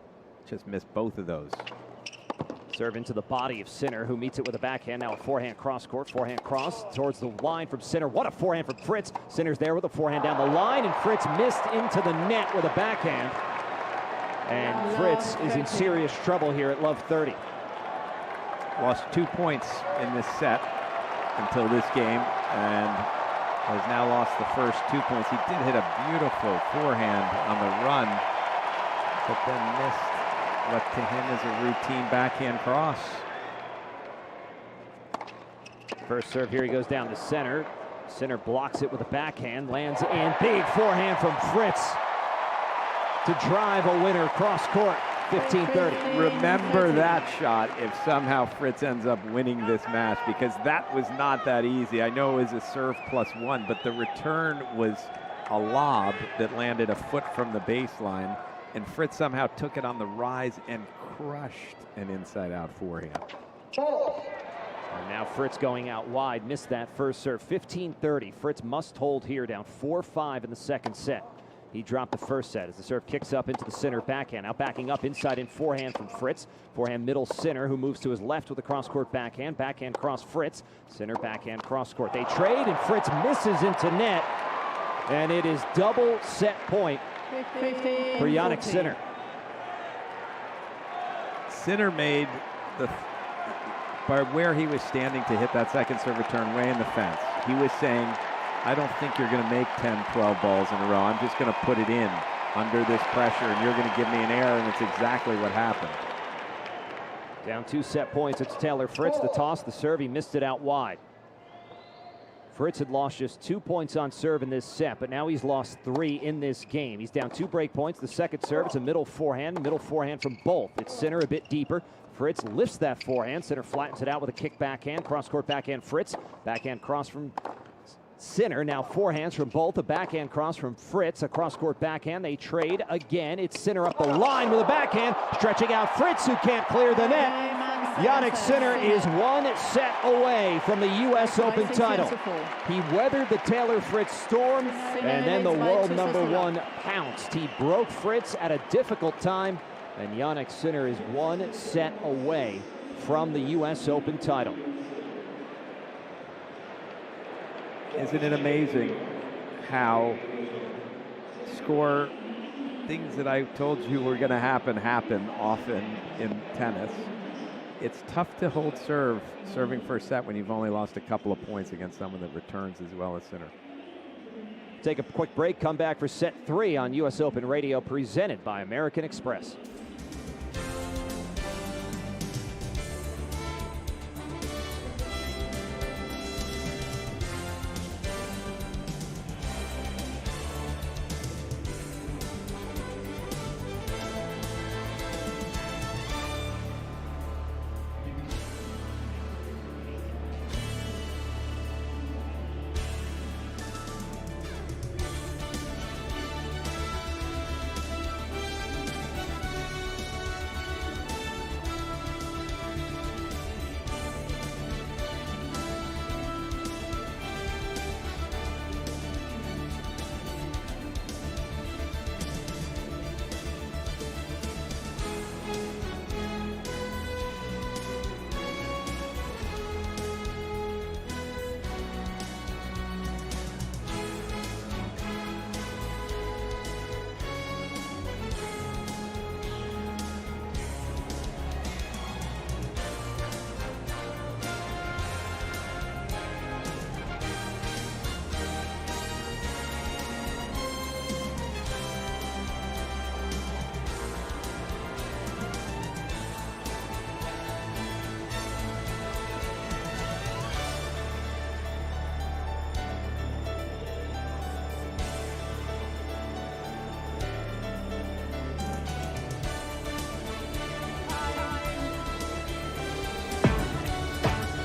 Just missed both of those. Serve into the body of Sinner, who meets it with a backhand. Now a forehand cross-court, forehand cross towards the line from Sinner. What a forehand from Fritz. Sinner's there with a forehand down the line, and Fritz missed into the net with a backhand. And Fritz is in serious trouble here at love 30. Lost 2 points in this set until this game, and has now lost the first 2 points. He did hit a beautiful forehand on the run, but then missed what to him is a routine backhand cross. First serve here, he goes down to Sinner. Sinner blocks it with a backhand, lands in. Big forehand from Fritz to drive a winner cross court, 15-30. Remember that shot if somehow Fritz ends up winning this match, because that was not that easy. I know it was a serve +1, but the return was a lob that landed a foot from the baseline, and Fritz somehow took it on the rise and crushed an inside-out forehand. And now Fritz going out wide, missed that first serve, 15-30. Fritz must hold here, down 4-5 in the second set. He dropped the first set as the serve kicks up into the Sinner backhand. Now backing up inside in forehand from Fritz. Forehand middle Sinner, who moves to his left with a cross-court backhand. Backhand cross Fritz. Sinner backhand cross-court. They trade, and Fritz misses into net. And it is double set point for Jannik Sinner. Sinner made by where he was standing to hit that second serve return way in the fence. He was saying, I don't think you're going to make 10, 12 balls in a row. I'm just going to put it in under this pressure, and you're going to give me an error, and it's exactly what happened. Down 2 set points. It's Taylor Fritz. The toss, the serve, he missed it out wide. Fritz had lost just 2 points on serve in this set, but now he's lost 3 in this game. He's down 2 break points. The second serve, it's a middle forehand from both. It's Sinner a bit deeper. Fritz lifts that forehand. Sinner flattens it out with a kick backhand. Cross-court backhand Fritz. Backhand cross from Sinner. Now forehands from both. A backhand cross from Fritz. A cross-court backhand. They trade again. It's Sinner up the line with a backhand. Stretching out Fritz, who can't clear the net. Jannik Sinner is 1 set away from the U.S. Open title. He weathered the Taylor Fritz storm, and then the world #1 pounced. He broke Fritz at a difficult time, and Jannik Sinner is 1 set away from the U.S. Open title. Isn't it amazing how things that I told you were going to happen often in tennis? It's tough to hold serving first set when you've only lost a couple of points against someone that returns as well as Sinner. Take a quick break, come back for set 3 on U.S. Open Radio, presented by American Express.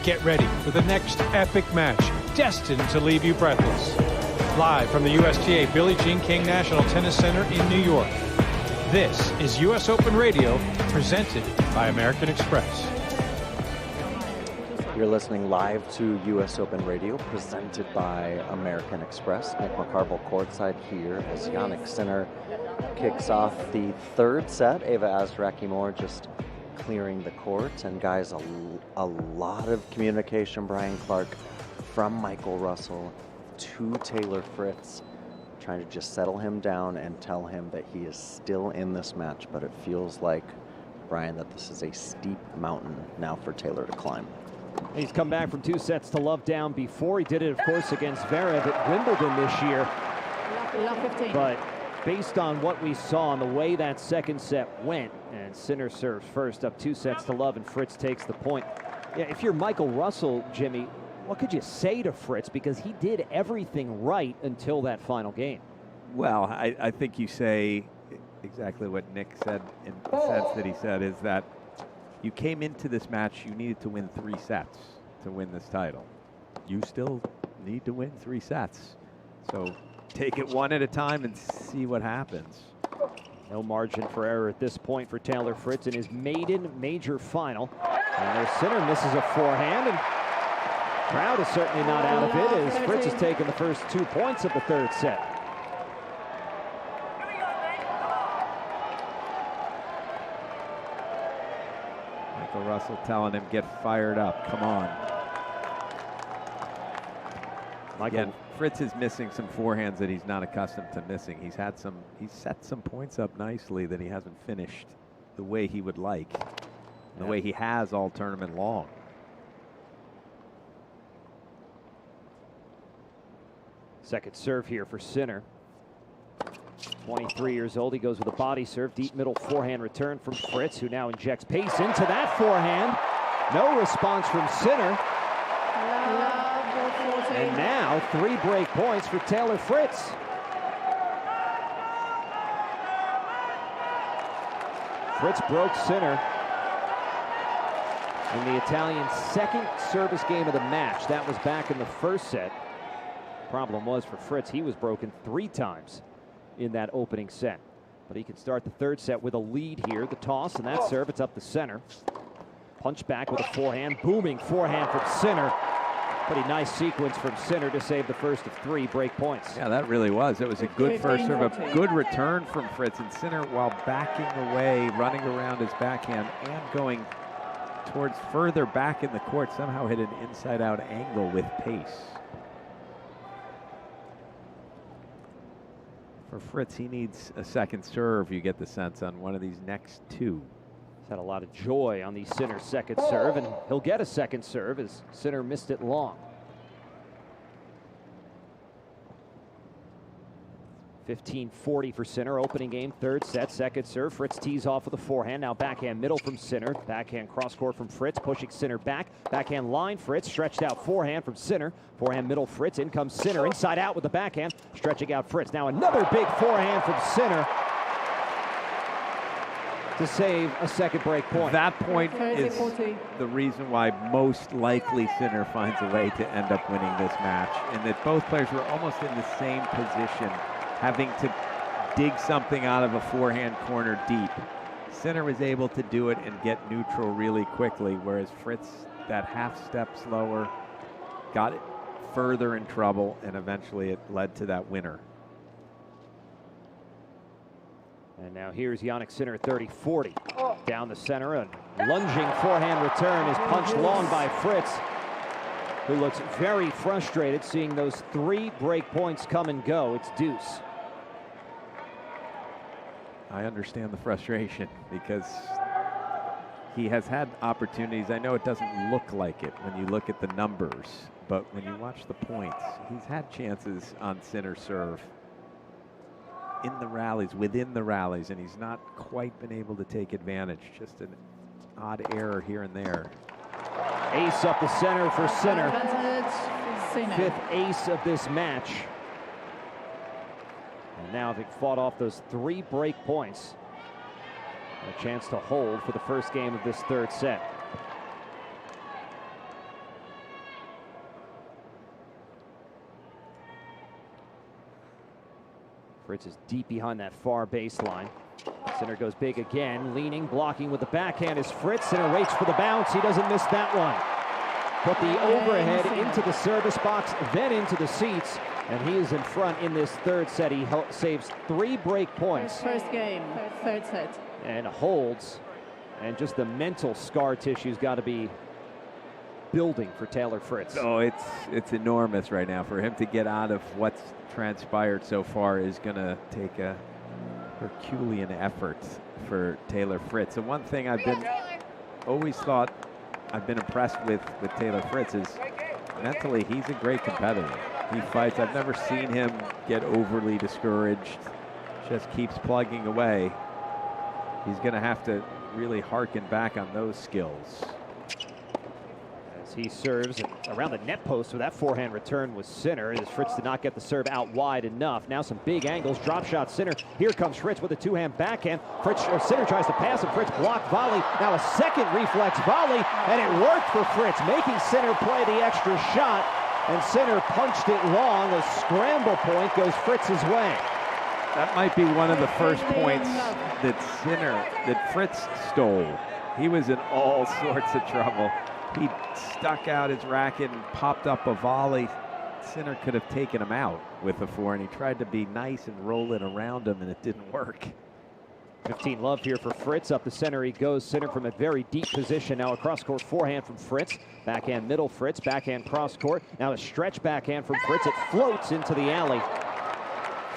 Get ready for the next epic match, destined to leave you breathless. Live from the USTA Billie Jean King National Tennis Center in New York. This is US Open Radio, presented by American Express. You're listening live to US Open Radio, presented by American Express. Nick McCarville courtside here as Jannik Sinner kicks off the third set. Ava Azraki-Moore just clearing the court. And guys, a lot of communication, Brian Clark, from Michael Russell to Taylor Fritz, trying to just settle him down and tell him that he is still in this match. But it feels like, Brian, that this is a steep mountain now for Taylor to climb. He's come back from 2 sets to love down before. He did it, of course, against Zverev at Wimbledon this year. But based on what we saw and the way that second set went, and Sinner serves first, up 2 sets to love, and Fritz takes the point. Yeah, if you're Michael Russell, Jimmy, what could you say to Fritz? Because he did everything right until that final game. Well, I think you say exactly what Nick said in the sense that he said, is that you came into this match, you needed to win 3 sets to win this title. You still need to win 3 sets. So take it one at a time and see what happens. No margin for error at this point for Taylor Fritz in his maiden major final. And their Sinner misses a forehand, and crowd is certainly not out of it as Fritz has taken the first 2 points of the third set. Michael Russell telling him, get fired up, come on. Again, Fritz is missing some forehands that he's not accustomed to missing. He's set some points up nicely that he hasn't finished the way he would like, the way he has all tournament long. Second serve here for Sinner. 23 years old. He goes with a body serve. Deep middle forehand return from Fritz, who now injects pace into that forehand. No response from Sinner. And now 3 break points for Taylor Fritz. Fritz broke Sinner in the Italian's second service game of the match. That was back in the first set. Problem was for Fritz, he was broken 3 times in that opening set. But he can start the third set with a lead here. The toss and that serve, it's up the center. Punch back with a forehand, booming forehand from Sinner. Pretty nice sequence from Sinner to save the first of 3 break points. Yeah, that really was. It was a good first serve, a good return from Fritz. And Sinner, while backing away, running around his backhand and going towards further back in the court, somehow hit an inside-out angle with pace. For Fritz, he needs a second serve, you get the sense, on one of these next 2. He's had a lot of joy on the Sinner second serve, and he'll get a second serve as Sinner missed it long. 15-40 for Sinner, opening game, third set, second serve. Fritz tees off with a forehand, now backhand middle from Sinner. Backhand cross court from Fritz, pushing Sinner back. Backhand line, Fritz, stretched out forehand from Sinner. Forehand middle, Fritz, in comes Sinner, inside out with the backhand, stretching out Fritz. Now another big forehand from Sinner to save a second break point. That point is the reason why most likely Sinner finds a way to end up winning this match, in that both players were almost in the same position, having to dig something out of a forehand corner deep. Sinner was able to do it and get neutral really quickly, whereas Fritz, that half step slower, got it further in trouble, and eventually it led to that winner. And now here's Jannik Sinner, 30-40. Down the center, a lunging forehand return is punched long by Fritz, who looks very frustrated seeing those 3 break points come and go. It's deuce. I understand the frustration because he has had opportunities. I know it doesn't look like it when you look at the numbers, but when you watch the points, he's had chances on Sinner serve in the rallies, within the rallies, and he's not quite been able to take advantage. Just an odd error here and there. Ace up the center for Sinner. 5th ace of this match. And now having fought off those 3 break points, a chance to hold for the first game of this third set. Fritz is deep behind that far baseline. Sinner goes big again, leaning, blocking with the backhand is Fritz. Sinner waits for the bounce. He doesn't miss that one. Put the overhead into the service box, then into the seats, and he is in front in this third set. He saves 3 break points. First game, third set. And holds. And just the mental scar tissue's got to be building for Taylor Fritz. Oh, it's enormous right now. For him to get out of what's transpired so far is going to take a Herculean effort for Taylor Fritz. And one thing I've been always thought I've been impressed with Taylor Fritz is mentally he's a great competitor. He fights. I've never seen him get overly discouraged. Just keeps plugging away. He's going to have to really harken back on those skills. As he serves around the net post with that forehand return with Sinner, as Fritz did not get the serve out wide enough. Now some big angles, drop shot Sinner. Here comes Fritz with a 2-hand backhand. Sinner tries to pass him. Fritz blocked volley. Now a second reflex volley, and it worked for Fritz, making Sinner play the extra shot. And Sinner punched it long. A scramble point goes Fritz's way. That might be one of the first points that Fritz stole. He was in all sorts of trouble. He stuck out his racket and popped up a volley. Sinner could have taken him out with a 4, and he tried to be nice and roll it around him, and it didn't work. 15 love here for Fritz. Up the center he goes. Sinner from a very deep position. Now a cross-court forehand from Fritz. Backhand middle Fritz. Backhand cross-court. Now a stretch backhand from Fritz. It floats into the alley.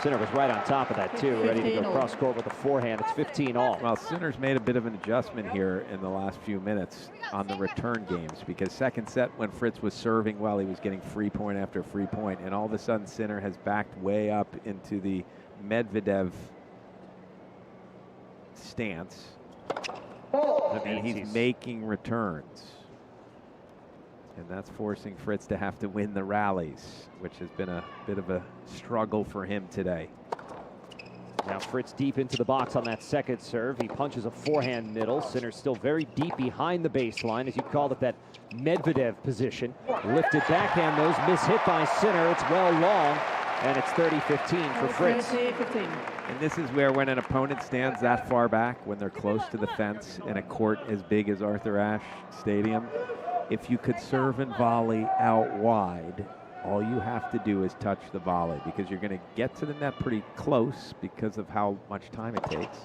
Sinner was right on top of that, too, ready to go cross-court with a forehand. It's 15 all. Well, Sinner's made a bit of an adjustment here in the last few minutes on the return games, because second set when Fritz was serving well, he was getting free point after free point, and all of a sudden Sinner has backed way up into the Medvedev stance, and he's making returns. And that's forcing Fritz to have to win the rallies, which has been a bit of a struggle for him today. Now Fritz deep into the box on that second serve. He punches a forehand middle. Sinner still very deep behind the baseline, as you called it, that Medvedev position. Lifted backhand, those mishit by Sinner. It's well long, and it's 30-15 for Fritz. And this is where when an opponent stands that far back, when they're close to the fence in a court as big as Arthur Ashe Stadium, if you could serve and volley out wide, all you have to do is touch the volley, because you're going to get to the net pretty close because of how much time it takes.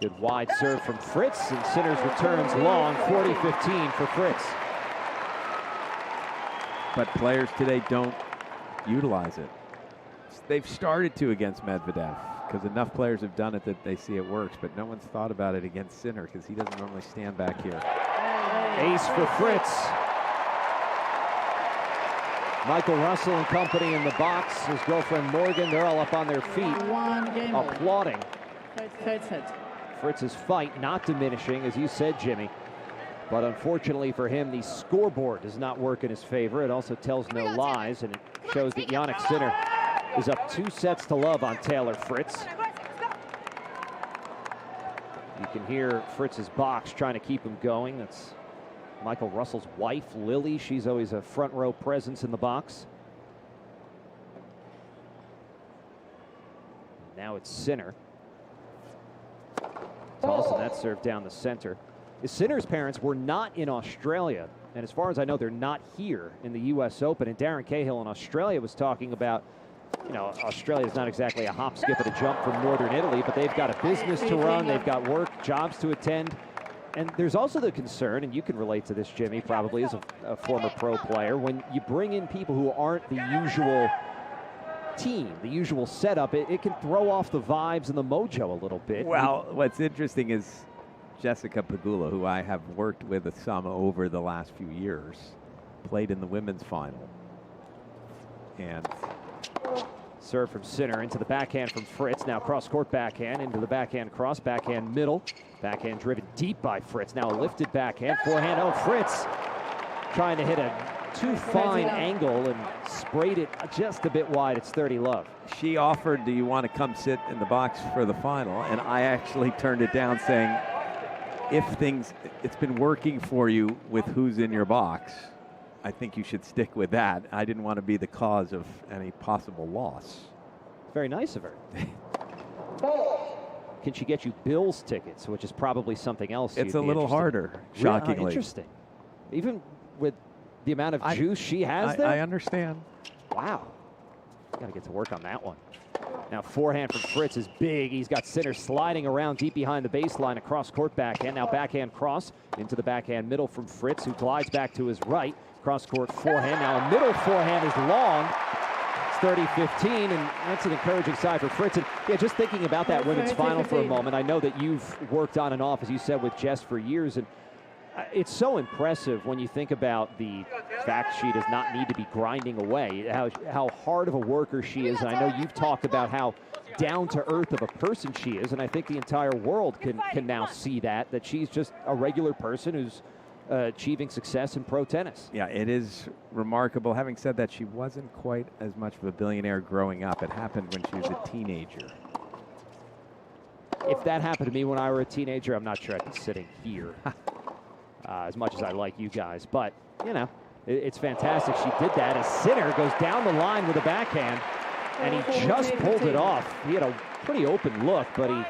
Good wide serve from Fritz, and Sinner's returns long, 40-15 for Fritz. But players today don't utilize it. They've started to against Medvedev, because enough players have done it that they see it works, but no one's thought about it against Sinner, because he doesn't normally stand back here. Ace for Fritz. Michael Russell and company in the box. His girlfriend Morgan, they're all up on their feet, applauding. Fritz's fight not diminishing, as you said, Jimmy. But unfortunately for him, the scoreboard does not work in his favor. It also tells no lies, and it shows that Jannik Sinner is up 2-0 on Taylor Fritz. You can hear Fritz's box trying to keep him going. That's Michael Russell's wife, Lily. She's always a front row presence in the box. Now it's Sinner. Tossing that serve down the center. Sinner's parents were not in Australia, and as far as I know, they're not here in the U.S. Open. And Darren Cahill in Australia was talking about, you know, Australia's not exactly a hop, skip, and a jump from Northern Italy, but they've got a business to run, they've got work, jobs to attend. And there's also the concern, and you can relate to this, Jimmy, probably as a former pro player, when you bring in people who aren't the usual team, the usual setup, it can throw off the vibes and the mojo a little bit. Well, what's interesting is Jessica Pegula, who I have worked with some over the last few years, played in the women's final. And serve from Sinner into the backhand from Fritz. Now cross-court backhand into the backhand cross, backhand middle. Backhand driven deep by Fritz. Now a lifted backhand, forehand. Oh, Fritz trying to hit a too fine angle and sprayed it just a bit wide. It's 30 love. She offered, do you want to come sit in the box for the final? And I actually turned it down, saying, it's been working for you with who's in your box, I think you should stick with that. I didn't want to be the cause of any possible loss. Very nice of her. Can she get you Bills tickets, which is probably something else? It's a little harder, shockingly. Interesting. Even with the amount of juice she has there? I understand. Wow. Got to get to work on that one. Now forehand from Fritz is big. He's got Sinner sliding around deep behind the baseline, across court backhand. Now backhand cross into the backhand middle from Fritz, who glides back to his right. Cross court forehand. Now a middle forehand is long. It's 30-15, and that's an encouraging side for Fritz. And yeah, just thinking about that women's final for a moment, I know that you've worked on and off, as you said, with Jess for years, and it's so impressive when you think about the fact she does not need to be grinding away, how hard of a worker she is. And I know you've talked about how down-to-earth of a person she is, and I think the entire world can now see that she's just a regular person who's achieving success in pro tennis. Yeah, it is remarkable. Having said that, she wasn't quite as much of a billionaire growing up. It happened when she was a teenager. If that happened to me when I were a teenager, I'm not sure I'd be sitting here. As much as I like you guys, but you know, it's fantastic she did that as Sinner goes down the line with a backhand, and he just pulled it off. He had a pretty open look, but he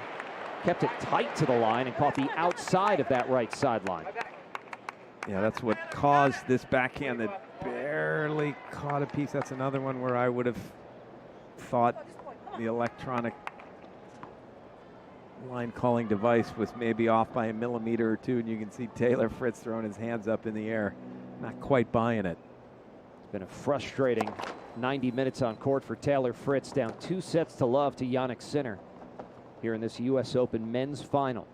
kept it tight to the line and caught the outside of that right sideline. Yeah, that's what caused this backhand that barely caught a piece. That's another one where I would have thought the electronic line calling device was maybe off by a millimeter or two, and you can see Taylor Fritz throwing his hands up in the air, not quite buying it. It's been a frustrating 90 minutes on court for Taylor Fritz, down 2-0 to Jannik Sinner here in this U.S. Open men's final.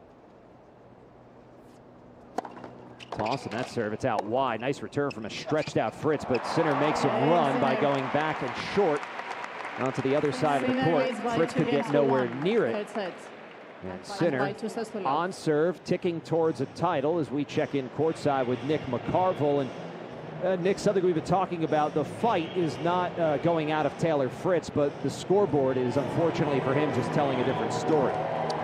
Toss and that serve, it's out wide. Nice return from a stretched out Fritz, but Sinner makes him run by going back and short onto the other side of the court. Fritz could get nowhere near it. And Sinner on serve, ticking towards a title as we check in courtside with Nick McCarville. And Nick, something we've been talking about, the fight is not going out of Taylor Fritz, but the scoreboard is, unfortunately for him, just telling a different story.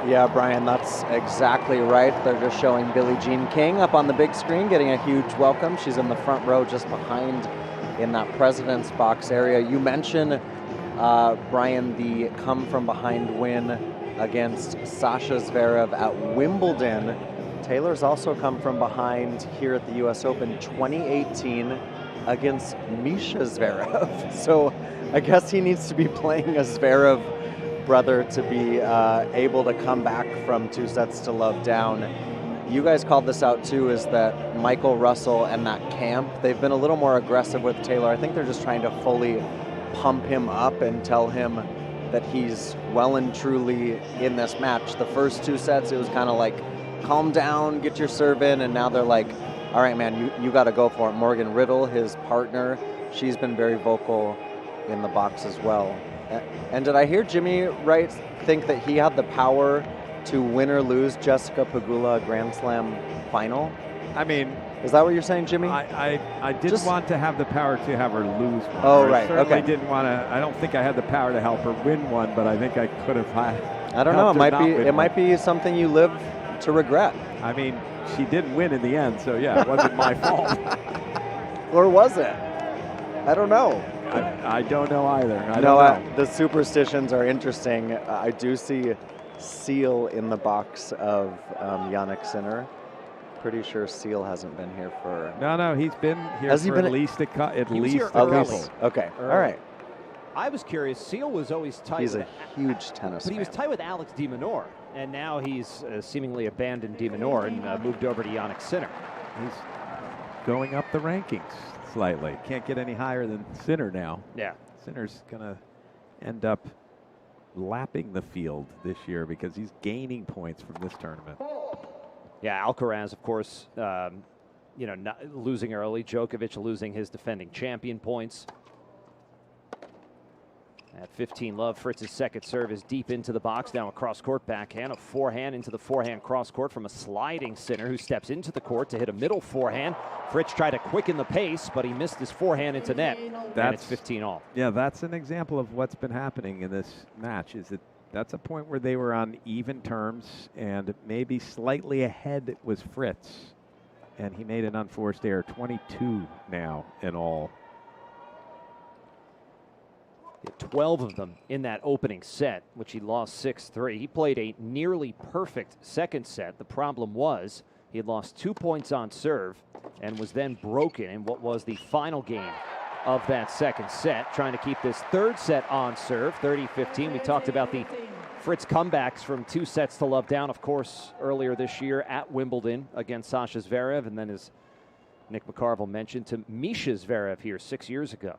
Yeah, Brian, that's exactly right. They're just showing Billie Jean King up on the big screen, getting a huge welcome. She's in the front row just behind in that president's box area. You mentioned, Brian, the come-from-behind win against Sasha Zverev at Wimbledon. Taylor's also come from behind here at the U.S. Open 2018 against Misha Zverev. So I guess he needs to be playing a Zverev brother to be able to come back from 2-0 down. You guys called this out too, is that Michael Russell and that camp, they've been a little more aggressive with Taylor. I think they're just trying to fully pump him up and tell him that he's well and truly in this match. The first 2 sets, it was kind of like, calm down, get your serve in, and now they're like, all right, man, you got to go for it. Morgan Riddle, his partner, she's been very vocal in the box as well. And did I hear Jimmy Wright think that he had the power to win or lose Jessica Pegula Grand Slam final? I mean, is that what you're saying, Jimmy? I didn't want to have the power to have her lose one. Oh, right. I certainly Okay. didn't want to. I don't think I had the power to help her win one, but I think I could have had. I don't know. It might be something you live to regret. I mean, she didn't win in the end, so yeah, it wasn't my fault. Or was it? I don't know. I don't know either. I don't know. The superstitions are interesting. I do see Seal in the box of Jannik Sinner. Pretty sure Seal hasn't been here for. No, he's been here Has he for been at least a couple. Okay, all right. I was curious. Seal was always tight. He's with a huge tennis But he was fan. tight with Alex de Minaur, and now he's seemingly abandoned de Minaur and moved over to Jannik Sinner. He's going up the rankings slightly. Can't get any higher than Sinner now. Yeah. Sinner's going to end up lapping the field this year because he's gaining points from this tournament. Yeah, Alcaraz, of course, not losing early. Djokovic losing his defending champion points. At 15 love, Fritz's second serve is deep into the box. Now a cross-court backhand, a forehand into the forehand cross-court from a sliding Sinner who steps into the court to hit a middle forehand. Fritz tried to quicken the pace, but he missed his forehand into net, and it's 15 all. Yeah, that's an example of what's been happening in this match, is that that's a point where they were on even terms, and maybe slightly ahead was Fritz, and he made an unforced error. 22 now in all. He had 12 of them in that opening set, which he lost 6-3. He played a nearly perfect second set. The problem was he had lost 2 points on serve and was then broken in what was the final game of that second set, trying to keep this third set on serve, 30-15. We talked about the Fritz comebacks from 2 sets to love down, of course, earlier this year at Wimbledon against Sasha Zverev, and then as Nick McCarville mentioned, to Misha Zverev here 6 years ago.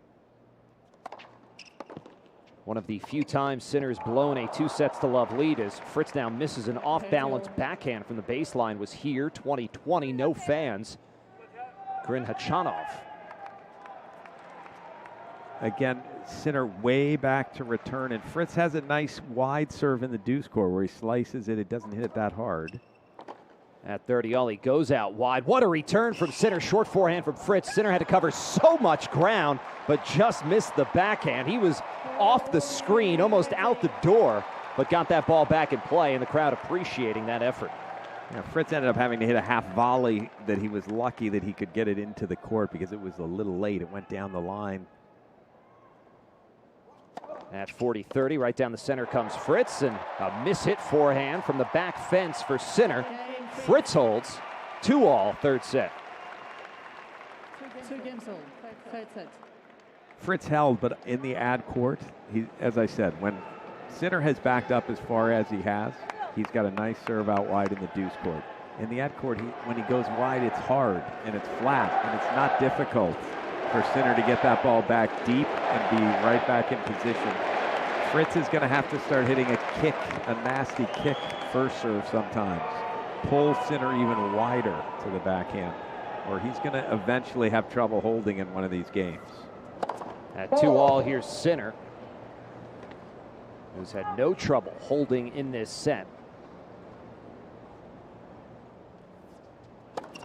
One of the few times Sinner's blown a 2 sets to love lead as Fritz now misses an off-balance backhand from the baseline was here, 2020, no fans. Grin Hachanov. Again, Sinner way back to return, and Fritz has a nice wide serve in the deuce court where he slices it. It doesn't hit it that hard. At 30, Ollie goes out wide. What a return from Sinner. Short forehand from Fritz. Sinner had to cover so much ground, but just missed the backhand. He was off the screen, almost out the door, but got that ball back in play, and the crowd appreciating that effort. Yeah, Fritz ended up having to hit a half volley that he was lucky that he could get it into the court because it was a little late. It went down the line. At 40-30, right down the center comes Fritz, and a mishit forehand from the back fence for Sinner. Fritz holds 2-all, third set. 2 games all, third set. Fritz held, but in the ad court, as I said, when Sinner has backed up as far as he has, he's got a nice serve out wide in the deuce court. In the ad court, when he goes wide, it's hard and it's flat, and it's not difficult for Sinner to get that ball back deep and be right back in position. Fritz is going to have to start hitting a kick, a nasty kick first serve sometimes. Pull Sinner even wider to the backhand, or he's going to eventually have trouble holding in one of these games. At 2-all, here's Sinner, who's had no trouble holding in this set.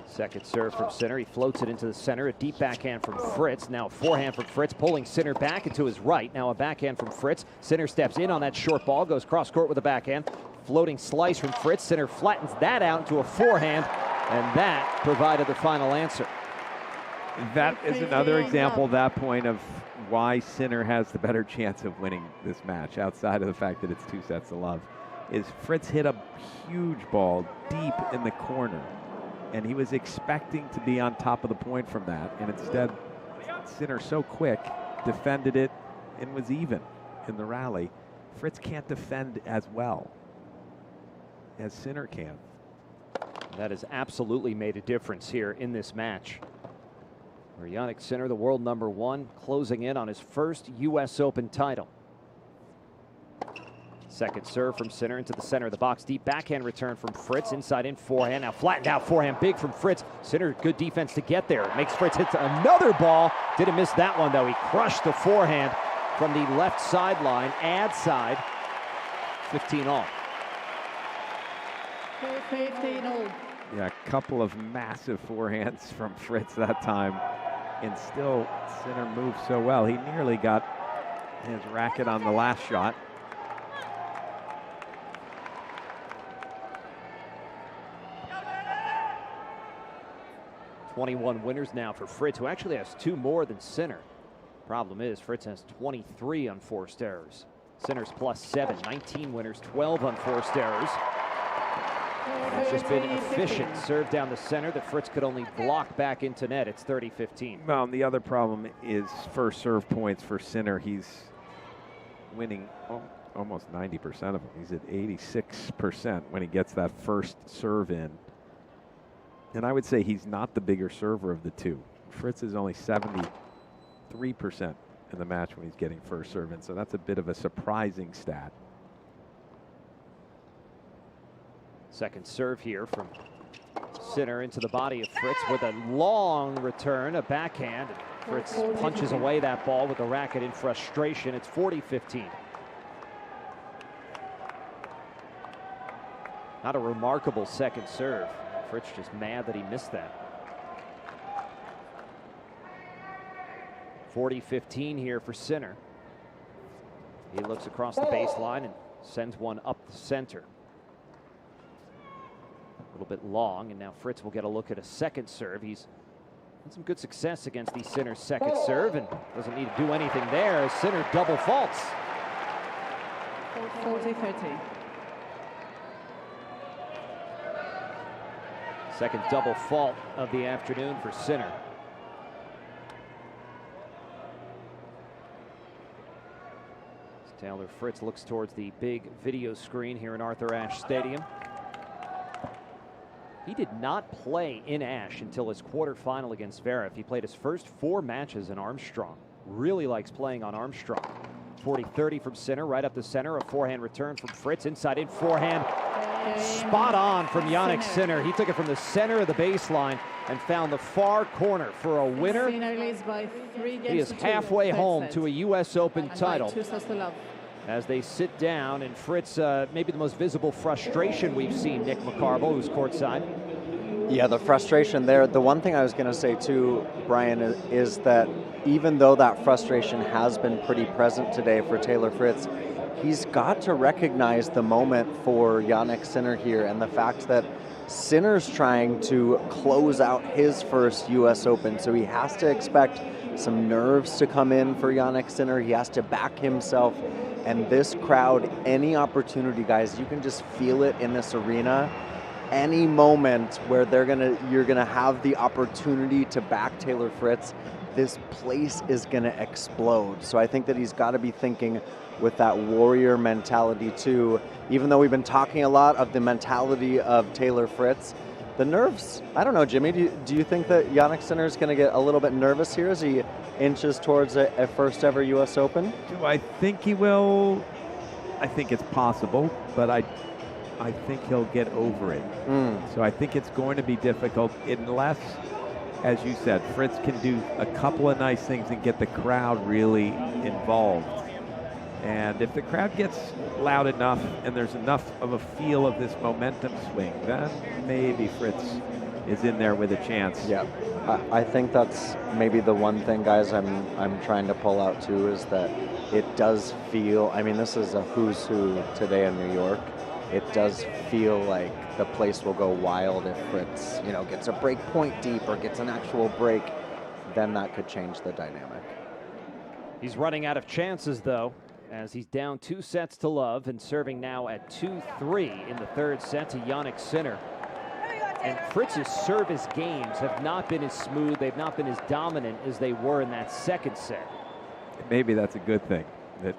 Second serve from Sinner. He floats it into the center. A deep backhand from Fritz. Now a forehand from Fritz, pulling Sinner back into his right. Now a backhand from Fritz. Sinner steps in on that short ball, goes cross court with a backhand. Floating slice from Fritz. Sinner flattens that out into a forehand, and that provided the final answer. That is another example at that point of why Sinner has the better chance of winning this match, outside of the fact that it's 2 sets to love, is Fritz hit a huge ball deep in the corner, and he was expecting to be on top of the point from that, and instead Sinner so quick defended it and was even in the rally. Fritz can't defend as well as Sinner can. That has absolutely made a difference here in this match, where Jannik Sinner, the world #1, closing in on his first U.S. Open title. Second serve from Sinner into the center of the box. Deep backhand return from Fritz. Inside in forehand. Now flattened out forehand big from Fritz. Sinner, good defense to get there. Makes Fritz hit another ball. Didn't miss that one, though. He crushed the forehand from the left sideline. Ad side. 15-all. 15-all. Yeah, a couple of massive forehands from Fritz that time. And still, Sinner moved so well. He nearly got his racket on the last shot. '21 winners now for Fritz, who actually has 2 more than Sinner. Problem is, Fritz has 23 unforced errors. Sinner's +7, 19 winners, 12 unforced errors. It's just been efficient. Serve down the center that Fritz could only block back into net. It's 30-15. Well, and the other problem is first serve points for Sinner. He's winning almost 90% of them. He's at 86% when he gets that first serve in. And I would say he's not the bigger server of the two. Fritz is only 73% in the match when he's getting first serve in, so that's a bit of a surprising stat. Second serve here from Sinner into the body of Fritz with a long return, a backhand. Fritz punches away that ball with the racket in frustration. It's 40-15. Not a remarkable second serve. Fritz just mad that he missed that. 40-15 here for Sinner. He looks across the baseline and sends one up the center. A little bit long, and now Fritz will get a look at a second serve. He's Had some good success against the Sinner's second serve and doesn't need to do anything there as Sinner double faults. 40-30. Second double fault of the afternoon for Sinner. As Taylor Fritz looks towards the big video screen here in Arthur Ashe Stadium. He did not play in Ashe until his quarterfinal against Zverev. He played his first 4 matches in Armstrong. Really likes playing on Armstrong. 40-30 from Sinner, right up the center. A forehand return from Fritz, inside in forehand. Spot on from Jannik Sinner. He took it from the center of the baseline and found the far corner for a winner. He is halfway home to a U.S. Open title. As they sit down, and Fritz, maybe the most visible frustration we've seen, Nick McCarville, who's courtside. Yeah, the frustration there. The one thing I was going to say too, Brian, is that even though that frustration has been pretty present today for Taylor Fritz, he's got to recognize the moment for Jannik Sinner here and the fact that Sinner's trying to close out his first U.S. Open, so he has to expect some nerves to come in for Jannik Sinner. He has to back himself. And this crowd, any opportunity, guys, you can just feel it in this arena. Any moment where you're gonna have the opportunity to back Taylor Fritz, this place is gonna explode. So I think that he's got to be thinking with that warrior mentality too. Even though we've been talking a lot of the mentality of Taylor Fritz, the nerves, I don't know, Jimmy, do you think that Jannik Sinner is going to get a little bit nervous here as he inches towards a first ever U.S. Open? Do I think he will? I think it's possible, but I think he'll get over it. So I think it's going to be difficult unless, as you said, Fritz can do a couple of nice things and get the crowd really involved. And if the crowd gets loud enough and there's enough of a feel of this momentum swing, then maybe Fritz is in there with a chance. Yeah, I think that's maybe the one thing, guys, I'm trying to pull out too, is that it does feel, I mean, this is a who's who today in New York. It does feel like the place will go wild if Fritz, gets a break point deep or gets an actual break. Then that could change the dynamic. He's running out of chances, though, as he's down 2 sets to love and serving now at 2-3 in the third set to Jannik Sinner. And Fritz's service games have not been as smooth, they've not been as dominant as they were in that second set. Maybe that's a good thing, that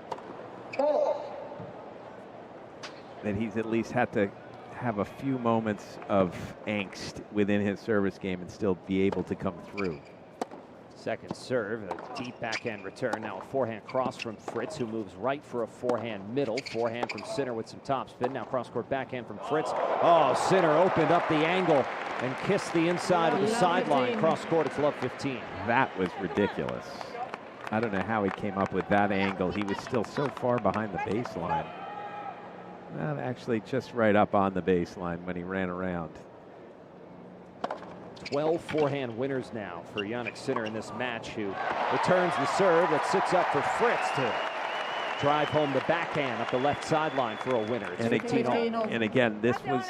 he's at least had to have a few moments of angst within his service game and still be able to come through. Second serve, a deep backhand return. Now a forehand cross from Fritz, who moves right for a forehand middle. Forehand from Sinner with some topspin. Now cross-court backhand from Fritz. Oh, Sinner opened up the angle and kissed the inside of the sideline. Cross-court, it's love 15. That was ridiculous. I don't know how he came up with that angle. He was still so far behind the baseline. Well, actually just right up on the baseline when he ran around. 12 forehand winners now for Jannik Sinner in this match, who returns the serve that sits up for Fritz to drive home the backhand up the left sideline for a winner. It's 15-all. And again, this was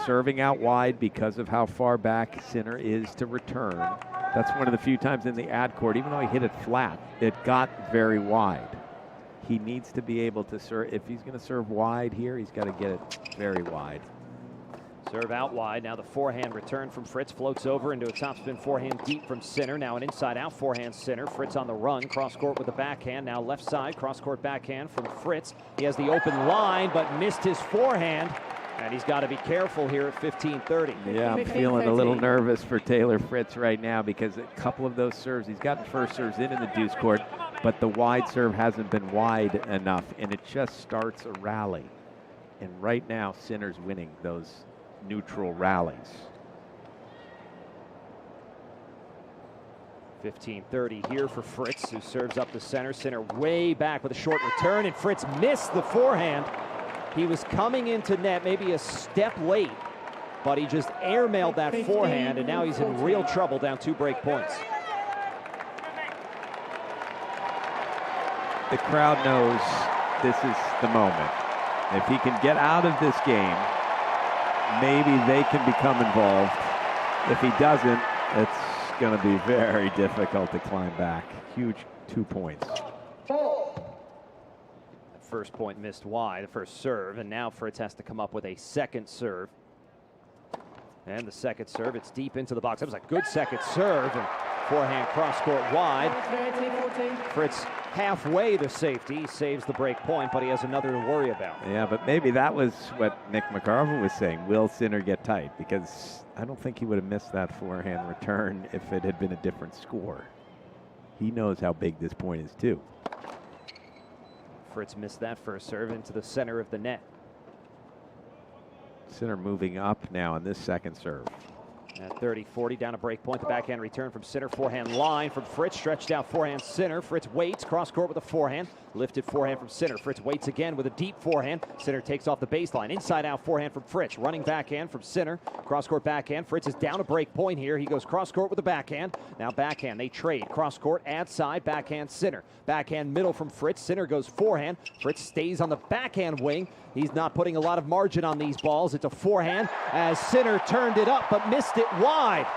serving out wide because of how far back Sinner is to return. That's one of the few times in the ad court, even though he hit it flat, it got very wide. He needs to be able to serve. If he's going to serve wide here, he's got to get it very wide. Serve out wide. Now the forehand return from Fritz floats over into a topspin forehand deep from Sinner. Now an inside-out forehand Sinner. Fritz on the run. Cross-court with the backhand. Now left side. Cross-court backhand from Fritz. He has the open line, but missed his forehand. And he's got to be careful here at 15-30. Yeah, I'm feeling a little nervous for Taylor Fritz right now because a couple of those serves, he's gotten first serves in the deuce court, but the wide serve hasn't been wide enough, and it just starts a rally. And right now, Sinner's winning those neutral rallies. 15-30 here for Fritz, who serves up the center. Sinner way back with a short return, and Fritz missed the forehand. He was coming into net maybe a step late, but he just airmailed that forehand, and now he's in real trouble down 2 break points. The crowd knows this is the moment. If he can get out of this game, maybe they can become involved. If he doesn't, it's going to be very difficult to climb back. Huge 2 points. First point missed wide, the first serve, and now Fritz has to come up with a second serve. And the second serve, it's deep into the box. That was a good second serve, and forehand cross-court wide. Fritz halfway to safety, saves the break point, but he has another to worry about. Yeah, but maybe that was what Nick McCarver was saying. Will Sinner get tight? Because I don't think he would have missed that forehand return if it had been a different score. He knows how big this point is, too. Fritz missed that first serve into the center of the net. Sinner moving up now in this second serve. At 30-40, down a break point, the backhand return from Sinner, forehand line from Fritz, stretched out forehand Sinner. Fritz waits, cross court with a forehand, lifted forehand from Sinner. Fritz waits again with a deep forehand. Sinner takes off the baseline, inside out forehand from Fritz, running backhand from Sinner, cross court backhand. Fritz is down a break point here. He goes cross court with the backhand. Now backhand, they trade, cross court, add side, backhand Sinner. Backhand middle from Fritz. Sinner goes forehand. Fritz stays on the backhand wing. He's not putting a lot of margin on these balls. It's a forehand as Sinner turned it up but missed it wide.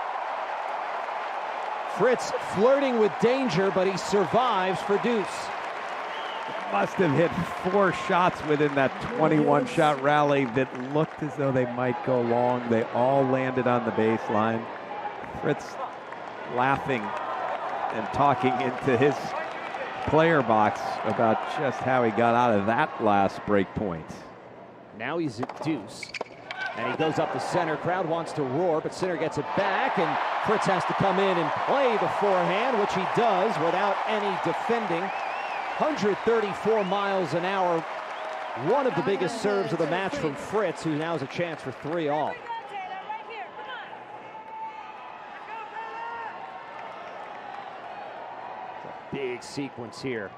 Fritz flirting with danger, but he survives for deuce. Must have hit 4 shots within that 21-shot rally that looked as though they might go long. They all landed on the baseline. Fritz laughing and talking into his player box about just how he got out of that last break point. Now he's at deuce, and he goes up the center. Crowd wants to roar, but Sinner gets it back, and Fritz has to come in and play the forehand, which he does without any defending. 134 miles an hour. One of the biggest serves of the match from Fritz, who now has a chance for 3-all. Big sequence here,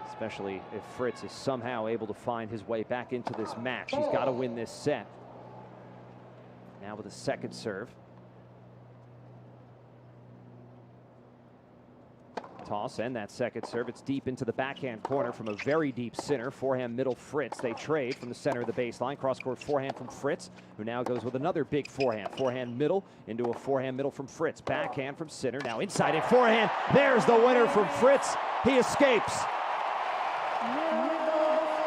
especially if Fritz is somehow able to find his way back into this match. He's got to win this set. Now with a second serve. Toss and that second serve. It's deep into the backhand corner from a very deep Sinner. Forehand middle Fritz. They trade from the center of the baseline. Cross-court forehand from Fritz, who now goes with another big forehand. Forehand middle into a forehand middle from Fritz. Backhand from Sinner. Now inside and forehand. There's the winner from Fritz. He escapes.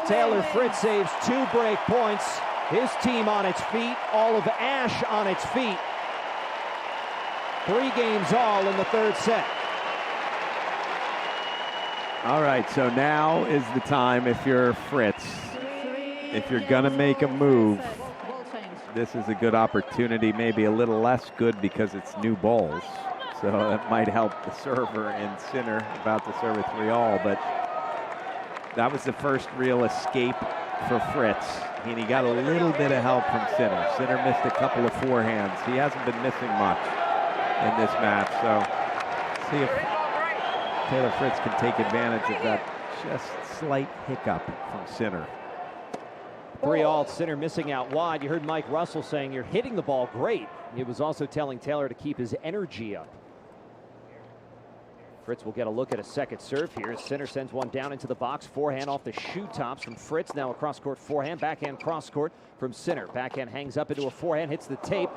Taylor Fritz saves 2 break points. His team on its feet. All of Ash on its feet. 3 games all in the third set. All right, so now is the time if you're Fritz. If you're going to make a move, this is a good opportunity, maybe a little less good because it's new balls. So that might help the server and Sinner about to serve a 3-all, but that was the first real escape for Fritz. And he got a little bit of help from Sinner. Sinner missed a couple of forehands. He hasn't been missing much in this match, so see if Taylor Fritz can take advantage of that just slight hiccup from Sinner. 3-all, Sinner missing out wide. You heard Mike Russell saying you're hitting the ball great. He was also telling Taylor to keep his energy up. Fritz will get a look at a second serve here. Sinner sends one down into the box. Forehand off the shoe tops from Fritz. Now a cross-court forehand. Backhand cross-court from Sinner. Backhand hangs up into a forehand. Hits the tape.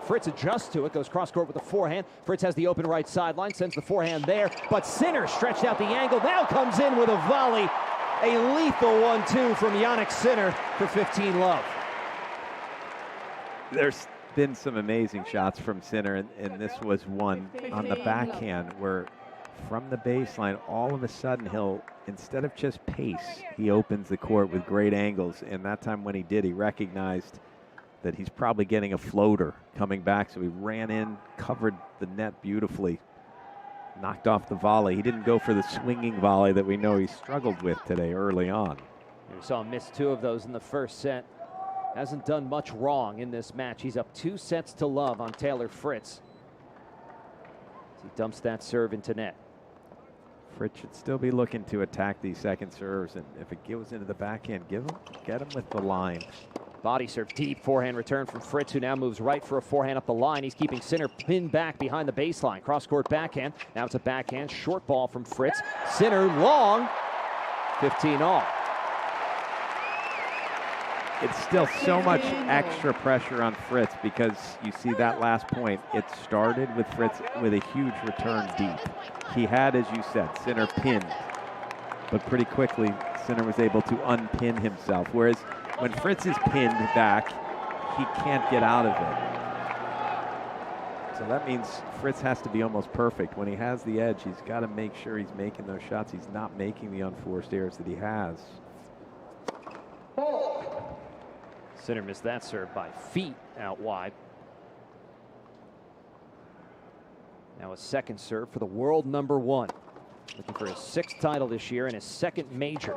Fritz adjusts to it. Goes cross-court with a forehand. Fritz has the open right sideline. Sends the forehand there. But Sinner stretched out the angle. Now comes in with a volley. A lethal 1-2 from Jannik Sinner for 15 love. There's been some amazing shots from Sinner, and this was one on the backhand where from the baseline, all of a sudden he'll, instead of just pace, he opens the court with great angles. And that time when he did, he recognized that he's probably getting a floater coming back. So he ran in, covered the net beautifully, knocked off the volley. He didn't go for the swinging volley that we know he struggled with today early on. We saw him miss 2 of those in the first set. Hasn't done much wrong in this match. He's up 2-0 on Taylor Fritz. He dumps that serve into net. Fritz should still be looking to attack these second serves, and if it goes into the backhand, get him with the line. Body serve, deep forehand return from Fritz, who now moves right for a forehand up the line. He's keeping Sinner pinned back behind the baseline. Cross-court backhand. Now it's a backhand short ball from Fritz. Sinner long. 15-all. it's still so much extra pressure on Fritz because you see that last point. It started with Fritz with a huge return deep. He had, as you said, Sinner pinned, but pretty quickly Sinner was able to unpin himself. Whereas when Fritz is pinned back, he can't get out of it. So that means Fritz has to be almost perfect. When he has the edge, he's got to make sure he's making those shots. He's not making the unforced errors that he has. Sinner missed that serve by feet out wide. Now a second serve for the world number 1. Looking for his 6th title this year and his 2nd major.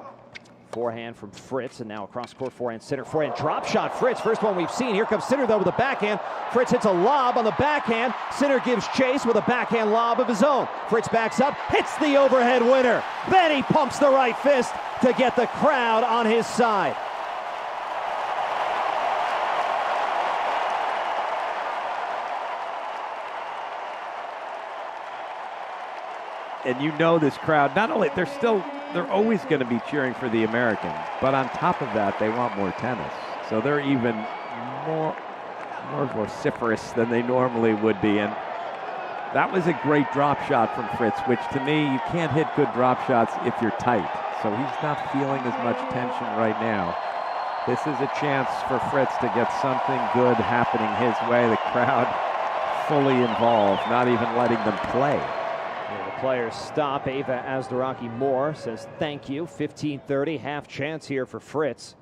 Forehand from Fritz, and now across court forehand Sinner. Forehand drop shot, Fritz. First one we've seen. Here comes Sinner though with a backhand. Fritz hits a lob on the backhand. Sinner gives chase with a backhand lob of his own. Fritz backs up, hits the overhead winner. Then he pumps the right fist to get the crowd on his side. And you know this crowd, not only, they're always going to be cheering for the American, but on top of that, they want more tennis. So they're even more vociferous than they normally would be. And that was a great drop shot from Fritz, which to me, you can't hit good drop shots if you're tight. So he's not feeling as much tension right now. This is a chance for Fritz to get something good happening his way. The crowd fully involved, not even letting them play. Players stop. Ava Azdaraki-Moore says thank you. 15:30, half chance here for Fritz.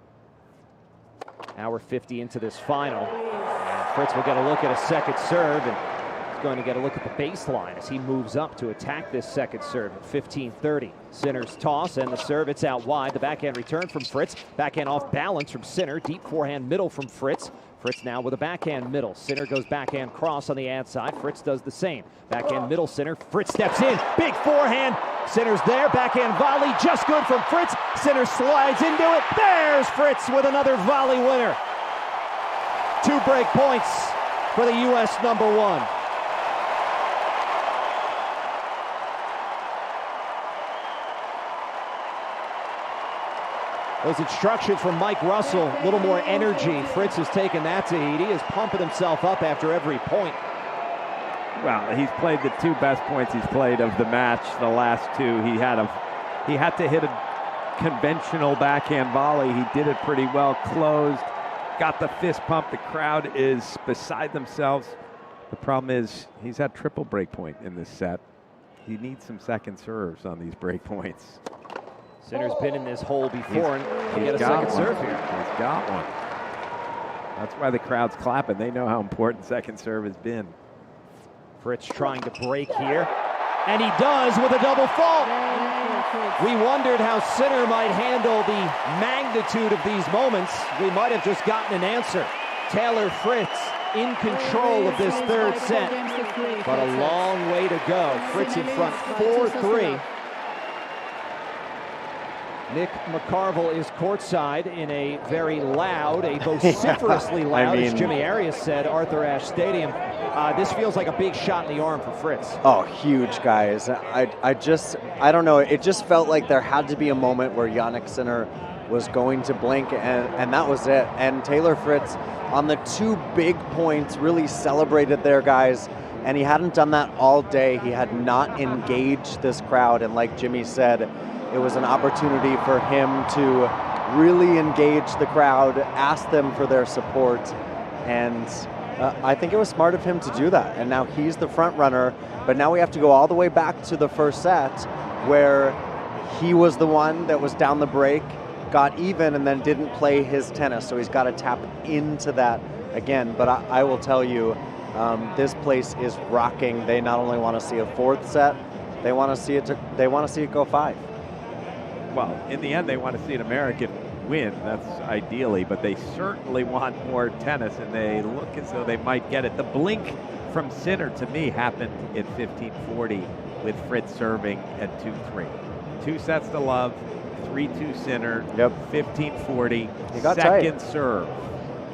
Hour 50 into this final. And Fritz will get a look at a second serve, and he's going to get a look at the baseline as he moves up to attack this second serve at 15:30. Sinner's toss and the serve, it's out wide. The backhand return from Fritz. Backhand off balance from Sinner. Deep forehand middle from Fritz. Fritz now with a backhand middle. Sinner goes backhand cross on the ad side. Fritz does the same. Backhand middle, Sinner. Fritz steps in. Big forehand. Sinner's there. Backhand volley. Just good from Fritz. Sinner slides into it. There's Fritz with another volley winner. 2 break points for the U.S. number 1. Those instructions from Mike Russell, a little more energy. Fritz has taken that to heat. He is pumping himself up after every point. Well, he's played the 2 best points he's played of the match. The last 2, he had to hit a conventional backhand volley. He did it pretty well, closed, got the fist pump. The crowd is beside themselves. The problem is he's had triple break point in this set. He needs some second serves on these break points. Sinner's been in this hole before and can get a second serve here. He's got one. That's why the crowd's clapping. They know how important second serve has been. Fritz trying to break here, and he does with a double fault. We wondered how Sinner might handle the magnitude of these moments. We might have just gotten an answer. Taylor Fritz in control of this 3rd set, but a long way to go. Fritz in front 4-3. Nick McCarville is courtside in a very loud, a vociferously loud, as Jimmy Arias said, Arthur Ashe Stadium. This feels like a big shot in the arm for Fritz. Oh, huge, guys. I don't know. It just felt like there had to be a moment where Jannik Sinner was going to blink, and that was it. And Taylor Fritz, on the 2 big points, really celebrated their guys, and he hadn't done that all day. He had not engaged this crowd, and like Jimmy said, it was an opportunity for him to really engage the crowd, ask them for their support, and I think it was smart of him to do that. And now he's the front runner, but now we have to go all the way back to the first set where he was the one that was down the break, got even, and then didn't play his tennis. So he's got to tap into that again. But I will tell you, this place is rocking. They not only want to see a 4th set, they want to see it go 5. Well, in the end, they want to see an American win. That's ideally, but they certainly want more tennis, and they look as though they might get it. The blink from Sinner, to me, happened in 15:40 with Fritz serving at 2-3. 2 sets to love, 3-2 Sinner, 15:40, he got second tight. serve.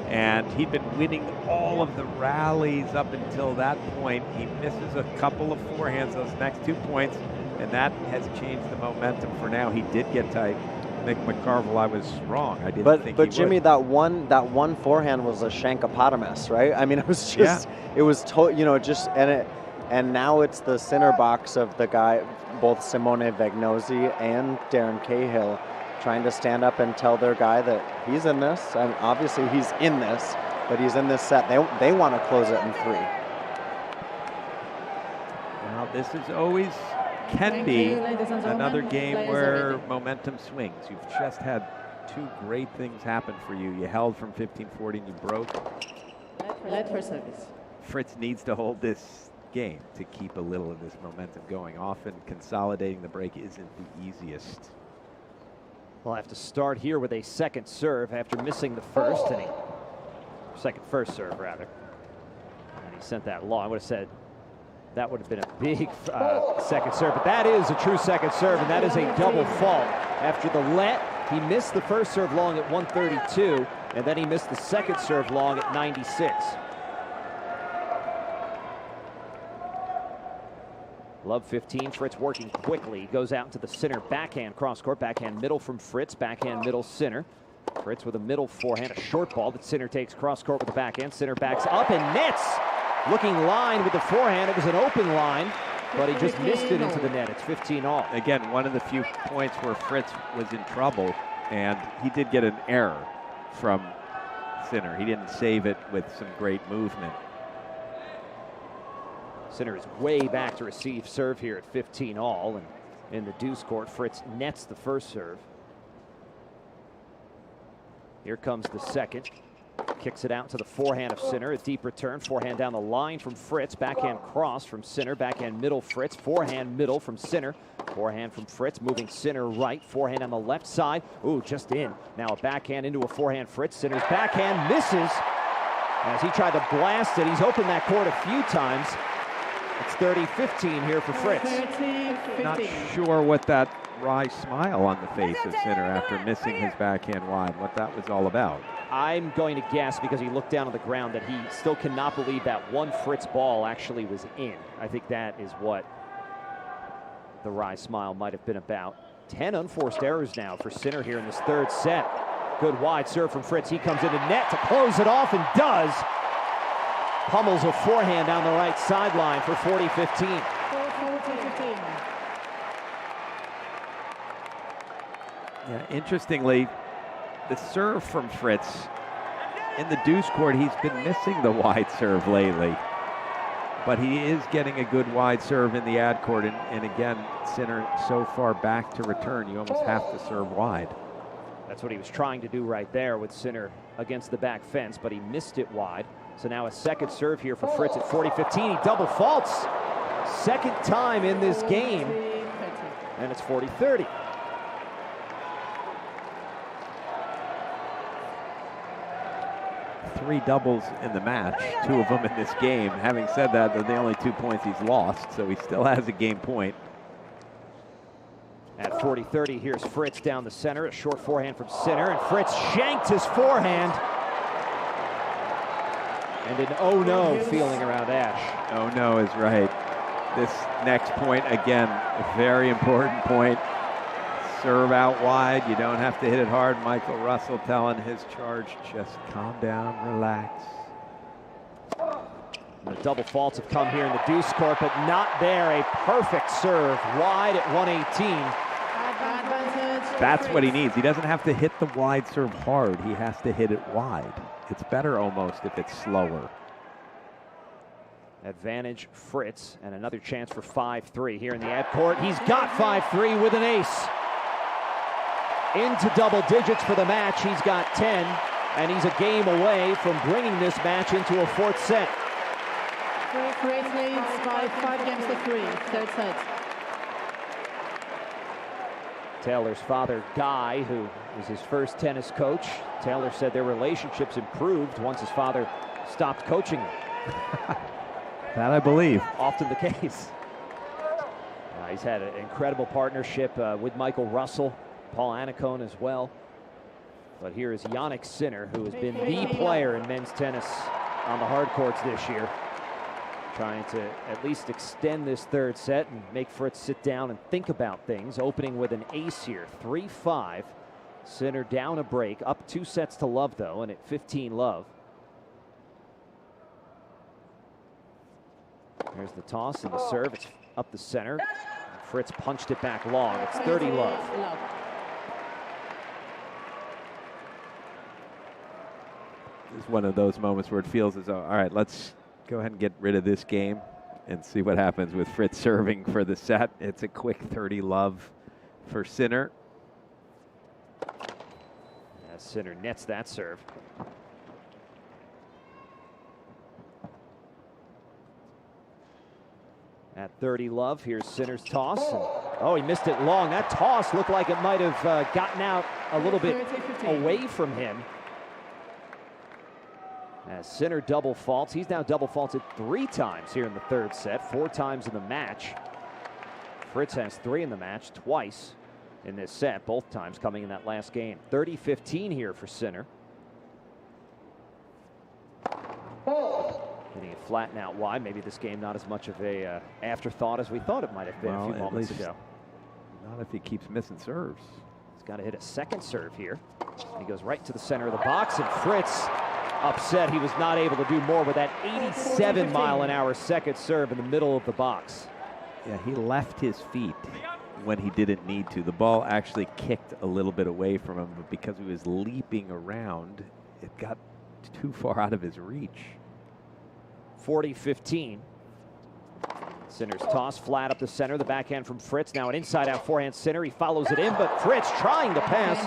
And he'd been winning all of the rallies up until that point. He misses a couple of forehands those next 2 points, and that has changed the momentum for now. He did get tight. Mick McCarville, I was wrong. I didn't think But he Jimmy, would. that one forehand was a shankopotamus, right? I mean, it was just, it was and now it's the center box of the guy, both Simone Vegnosi and Darren Cahill, trying to stand up and tell their guy that he's in this. And obviously he's in this, but he's in this set. They want to close it in 3. Now, this is always can be another game where momentum swings. You've just had 2 great things happen for you. You held from 15-40 and you broke. Let for service. Fritz needs to hold this game to keep a little of this momentum going. Often consolidating the break isn't the easiest. We'll have to start here with a second serve after missing the first inning. First serve, rather. And he sent that long. I would have said that would have been a big second serve, but that is a true second serve, and that is a double fault. After the let, he missed the first serve long at 132, and then he missed the second serve long at 96. Love 15, Fritz working quickly. He goes out into the center backhand cross court, backhand middle from Fritz, backhand middle Sinner. Fritz with a middle forehand, a short ball that Sinner takes cross court with the backhand. Sinner backs up and nets. Looking line with the forehand. It was an open line, but he just missed it into the net. It's 15-all. Again, one of the few points where Fritz was in trouble, and he did get an error from Sinner. He didn't save it with some great movement. Sinner is way back to receive serve here at 15-all, and in the deuce court, Fritz nets the first serve. Here comes the second. Kicks it out to the forehand of Sinner. A deep return. Forehand down the line from Fritz. Backhand cross from Sinner. Backhand middle Fritz. Forehand middle from Sinner. Forehand from Fritz. Moving Sinner right. Forehand on the left side. Ooh, just in. Now a backhand into a forehand Fritz. Sinner's backhand misses as he tried to blast it. He's opened that court a few times. It's 30-15 here for Fritz. Not sure what that wry smile on the face of Sinner after missing his backhand wide, what that was all about. I'm going to guess, because he looked down on the ground, that he still cannot believe that one Fritz ball actually was in. I think that is what the wry smile might have been about. 10 unforced errors now for Sinner here in this third set. Good wide serve from Fritz. He comes into net to close it off and does. Pummels a forehand down the right sideline for 40-15. Yeah, interestingly, the serve from Fritz in the deuce court, he's been missing the wide serve lately. But he is getting a good wide serve in the ad court. And again, Sinner so far back to return, you almost have to serve wide. That's what he was trying to do right there with Sinner against the back fence, but he missed it wide. So now a second serve here for Fritz at 40-15. He double faults. Second time in this game. And it's 40-30. Three doubles in the match, 2 of them in this game. Having said that, they're the only 2 points he's lost, so he still has a game point. At 40-30, here's Fritz down the center. A short forehand from Sinner, and Fritz shanked his forehand. And an oh-no feeling around Ash. Oh no is right. This next point, again, a very important point. Serve out wide. You don't have to hit it hard. Michael Russell telling his charge, just calm down, relax. And the double faults have come here in the deuce court, but not there. A perfect serve wide at 118. That's what he needs. He doesn't have to hit the wide serve hard. He has to hit it wide. It's better almost if it's slower. Advantage Fritz, and another chance for 5-3 here in the ad court. He's got 5-3 with an ace. Into double digits for the match. He's got 10, and he's a game away from bringing this match into a fourth set. Fritz leads by 5 games to 3, third set. Taylor's father, Guy, who was his first tennis coach, Taylor said their relationships improved once his father stopped coaching them. That I believe. Often the case. He's had an incredible partnership with Michael Russell, Paul Annacone as well. But here is Jannik Sinner, who has been the player in men's tennis on the hard courts this year. Trying to at least extend this third set and make Fritz sit down and think about things. Opening with an ace here, 3-5. Sinner down a break, up 2 sets to love though, and at 15-love. There's the toss and the serve. It's up the center. Fritz punched it back long. It's 30-love. It's one of those moments where it feels as though, all right, let's go ahead and get rid of this game and see what happens with Fritz serving for the set. It's a quick 30-love for Sinner. As Sinner nets that serve. At 30-love, here's Sinner's toss. And, oh, he missed it long. That toss looked like it might have gotten out a little bit away from him. As Sinner double faults, he's now double faulted 3 times here in the third set, 4 times in the match. Fritz has 3 in the match, twice in this set, both times coming in that last game. 30-15 here for Sinner. Hitting it flat and out wide. Maybe this game not as much of a afterthought as we thought it might have been a few moments ago. Not if he keeps missing serves. He's got to hit a second serve here. He goes right to the center of the box, and Fritz upset he was not able to do more with that 87-mile-an-hour second serve in the middle of the box. Yeah, he left his feet when he didn't need to. The ball actually kicked a little bit away from him, but because he was leaping around, it got too far out of his reach. 40-15. Sinner's toss flat up the center. The backhand from Fritz. Now an inside-out forehand Sinner. He follows it in, but Fritz trying to pass.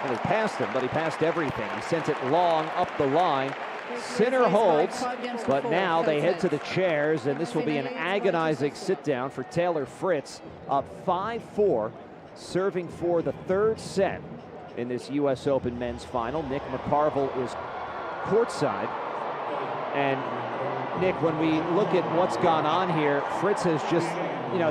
And he passed him, but he passed everything. He sent it long up the line. Sinner holds, but now they head to the chairs, and this will be an agonizing sit-down for Taylor Fritz. Up 5-4, serving for the third set in this U.S. Open men's final. Nick McCarville is courtside. And Nick, when we look at what's gone on here, Fritz has just,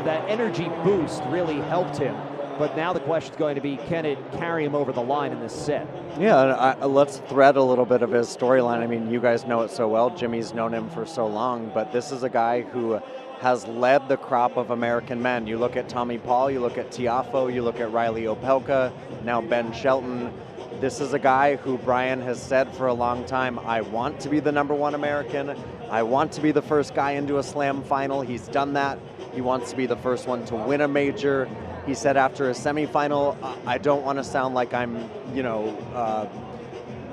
that energy boost really helped him. But now the question's going to be, can it carry him over the line in this set? Yeah, let's thread a little bit of his storyline. I mean, you guys know it so well. Jimmy's known him for so long, but this is a guy who has led the crop of American men. You look at Tommy Paul, you look at Tiafoe, you look at Riley Opelka, now Ben Shelton. This is a guy who Brian has said for a long time, I want to be the #1 American. I want to be the first guy into a slam final. He's done that. He wants to be the first one to win a major. He said after a semifinal, I don't want to sound like I'm,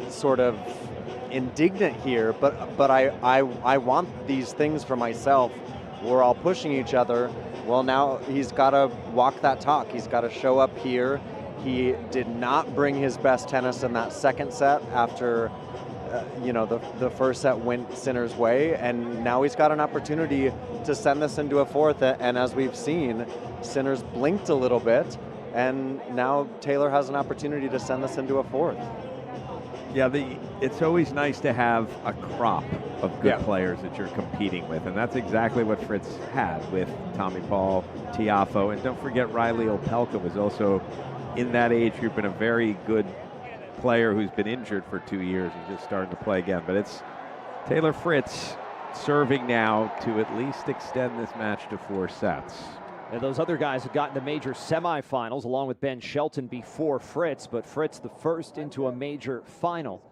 sort of indignant here, but I want these things for myself. We're all pushing each other. Well, now he's got to walk that talk. He's got to show up here. He did not bring his best tennis in that second set after, the first set went Sinner's way, and now he's got an opportunity to send this into a fourth. And as we've seen, Sinner's blinked a little bit, and now Taylor has an opportunity to send this into a fourth. Yeah, it's always nice to have a crop of good players that you're competing with, and that's exactly what Fritz had with Tommy Paul, Tiafoe, and don't forget Riley Opelka was also in that age group and a very good player who's been injured for 2 years and just starting to play again. But it's Taylor Fritz serving now to at least extend this match to 4 sets. And those other guys have gotten to major semifinals along with Ben Shelton before Fritz, but Fritz the first into a major final.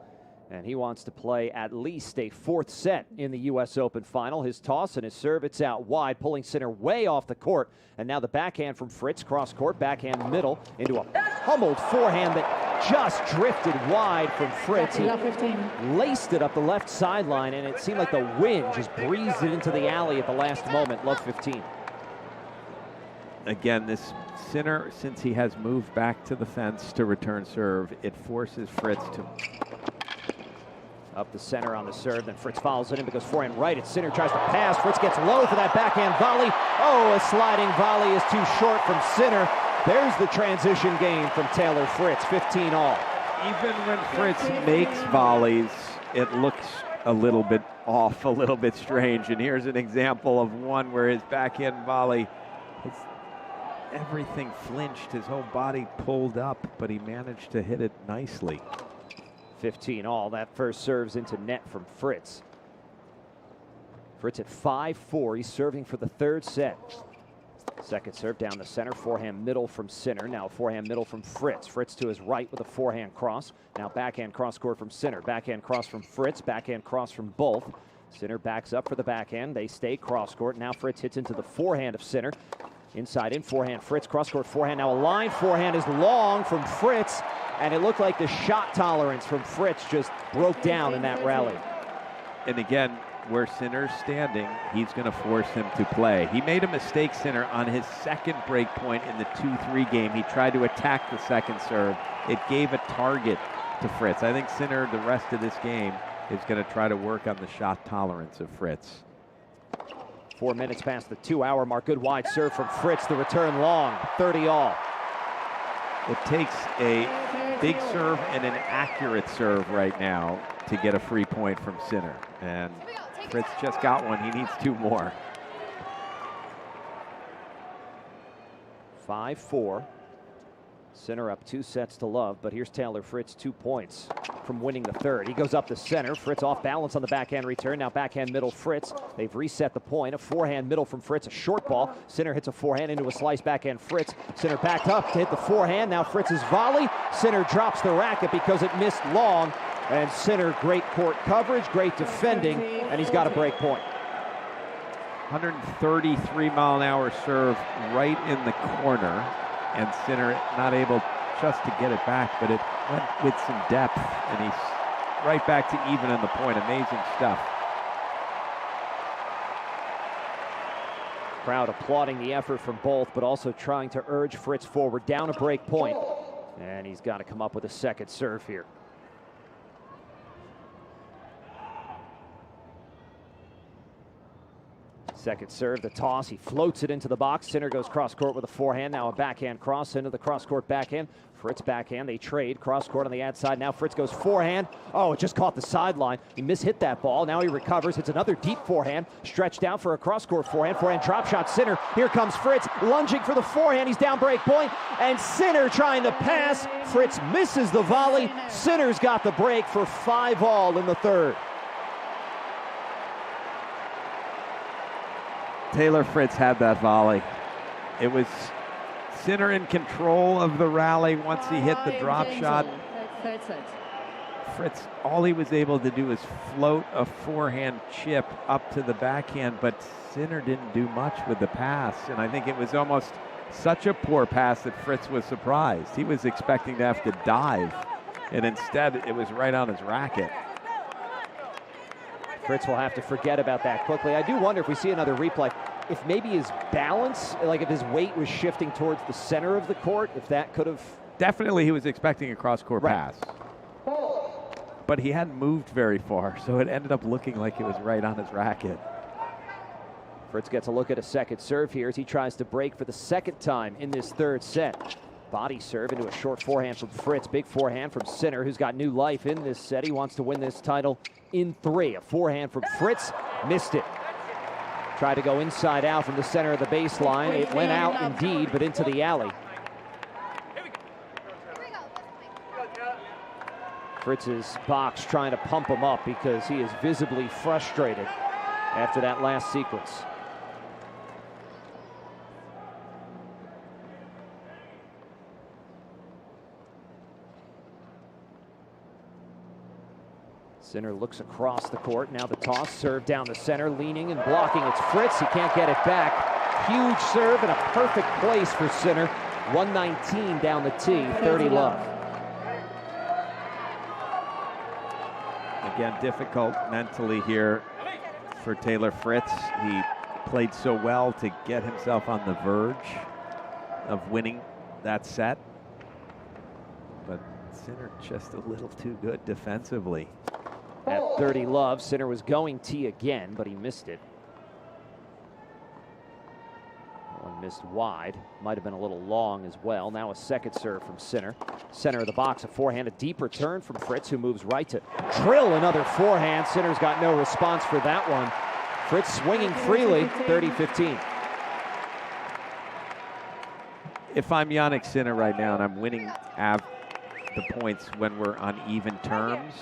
And he wants to play at least a 4th set in the U.S. Open final. His toss and his serve, it's out wide, pulling Sinner way off the court. And now the backhand from Fritz, cross court, backhand middle, into a pummeled forehand that just drifted wide from Fritz. He laced it up the left sideline, and it seemed like the wind just breezed it into the alley at the last moment. Love 15. Again, this Sinner, since he has moved back to the fence to return serve, it forces Fritz to... Up the center on the serve, then Fritz follows it in because forehand right. It's Sinner tries to pass. Fritz gets low for that backhand volley. Oh, a sliding volley is too short from Sinner. There's the transition game from Taylor Fritz, 15-all. Even when Fritz makes volleys, it looks a little bit off, a little bit strange. And here's an example of one where his backhand volley, everything flinched, his whole body pulled up, but he managed to hit it nicely. 15-all. That first serves into net from Fritz. Fritz at 5-4. He's serving for the third set. Second serve down the center, forehand middle from Sinner. Now forehand middle from Fritz. Fritz to his right with a forehand cross. Now backhand cross court from Sinner. Backhand cross from Fritz. Backhand cross from both. Sinner backs up for the backhand. They stay cross court. Now Fritz hits into the forehand of Sinner. Inside in, forehand Fritz, cross court forehand. Now a line forehand is long from Fritz. And it looked like the shot tolerance from Fritz just broke down in that rally. And again, where Sinner's standing, he's going to force him to play. He made a mistake, Sinner, on his second break point in the 2-3 game. He tried to attack the second serve. It gave a target to Fritz. I think Sinner, the rest of this game, is going to try to work on the shot tolerance of Fritz. 4 minutes past the 2-hour mark. Good wide serve from Fritz. The return long, 30-all. It takes a big serve and an accurate serve right now to get a free point from Sinner. And Fritz just got one. He needs 2 more. 5-4. Sinner up 2 sets to love, but here's Taylor Fritz, 2 points from winning the third. He goes up the center. Fritz off balance on the backhand return. Now backhand middle Fritz. They've reset the point. A forehand middle from Fritz, a short ball. Sinner hits a forehand into a slice backhand Fritz. Sinner backed up to hit the forehand. Now Fritz's volley. Sinner drops the racket because it missed long. And Sinner, great court coverage, great defending, and he's got a break point. 133-mile-an-hour serve right in the corner. And Sinner not able just to get it back, but it went with some depth, and he's right back to even on the point. Amazing stuff. Crowd applauding the effort from both, but also trying to urge Fritz forward, down a break point. And he's got to come up with a second serve here. Second serve, the toss. He floats it into the box. Sinner goes cross court with a forehand. Now a backhand cross into the cross court backhand. Fritz backhand. They trade cross court on the ad side. Now Fritz goes forehand. Oh, it just caught the sideline. He mishit that ball. Now he recovers. Hits another deep forehand. Stretched out for a cross court forehand. Forehand drop shot. Sinner. Here comes Fritz lunging for the forehand. He's down break point. And Sinner trying to pass. Fritz misses the volley. Sinner's got the break for 5-all in the third. Taylor Fritz had that volley. It was Sinner in control of the rally once he hit the drop shot. Fritz, all he was able to do was float a forehand chip up to the backhand, but Sinner didn't do much with the pass. And I think it was almost such a poor pass that Fritz was surprised. He was expecting to have to dive, and instead it was right on his racket. Fritz will have to forget about that quickly. I do wonder if we see another replay, if maybe his balance, like if his weight was shifting towards the center of the court, if that could have... Definitely he was expecting a cross-court pass. But he hadn't moved very far, so it ended up looking like it was right on his racket. Fritz gets a look at a second serve here as he tries to break for the second time in this third set. Body serve into a short forehand from Fritz. Big forehand from Sinner, who's got new life in this set. He wants to win this title in 3. A forehand from Fritz, missed it. Tried to go inside out from the center of the baseline. It went out indeed, but into the alley. Fritz's box trying to pump him up because he is visibly frustrated after that last sequence. Sinner looks across the court. Now the toss, serve down the center, leaning and blocking. It's Fritz. He can't get it back. Huge serve and a perfect place for Sinner. 119 down the tee, 30 love. Again, difficult mentally here for Taylor Fritz. He played so well to get himself on the verge of winning that set. But Sinner just a little too good defensively. At 30 love, Sinner was going tee again, but he missed it. One missed wide. Might have been a little long as well. Now a second serve from Sinner. Center of the box, a forehand, a deep return from Fritz, who moves right to drill another forehand. Sinner's got no response for that one. Fritz swinging freely, 30-15. If I'm Jannik Sinner right now and I'm winning the points when we're on even terms,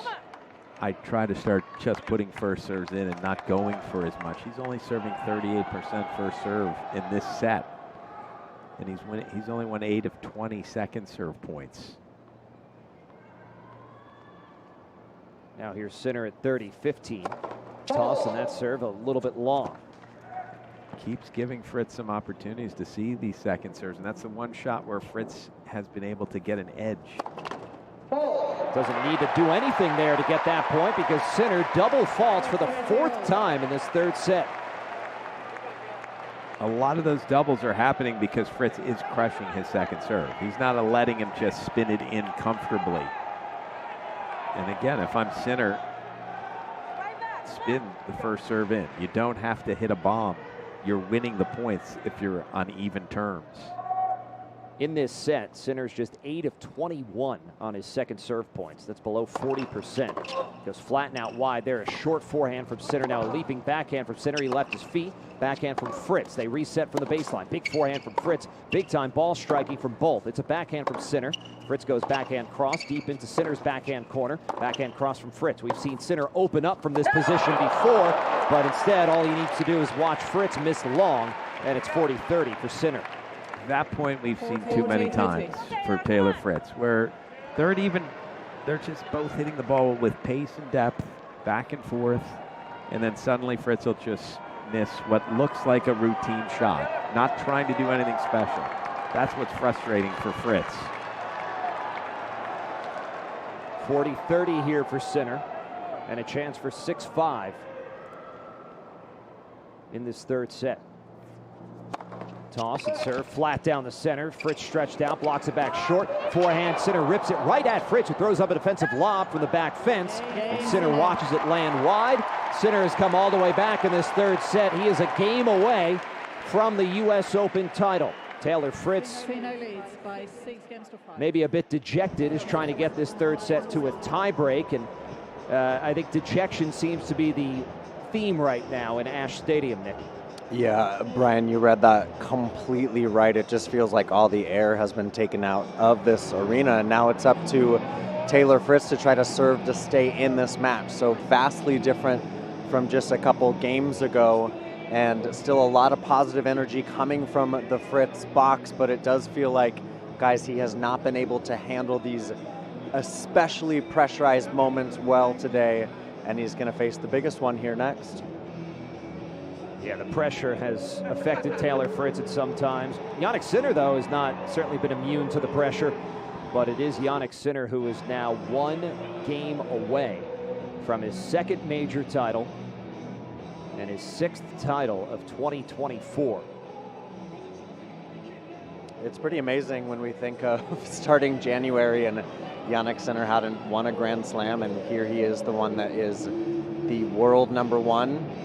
I try to start just putting first serves in and not going for as much. He's only serving 38% first serve in this set. and he's only won 8 of 20 second serve points. Now here's Sinner at 30-15. Toss and that serve a little bit long. Keeps giving Fritz some opportunities to see these second serves, and that's the one shot where Fritz has been able to get an edge. Doesn't need to do anything there to get that point because Sinner double faults for the 4th time in this 3rd set. A lot of those doubles are happening because Fritz is crushing his second serve. He's not letting him just spin it in comfortably. And again, if I'm Sinner, spin the first serve in. You don't have to hit a bomb. You're winning the points if you're on even terms. In this set, Sinner's just 8 of 21 on his second serve points. That's below 40%. Goes flat and out wide there. A short forehand from Sinner. Now a leaping backhand from Sinner. He left his feet. Backhand from Fritz. They reset from the baseline. Big forehand from Fritz. Big time ball striking from both. It's a backhand from Sinner. Fritz goes backhand cross deep into Sinner's backhand corner. Backhand cross from Fritz. We've seen Sinner open up from this position before, but instead all he needs to do is watch Fritz miss long, and it's 40-30 for Sinner. That point we've seen too many times for Taylor Fritz, where they're just both hitting the ball with pace and depth, back and forth, and then suddenly Fritz will just miss what looks like a routine shot, not trying to do anything special. That's what's frustrating for Fritz. 40-30 here for Sinner, and a chance for 6-5 in this 3rd set. Toss and serve flat down the center. Fritz stretched out, blocks it back short. Forehand, Sinner rips it right at Fritz, who throws up a defensive lob from the back fence. And Sinner watches it land wide. Sinner has come all the way back in this 3rd set. He is a game away from the U.S. Open title. Taylor Fritz, maybe a bit dejected, is trying to get this 3rd set to a tiebreak. And I think dejection seems to be the theme right now in Ashe Stadium, Nick. Yeah, Brian, you read that completely right. It just feels like all the air has been taken out of this arena, and now it's up to Taylor Fritz to try to serve to stay in this match. So vastly different from just a couple games ago, and still a lot of positive energy coming from the Fritz box, but it does feel like, guys, he has not been able to handle these especially pressurized moments well today, and he's going to face the biggest one here next. Yeah, the pressure has affected Taylor Fritz at some times. Jannik Sinner, though, has not certainly been immune to the pressure, but it is Jannik Sinner who is now 1 game away from his 2nd major title and his 6th title of 2024. It's pretty amazing when we think of starting January and Jannik Sinner hadn't won a Grand Slam, and here he is, the one that is the world #1.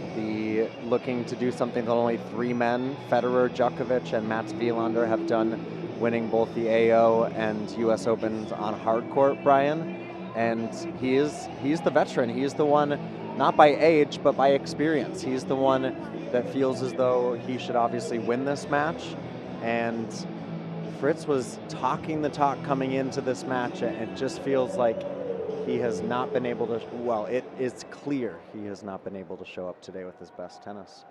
Looking to do something that only 3 men, Federer, Djokovic, and Mats Wilander, have done, winning both the AO and US Opens on hard court, Brian. And he's the veteran. He's the one, not by age, but by experience. He's the one that feels as though he should obviously win this match. And Fritz was talking the talk coming into this match, and it just feels like he has not been able to, well, it is clear he has not been able to show up today with his best tennis.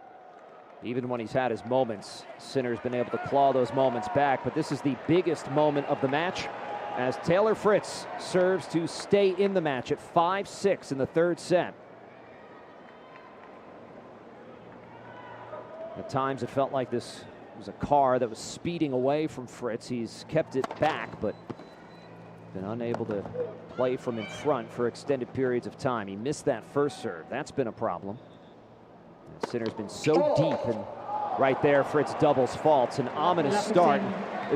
Even when he's had his moments, Sinner's been able to claw those moments back, but this is the biggest moment of the match as Taylor Fritz serves to stay in the match at 5-6 in the 3rd set. At times it felt like this was a car that was speeding away from Fritz. He's kept it back, but been unable to play from in front for extended periods of time. He missed that first serve. That's been a problem. And Sinner's been so deep, and right there, Fritz doubles faults. An ominous start.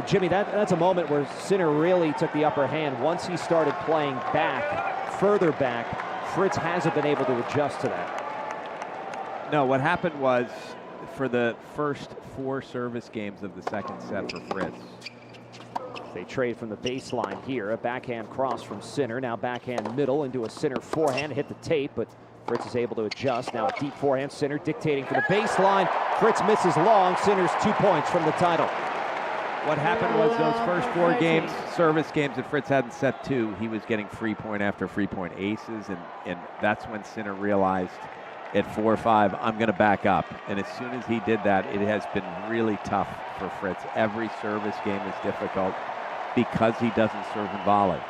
Jimmy, that's a moment where Sinner really took the upper hand. Once he started playing back, further back, Fritz hasn't been able to adjust to that. No, what happened was, for the first 4 service games of the 2nd set for Fritz, they trade from the baseline here. A backhand cross from Sinner. Now backhand middle into a Sinner forehand. Hit the tape, but Fritz is able to adjust. Now a deep forehand. Sinner dictating from the baseline. Fritz misses long. Sinner's 2 points from the title. What happened was those first 4 games, service games that Fritz had in set 2, he was getting free point after free point aces, and that's when Sinner realized at 4-5, I'm going to back up. And as soon as he did that, it has been really tough for Fritz. Every service game is difficult because he doesn't serve and volley.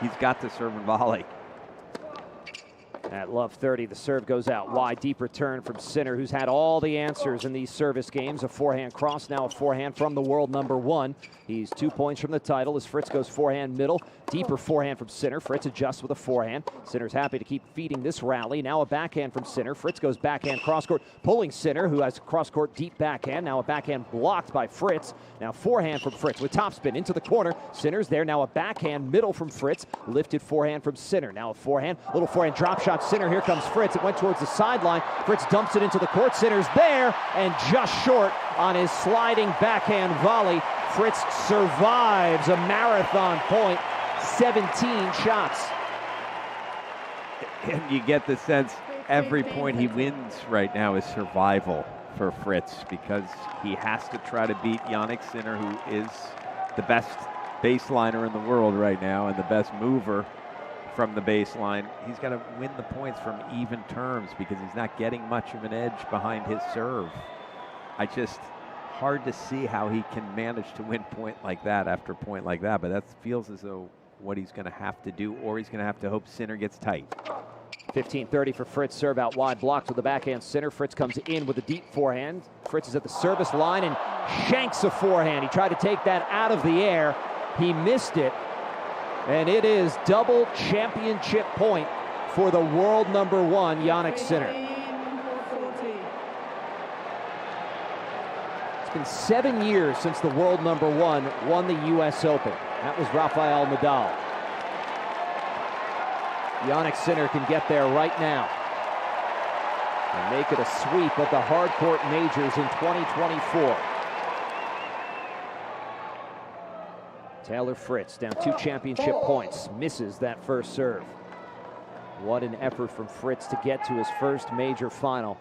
He's got to serve and volley. At love 30, the serve goes out wide. Deep return from Sinner, who's had all the answers in these service games. A forehand cross, now a forehand from the world number 1. He's 2 points from the title as Fritz goes forehand middle. Deeper forehand from Sinner. Fritz adjusts with a forehand. Sinner's happy to keep feeding this rally. Now a backhand from Sinner. Fritz goes backhand cross-court, pulling Sinner, who has cross-court deep backhand. Now a backhand blocked by Fritz. Now forehand from Fritz with topspin into the corner. Sinner's there. Now a backhand middle from Fritz. Lifted forehand from Sinner. Now a forehand, little forehand drop shot. Sinner, here comes Fritz. It went towards the sideline. Fritz dumps it into the court. Sinner's there and just short on his sliding backhand volley. Fritz survives a marathon point. 17 shots. And you get the sense every point he wins right now is survival for Fritz, because he has to try to beat Jannik Sinner, who is the best baseliner in the world right now and the best mover from the baseline. He's got to win the points from even terms because he's not getting much of an edge behind his serve. Hard to see how he can manage to win point like that after point like that, but that feels as though what he's going to have to do, or he's going to have to hope Sinner gets tight. 15-30 for Fritz. Serve out wide, blocked with the backhand. Sinner. Fritz comes in with a deep forehand. Fritz is at the service line and shanks a forehand. He tried to take that out of the air. He missed it. And it is double championship point for the world number 1, Jannik Sinner. It's been 7 years since the world number 1 won the U.S. Open. That was Rafael Nadal. Jannik Sinner can get there right now and make it a sweep of the hardcourt majors in 2024. Taylor Fritz down 2 championship points, misses that first serve. What an effort from Fritz to get to his first major final.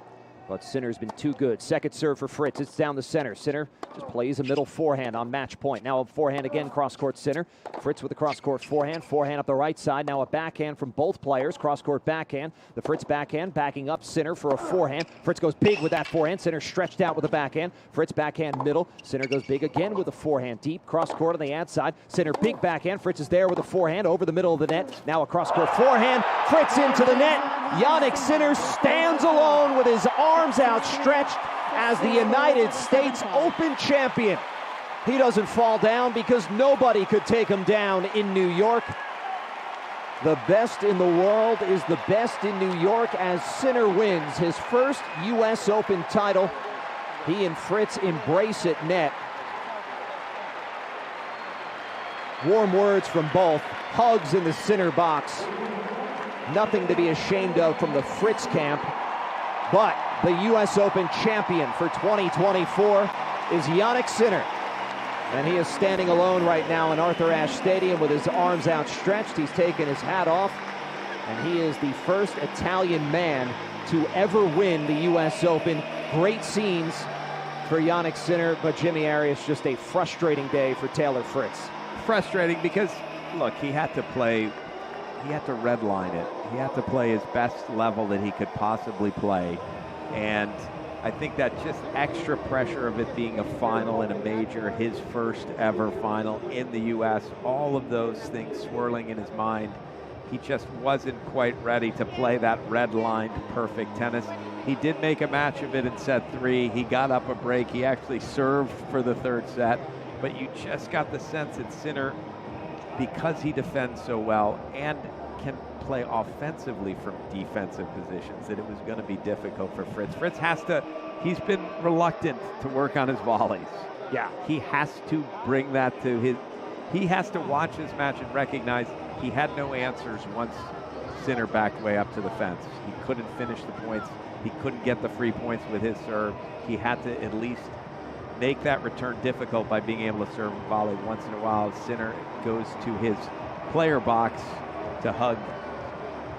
But Sinner's been too good. Second serve for Fritz. It's down the center. Sinner just plays a middle forehand on match point. Now a forehand again, cross-court Sinner. Fritz with a cross-court forehand. Forehand up the right side. Now a backhand from both players. Cross-court backhand. The Fritz backhand backing up Sinner for a forehand. Fritz goes big with that forehand. Sinner stretched out with a backhand. Fritz backhand middle. Sinner goes big again with a forehand. Deep cross-court on the ad side. Sinner big backhand. Fritz is there with a forehand over the middle of the net. Now a cross-court forehand. Fritz into the net. Jannik Sinner stands alone with his arms outstretched as the United States Open champion. He doesn't fall down because nobody could take him down in New York. The best in the world is the best in New York as Sinner wins his first U.S. Open title. He and Fritz embrace it net. Warm words from both. Hugs in the Sinner box. Nothing to be ashamed of from the Fritz camp. But the U.S. Open champion for 2024 is Jannik Sinner. And he is standing alone right now in Arthur Ashe Stadium with his arms outstretched. He's taken his hat off. And he is the first Italian man to ever win the U.S. Open. Great scenes for Jannik Sinner, but Jimmy Arias, just a frustrating day for Taylor Fritz. Frustrating because, look, he had to play. He had to redline it. He had to play his best level that he could possibly play. And I think that just extra pressure of it being a final in a major, his first ever final in the U.S., all of those things swirling in his mind, he just wasn't quite ready to play that red-lined perfect tennis. He did make a match of it in set 3. He got up a break. He actually served for the third set. But you just got the sense that Sinner, because he defends so well and can play offensively from defensive positions, that it was going to be difficult for Fritz. Fritz he's been reluctant to work on his volleys. Yeah. He has to bring that to he has to watch his match and recognize he had no answers once Sinner backed way up to the fence. He couldn't finish the points. He couldn't get the free points with his serve. He had to at least make that return difficult by being able to serve and volley once in a while. Sinner goes to his player box to hug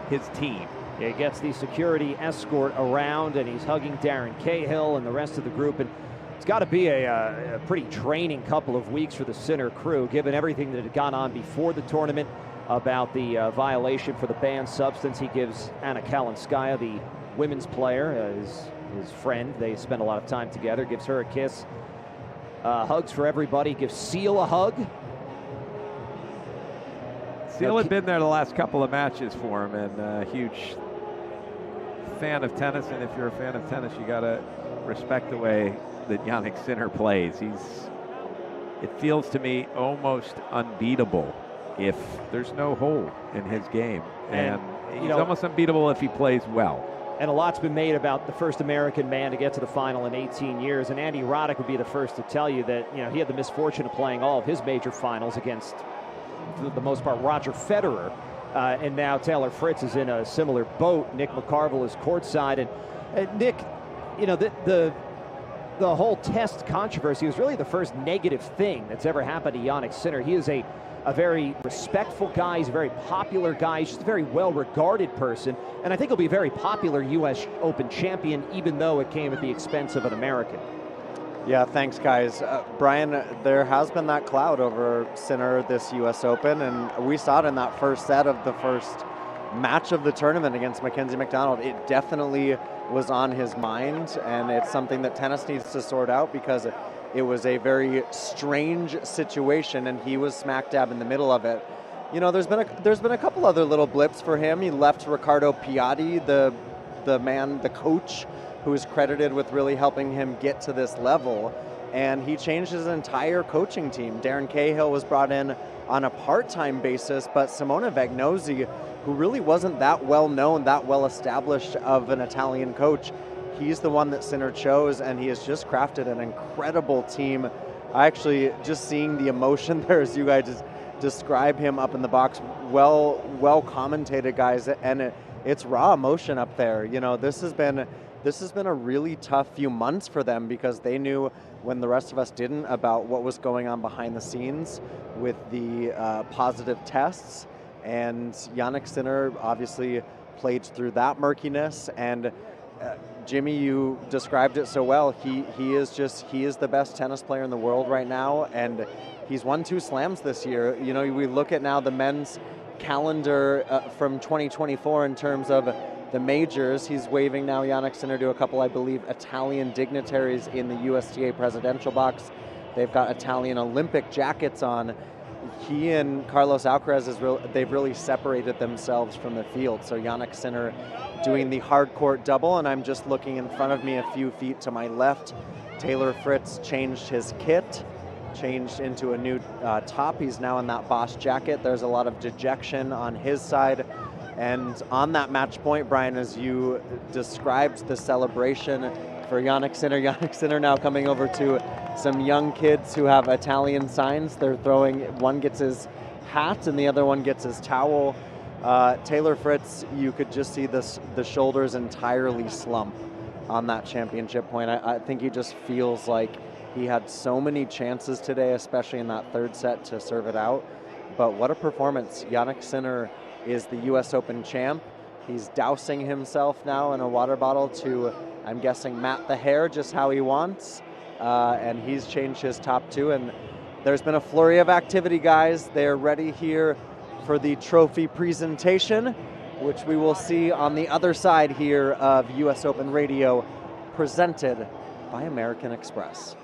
his team. He gets the security escort around, and he's hugging Darren Cahill and the rest of the group. And it's got to be a pretty draining couple of weeks for the Sinner crew, given everything that had gone on before the tournament about the violation for the banned substance. He gives Anna Kalinskaya, the women's player, his friend. They spend a lot of time together. Gives her a kiss. Hugs for everybody. Gives Seal a hug. Seal had been there the last couple of matches for him, and a huge fan of tennis. And if you're a fan of tennis, you gotta respect the way that Jannik Sinner plays. It feels to me almost unbeatable if there's no hole in his game, and he's almost unbeatable if he plays well. And a lot's been made about the first American man to get to the final in 18 years, and Andy Roddick would be the first to tell you that he had the misfortune of playing all of his major finals against, for the most part, Roger Federer, and now Taylor Fritz is in a similar boat. Nick McCarville is courtside, and Nick, the whole test controversy was really the first negative thing that's ever happened to Jannik Sinner. He is a very respectful guy. He's a very popular guy. He's just a very well-regarded person. And I think he'll be a very popular U.S. Open champion, even though it came at the expense of an American. Yeah, thanks, guys. Brian, there has been that cloud over Sinner this U.S. Open, and we saw it in that first set of the first match of the tournament against Mackenzie McDonald. It definitely was on his mind, and it's something that tennis needs to sort out because it was a very strange situation, and he was smack dab in the middle of it. There's been a couple other little blips for him. He left Riccardo Piatti, the coach, who is credited with really helping him get to this level, and he changed his entire coaching team. Darren Cahill was brought in on a part-time basis, but Simona Vagnozzi, who really wasn't that well known, that well established of an Italian coach, he's the one that Sinner chose, and he has just crafted an incredible team. Actually, just seeing the emotion there as you guys just describe him up in the box, well commentated, guys, and it's raw emotion up there. This has been a really tough few months for them because they knew when the rest of us didn't about what was going on behind the scenes with the positive tests, and Jannik Sinner obviously played through that murkiness, and Jimmy, you described it so well. He is the best tennis player in the world right now, and he's won 2 slams this year. We look at now the men's calendar from 2024 in terms of the majors. He's waving now Jannik Sinner to a couple, I believe, Italian dignitaries in the USTA presidential box. They've got Italian Olympic jackets on. He and Carlos Alcaraz, they've really separated themselves from the field. So Jannik Sinner doing the hard court double, and I'm just looking in front of me a few feet to my left. Taylor Fritz changed his kit, changed into a new top. He's now in that Boss jacket. There's a lot of dejection on his side. And on that match point, Brian, as you described the celebration for Jannik Sinner now coming over to some young kids who have Italian signs. They're throwing, one gets his hat and the other one gets his towel. Taylor Fritz, you could just see the shoulders entirely slump on that championship point. I think he just feels like he had so many chances today, especially in that third set, to serve it out. But what a performance. Jannik Sinner is the U.S. Open champ. He's dousing himself now in a water bottle to, I'm guessing, mat the hair just how he wants. And he's changed his top 2. And there's been a flurry of activity, guys. They're ready here for the trophy presentation, which we will see on the other side here of U.S. Open Radio, presented by American Express.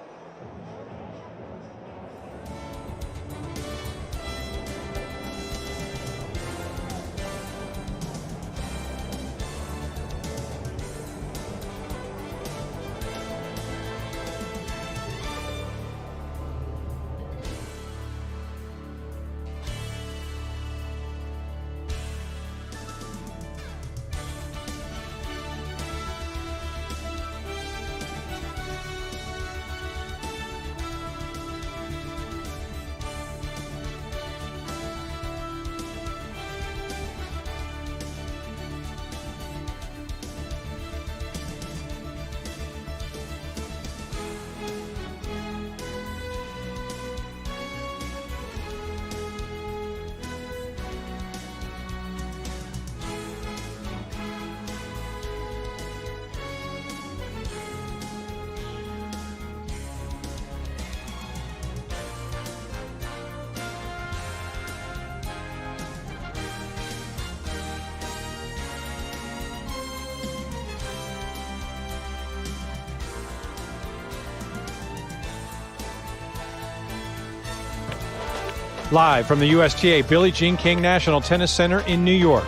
Live from the USTA Billie Jean King National Tennis Center in New York,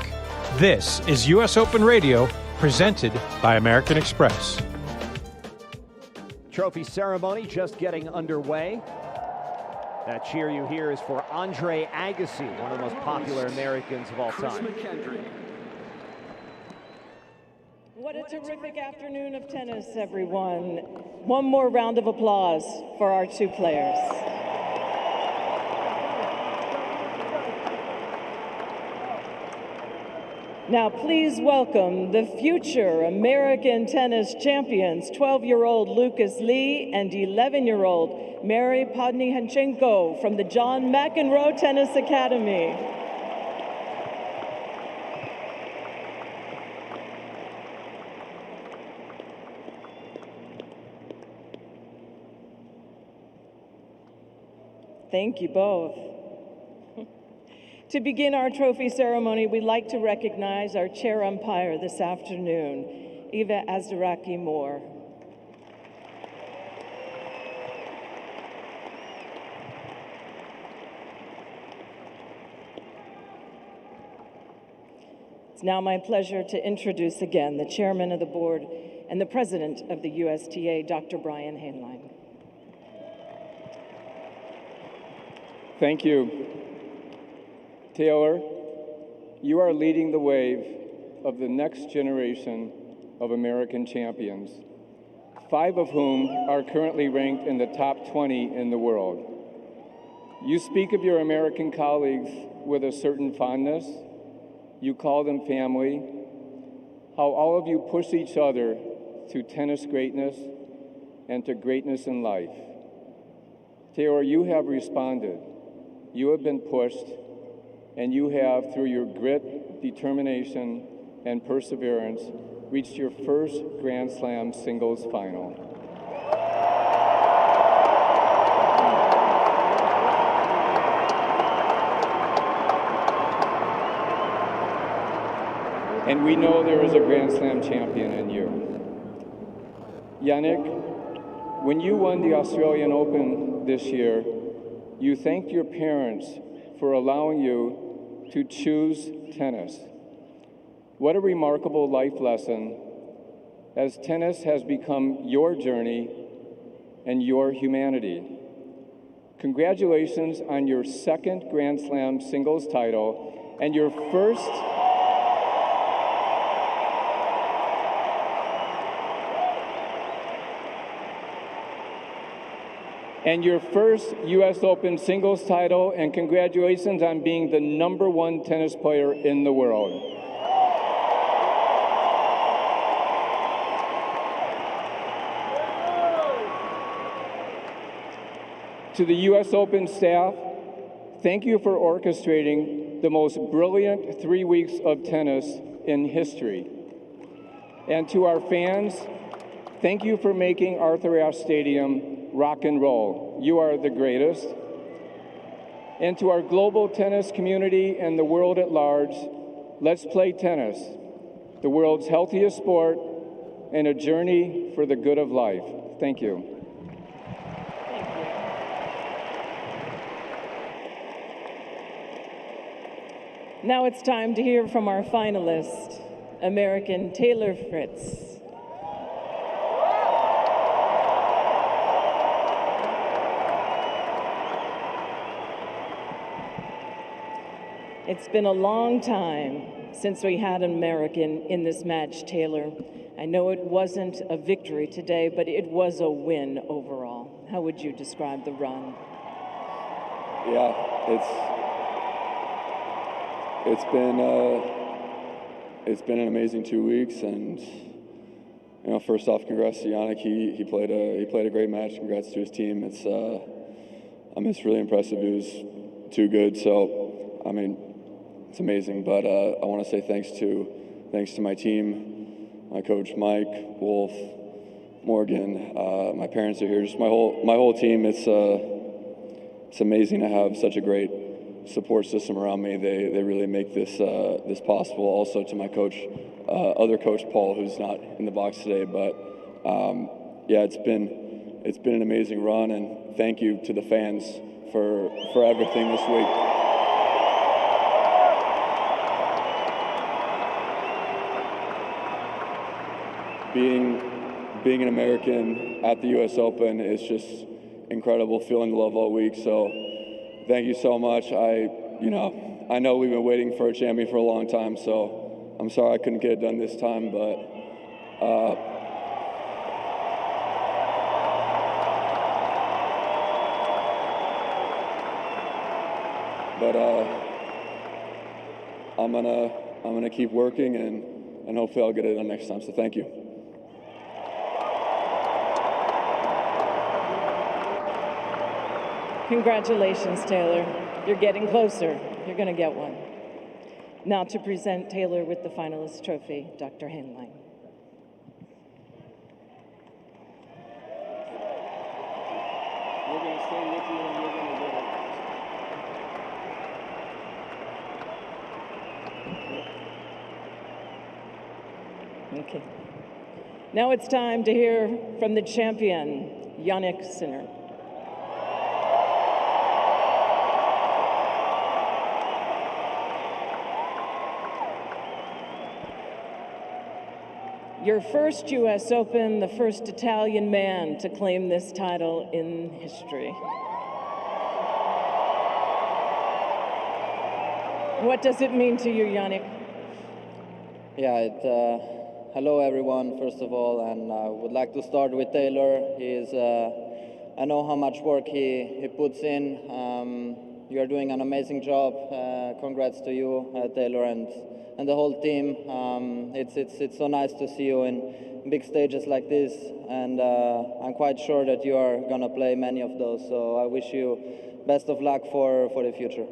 this is US Open Radio, presented by American Express. Trophy ceremony just getting underway. That cheer you hear is for Andre Agassi, one of the most popular Americans of all time. What a terrific afternoon of tennis, everyone. One more round of applause for our two players. Now, please welcome the future American tennis champions, 12-year-old Lucas Lee and 11-year-old Mary Podnihanchenko from the John McEnroe Tennis Academy. Thank you both. To begin our trophy ceremony, we'd like to recognize our chair umpire this afternoon, Eva Azdaraki Moore. It's now my pleasure to introduce again the chairman of the board and the president of the USTA, Dr. Brian Hainline. Thank you. Taylor, you are leading the wave of the next generation of American champions, 5 of whom are currently ranked in the top 20 in the world. You speak of your American colleagues with a certain fondness. You call them family. How all of you push each other to tennis greatness and to greatness in life. Taylor, you have responded. You have been pushed, and you have, through your grit, determination, and perseverance, reached your first Grand Slam singles final. And we know there is a Grand Slam champion in you. Jannik, when you won the Australian Open this year, you thanked your parents for allowing you to choose tennis. What a remarkable life lesson, as tennis has become your journey and your humanity. Congratulations on your second Grand Slam singles title and your first U.S. Open singles title, and congratulations on being the #1 tennis player in the world. To the U.S. Open staff, thank you for orchestrating the most brilliant 3 weeks of tennis in history. And to our fans, thank you for making Arthur Ashe Stadium rock and roll. You are the greatest. And to our global tennis community and the world at large, let's play tennis, the world's healthiest sport and a journey for the good of life. Thank you. Now it's time to hear from our finalist, American Taylor Fritz. It's been a long time since we had an American in this match, Taylor. I know it wasn't a victory today, but it was a win overall. How would you describe the run? Yeah, it's been an amazing 2 weeks, and you know, first off, congrats to Jannik. He played a great match. Congrats to his team. It's really impressive. He was too good. So I mean, it's amazing. But I want to say thanks to my team, my coach Mike, Wolf, Morgan. My parents are here. Just my whole team. It's amazing to have such a great support system around me. They really make this possible. Also to my coach, other coach Paul, who's not in the box today. But yeah, it's it's been an amazing run, and thank you to the fans for everything this week. Being an American at the U.S. Open is just incredible, feeling the love all week. So thank you so much. I know we've been waiting for a champion for a long time, so I'm sorry I couldn't get it done this time, but I'm gonna keep working, and hopefully I'll get it done next time. So thank you. Congratulations, Taylor. You're getting closer. You're going to get one. Now to present Taylor with the finalist trophy, Dr. Hainline. We're going to stay with you, and you're going to get it. Okay. Now it's time to hear from the champion, Jannik Sinner. Your first U.S. Open, the first Italian man to claim this title in history. What does it mean to you, Jannik? Yeah, hello everyone, first of all, and I would like to start with Taylor. I know how much work he puts in. You are doing an amazing job. Congrats to you, Taylor, and the whole team. It's so nice to see you in big stages like this, and I'm quite sure that you are gonna play many of those. So I wish you best of luck for the future.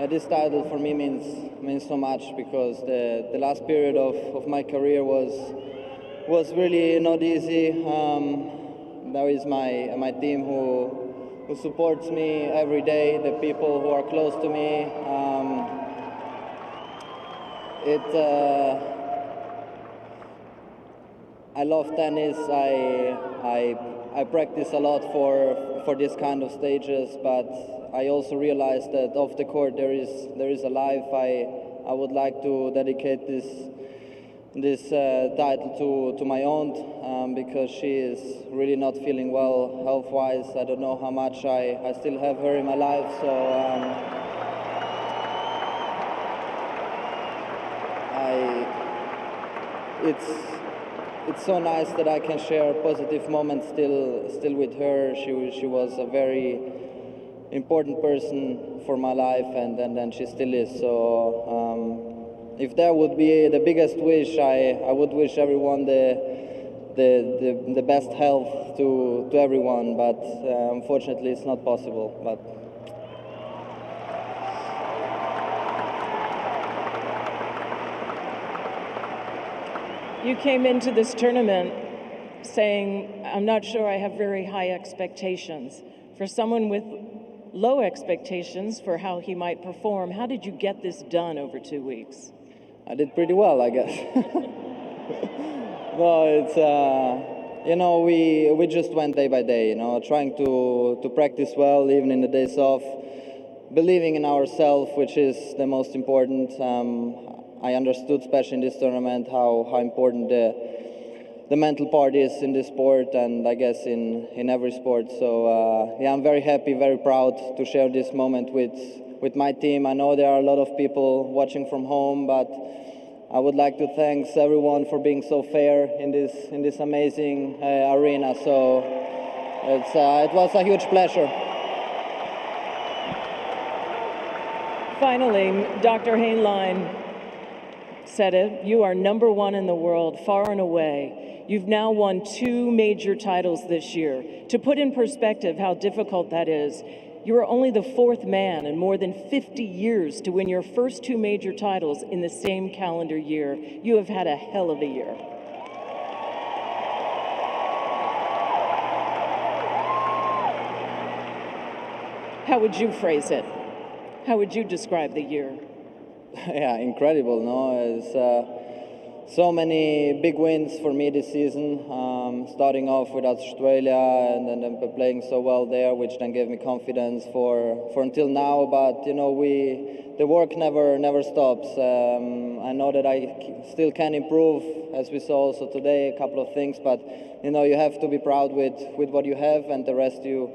This title for me means so much, because the last period of my career was really not easy. There is my team who supports me every day, the people who are close to me. I love tennis. I practice a lot for this kind of stages, but I also realize that off the court there is a life. I would like to dedicate this title to my aunt, because she is really not feeling well health-wise. I don't know how much I still have her in my life, so it's so nice that I can share positive moments still with her. She was a very important person for my life, and she still is. So if there would be the biggest wish, I would wish everyone the best health to everyone, but unfortunately it's not possible. But you came into this tournament saying, I'm not sure I have very high expectations. For someone with low expectations for how he might perform, how did you get this done over 2 weeks? I did pretty well, I guess. Well, it's we just went day by day, trying to practice well, even in the days off, believing in ourselves, which is the most important. I understood, especially in this tournament, how important the mental part is in this sport, and I guess in every sport. So yeah, I'm very happy, very proud to share this moment with my team. I know there are a lot of people watching from home, but I would like to thank everyone for being so fair in this amazing arena. So it was a huge pleasure. Finally, Dr. Hainline said it, you are #1 in the world, far and away. You've now won 2 major titles this year. To put in perspective how difficult that is, you are only the 4th man in more than 50 years to win your first 2 major titles in the same calendar year. You have had a hell of a year. How would you phrase it? How would you describe the year? Yeah, incredible. No, it's so many big wins for me this season. Starting off with Australia and then playing so well there, which then gave me confidence for until now. But you know, the work never stops. I know that I still can improve, as we saw also today, a couple of things. But you know, you have to be proud with what you have, and the rest you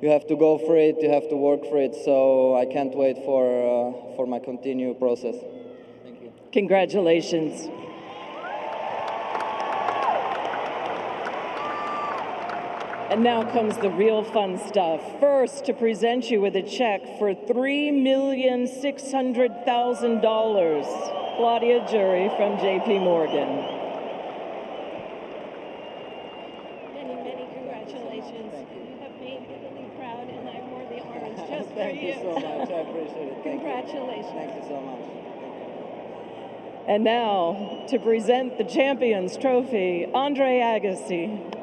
have to go for it. You have to work for it. So I can't wait for my continued process. Thank you. Congratulations. And now comes the real fun stuff. First, to present you with a check for $3,600,000. Claudia Jury from JP Morgan. Many congratulations. You have made Italy proud, and I wore the orange just for Thank you so much. I appreciate it. Congratulations. Thank you so much. And now, to present the Champions Trophy, Andre Agassi.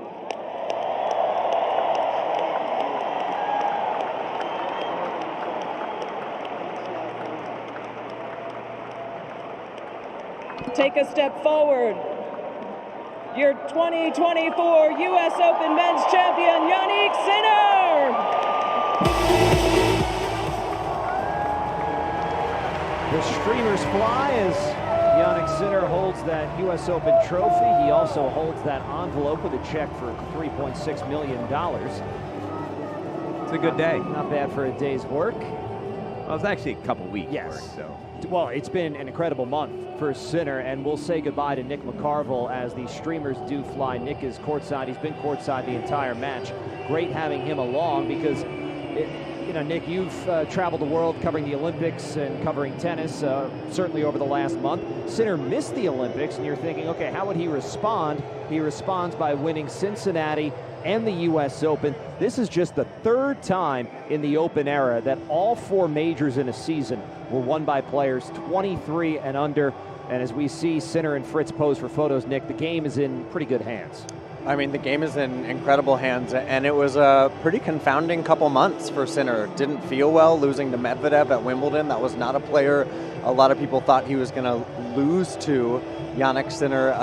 Take a step forward. Your 2024 U.S. Open Men's Champion, Jannik Sinner. The streamers fly as Jannik Sinner holds that U.S. Open trophy. He also holds that envelope with a check for $3.6 million. It's a good day. Not bad for a day's work. Well, it's actually a couple weeks' work, so. Well, it's been an incredible month for Sinner, and we'll say goodbye to Nick McCarville as the streamers do fly. Nick is courtside. He's been courtside the entire match. Great having him along because, you know, Nick, you've traveled the world covering the Olympics and covering tennis, certainly over the last month. Sinner missed the Olympics, and you're thinking, okay, how would he respond? He responds by winning Cincinnati and the U.S. Open. This is just the third time in the Open era that all four majors in a season were won by players 23 and under. And as we see Sinner and Fritz pose for photos, Nick, the game is in pretty good hands. I mean, the game is in incredible hands, and it was a pretty confounding couple months for Sinner. Didn't feel well losing to Medvedev at Wimbledon. That was not a player a lot of people thought he was going to lose to. Jannik Sinner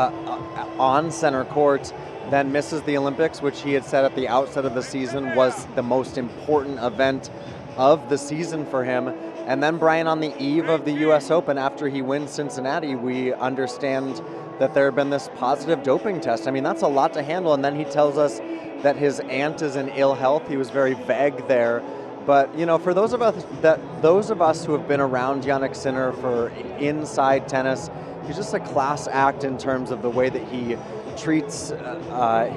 on center court, then misses the Olympics, which he had said at the outset of the season was the most important event of the season for him. And then, Brian, on the eve of the U.S. Open, after he wins Cincinnati, we understand that there had been this positive doping test. I mean, that's a lot to handle. And then he tells us that his aunt is in ill health. He was very vague there. But, you know, for those of us who have been around Jannik Sinner for inside tennis, he's just a class act in terms of the way that he treats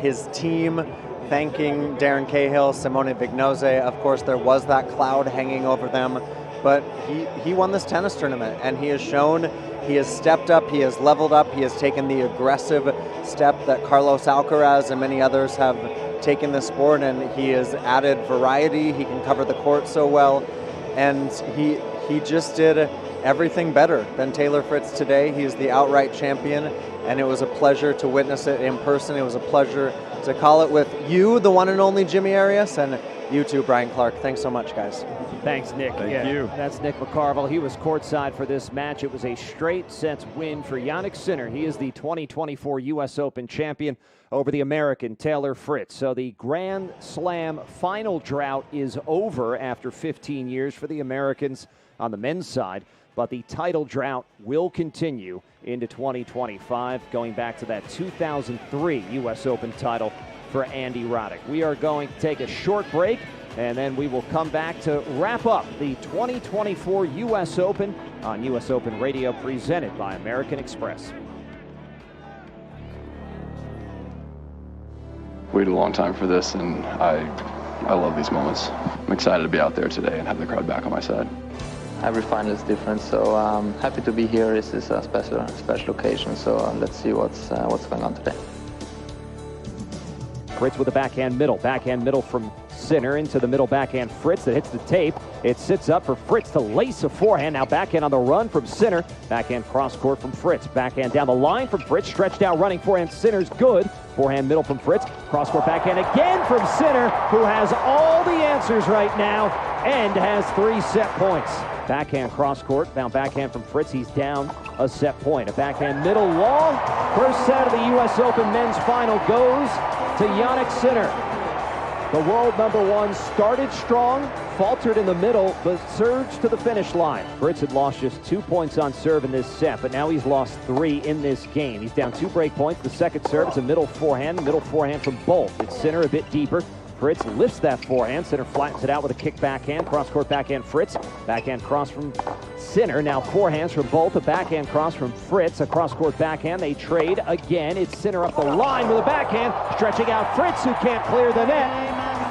his team, thanking Darren Cahill, Simone Vignosi. Of course, there was that cloud hanging over them. But he won this tennis tournament, and he has shown he has stepped up, he has leveled up, he has taken the aggressive step that Carlos Alcaraz and many others have taken this sport, and he has added variety. He can cover the court so well, and he just did everything better than Taylor Fritz today. He is the outright champion, and it was a pleasure to witness it in person. It was a pleasure to call it with you, the one and only Jimmy Arias, and you too, Brian Clark. Thanks so much, guys. Thanks, Nick. Thank you. That's Nick McCarville. He was courtside for this match. It was a straight sets win for Jannik Sinner. He is the 2024 U.S. Open champion over the American Taylor Fritz. So the Grand Slam final drought is over after 15 years for the Americans on the men's side, but the title drought will continue into 2025, going back to that 2003 U.S. Open title for Andy Roddick. We are going to take a short break, and then we will come back to wrap up the 2024 U.S. Open on U.S. Open Radio, presented by American Express. Waited a long time for this, and I love these moments. I'm excited to be out there today and have the crowd back on my side. Every final is different, so I'm happy to be here. This is a special occasion, so let's see what's going on today. Fritz with a backhand middle from Sinner into the middle backhand Fritz that hits the tape. It sits up for Fritz to lace a forehand. Now backhand on the run from Sinner. Backhand cross court from Fritz. Backhand down the line from Fritz. Stretched out running forehand. Sinner's good. Forehand middle from Fritz. Cross-court backhand again from Sinner, who has all the answers right now and has 3 set points. Backhand cross-court, found backhand from Fritz. He's down a set point. A backhand middle long. First set of the U.S. Open men's final goes to Jannik Sinner. The world #1 started strong, faltered in the middle, but surged to the finish line. Fritz had lost just 2 points on serve in this set, but now he's lost 3 in this game. He's down 2 break points. The second serve is a middle forehand from both. It's Sinner a bit deeper. Fritz lifts that forehand. Sinner flattens it out with a kick backhand. Cross-court backhand Fritz. Backhand cross from Sinner. Now forehands from both. A backhand cross from Fritz. A cross-court backhand. They trade again. It's Sinner up the line with a backhand. Stretching out Fritz, who can't clear the net.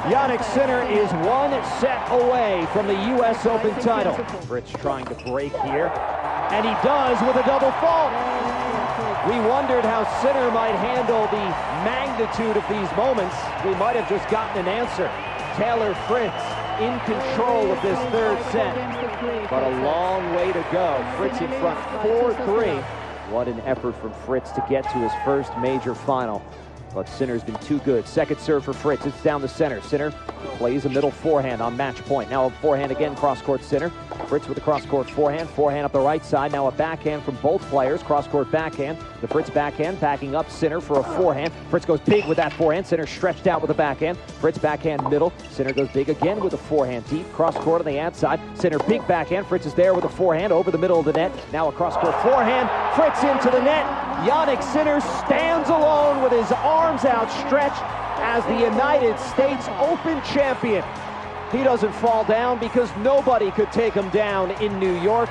Jannik Sinner is 1 set away from the U.S. Open title. Fritz trying to break here. And he does with a double fault. We wondered how Sinner might handle the magnitude of these moments. We might have just gotten an answer. Taylor Fritz in control of this third set, but a long way to go. Fritz in front 4-3. What an effort from Fritz to get to his first major final. But Sinner's been too good. Second serve for Fritz. It's down the center. Sinner plays a middle forehand on match point. Now a forehand again, cross-court Sinner. Fritz with a cross-court forehand. Forehand up the right side. Now a backhand from both players. Cross-court backhand. The Fritz backhand backing up Sinner for a forehand. Fritz goes big with that forehand. Sinner stretched out with a backhand. Fritz backhand middle. Sinner goes big again with a forehand. Deep cross-court on the outside. Sinner big backhand. Fritz is there with a forehand over the middle of the net. Now a cross-court forehand. Fritz into the net. Jannik Sinner stands alone with his arms outstretched as the United States Open champion. He doesn't fall down because nobody could take him down in New York.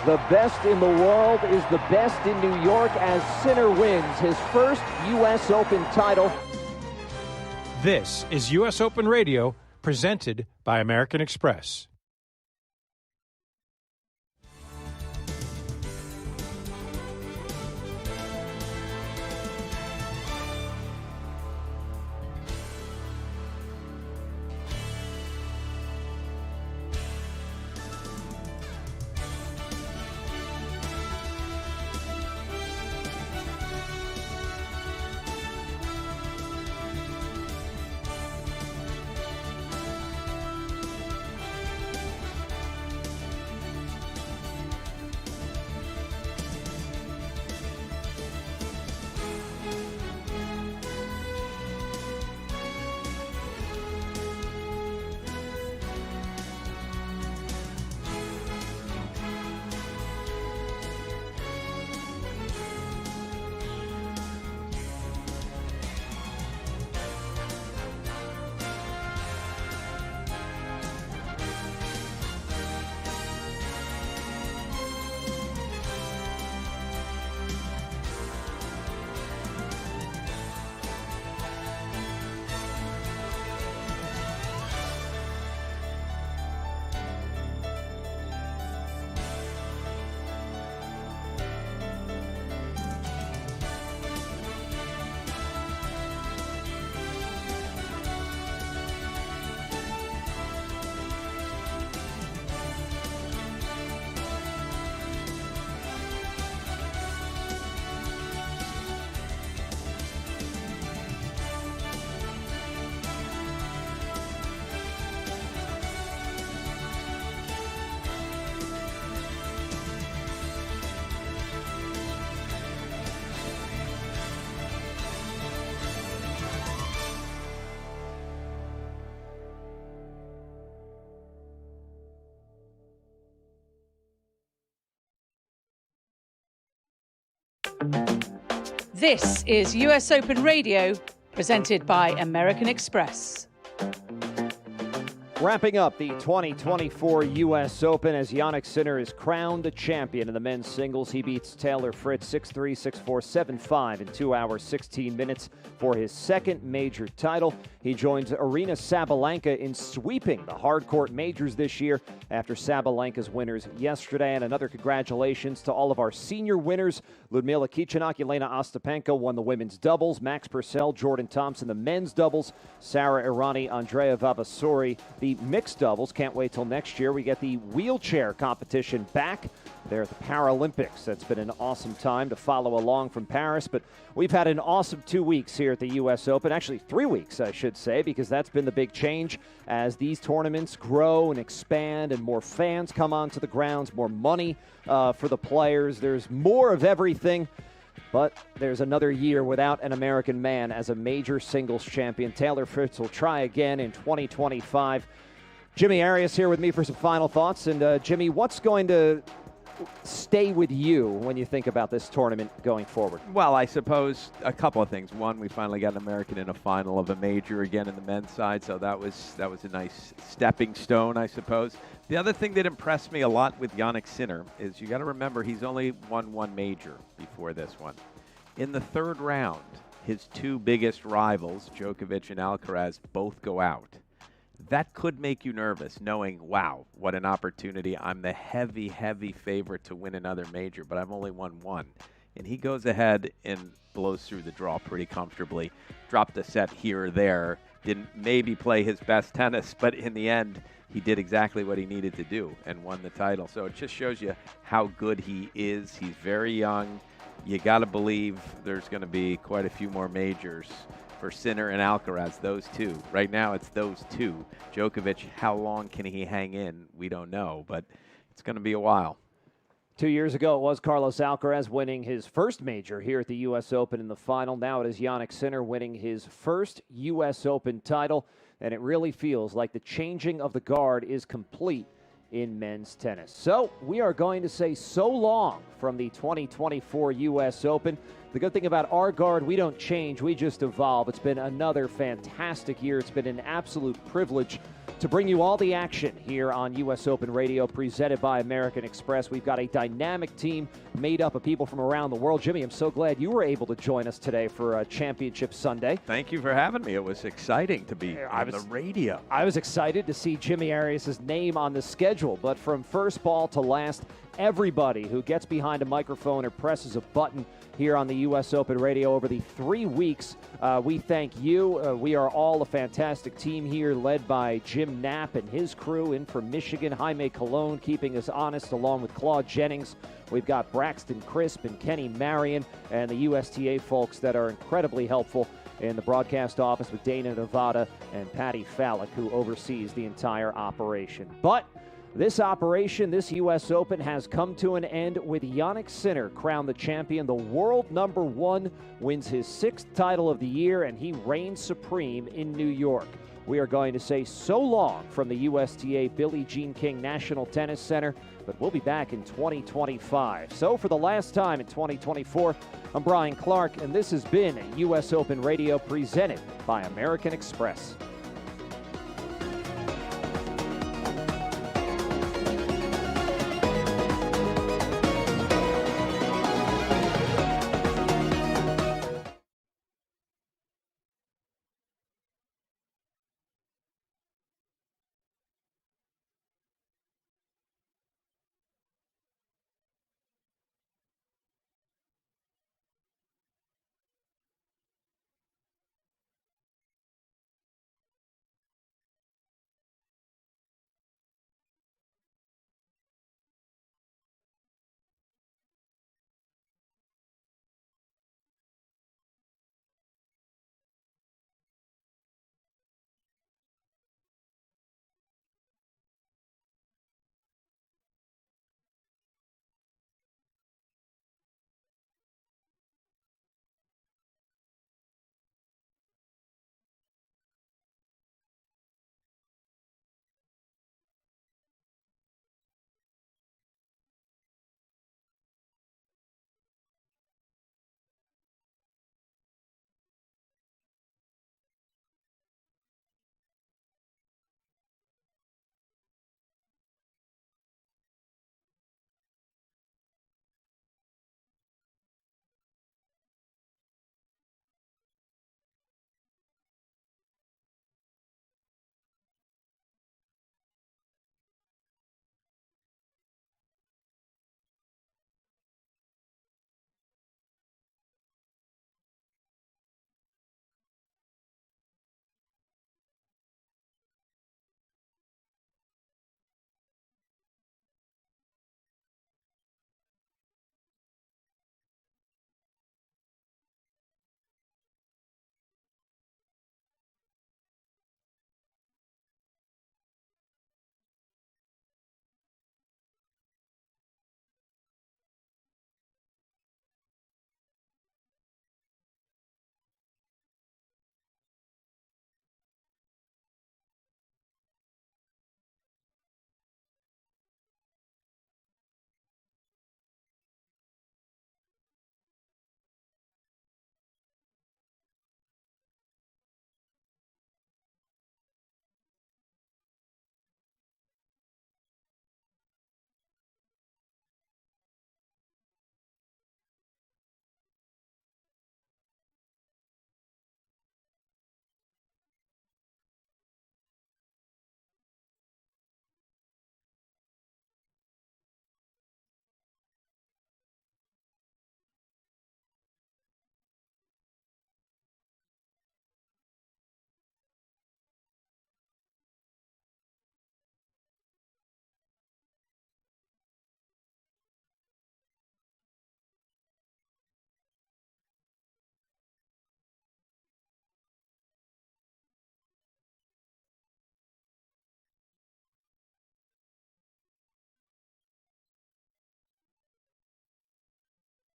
The best in the world is the best in New York as Sinner wins his first U.S. Open title. This is U.S. Open Radio, presented by American Express. This is US Open Radio, presented by American Express. Wrapping up the 2024 U.S. Open as Jannik Sinner is crowned a champion in the men's singles. He beats Taylor Fritz 6-3, 6-4, 7-5 in 2 hours, 16 minutes for his second major title. He joins Aryna Sabalenka in sweeping the hardcourt majors this year after Sabalenka's winners yesterday. And another congratulations to all of our senior winners. Ludmila Kichenok, Yelena Ostapenko won the women's doubles. Max Purcell, Jordan Thompson, the men's doubles. Sara Errani, Andrea Vavasori, the mixed doubles. Can't wait till next year. We get the wheelchair competition back there at the Paralympics. That's been an awesome time to follow along from Paris, but we've had an awesome 2 weeks here at the U.S. Open. Actually, 3 weeks, I should say, because that's been the big change as these tournaments grow and expand and more fans come onto the grounds, more money for the players. There's more of everything, but there's another year without an American man as a major singles champion. Taylor Fritz will try again in 2025. Jimmy Arias here with me for some final thoughts. And Jimmy, what's going to stay with you when you think about this tournament going forward? Well, I suppose a couple of things. One, we finally got an American in a final of a major again in the men's side, so that was a nice stepping stone, I suppose. The other thing that impressed me a lot with Jannik Sinner is you got to remember he's only won one major before this one. In the third round, his two biggest rivals, Djokovic and Alcaraz, both go out. That could make you nervous, knowing, wow, what an opportunity. I'm the heavy, heavy favorite to win another major, but I've only won one. And he goes ahead and blows through the draw pretty comfortably. Dropped a set here or there. Didn't maybe play his best tennis, but in the end, he did exactly what he needed to do and won the title. So it just shows you how good he is. He's very young. You got to believe there's going to be quite a few more majors for Sinner and Alcaraz, those two. Right now, it's those two. Djokovic, how long can he hang in? We don't know, but it's going to be a while. 2 years ago, it was Carlos Alcaraz winning his first major here at the U.S. Open in the final. Now it is Jannik Sinner winning his first U.S. Open title, and it really feels like the changing of the guard is complete in men's tennis. So we are going to say so long from the 2024 U.S. Open. The good thing about our guard, we don't change, we just evolve. It's been another fantastic year. It's been an absolute privilege to bring you all the action here on U.S. Open Radio, presented by American Express. We've got a dynamic team made up of people from around the world. Jimmy, I'm so glad you were able to join us today for Championship Sunday. Thank you for having me. It was exciting to be on the radio. I was excited to see Jimmy Arias' name on the schedule, but from first ball to last, everybody who gets behind a microphone or presses a button here on the U.S. Open Radio over the 3 weeks, we thank you. We are all a fantastic team here, led by Jim Knapp and his crew in from Michigan, Jaime Colon keeping us honest, along with Claude Jennings. We've got Braxton Crisp and Kenny Marion and the USTA folks that are incredibly helpful in the broadcast office with Dana Nevada and Patty Fallick, who oversees the entire operation. But this operation, this U.S. Open, has come to an end with Jannik Sinner crowned the champion. The world number one wins his 6th title of the year, and he reigns supreme in New York. We are going to say so long from the USTA Billie Jean King National Tennis Center, but we'll be back in 2025. So for the last time in 2024, I'm Brian Clark, and this has been U.S. Open Radio presented by American Express.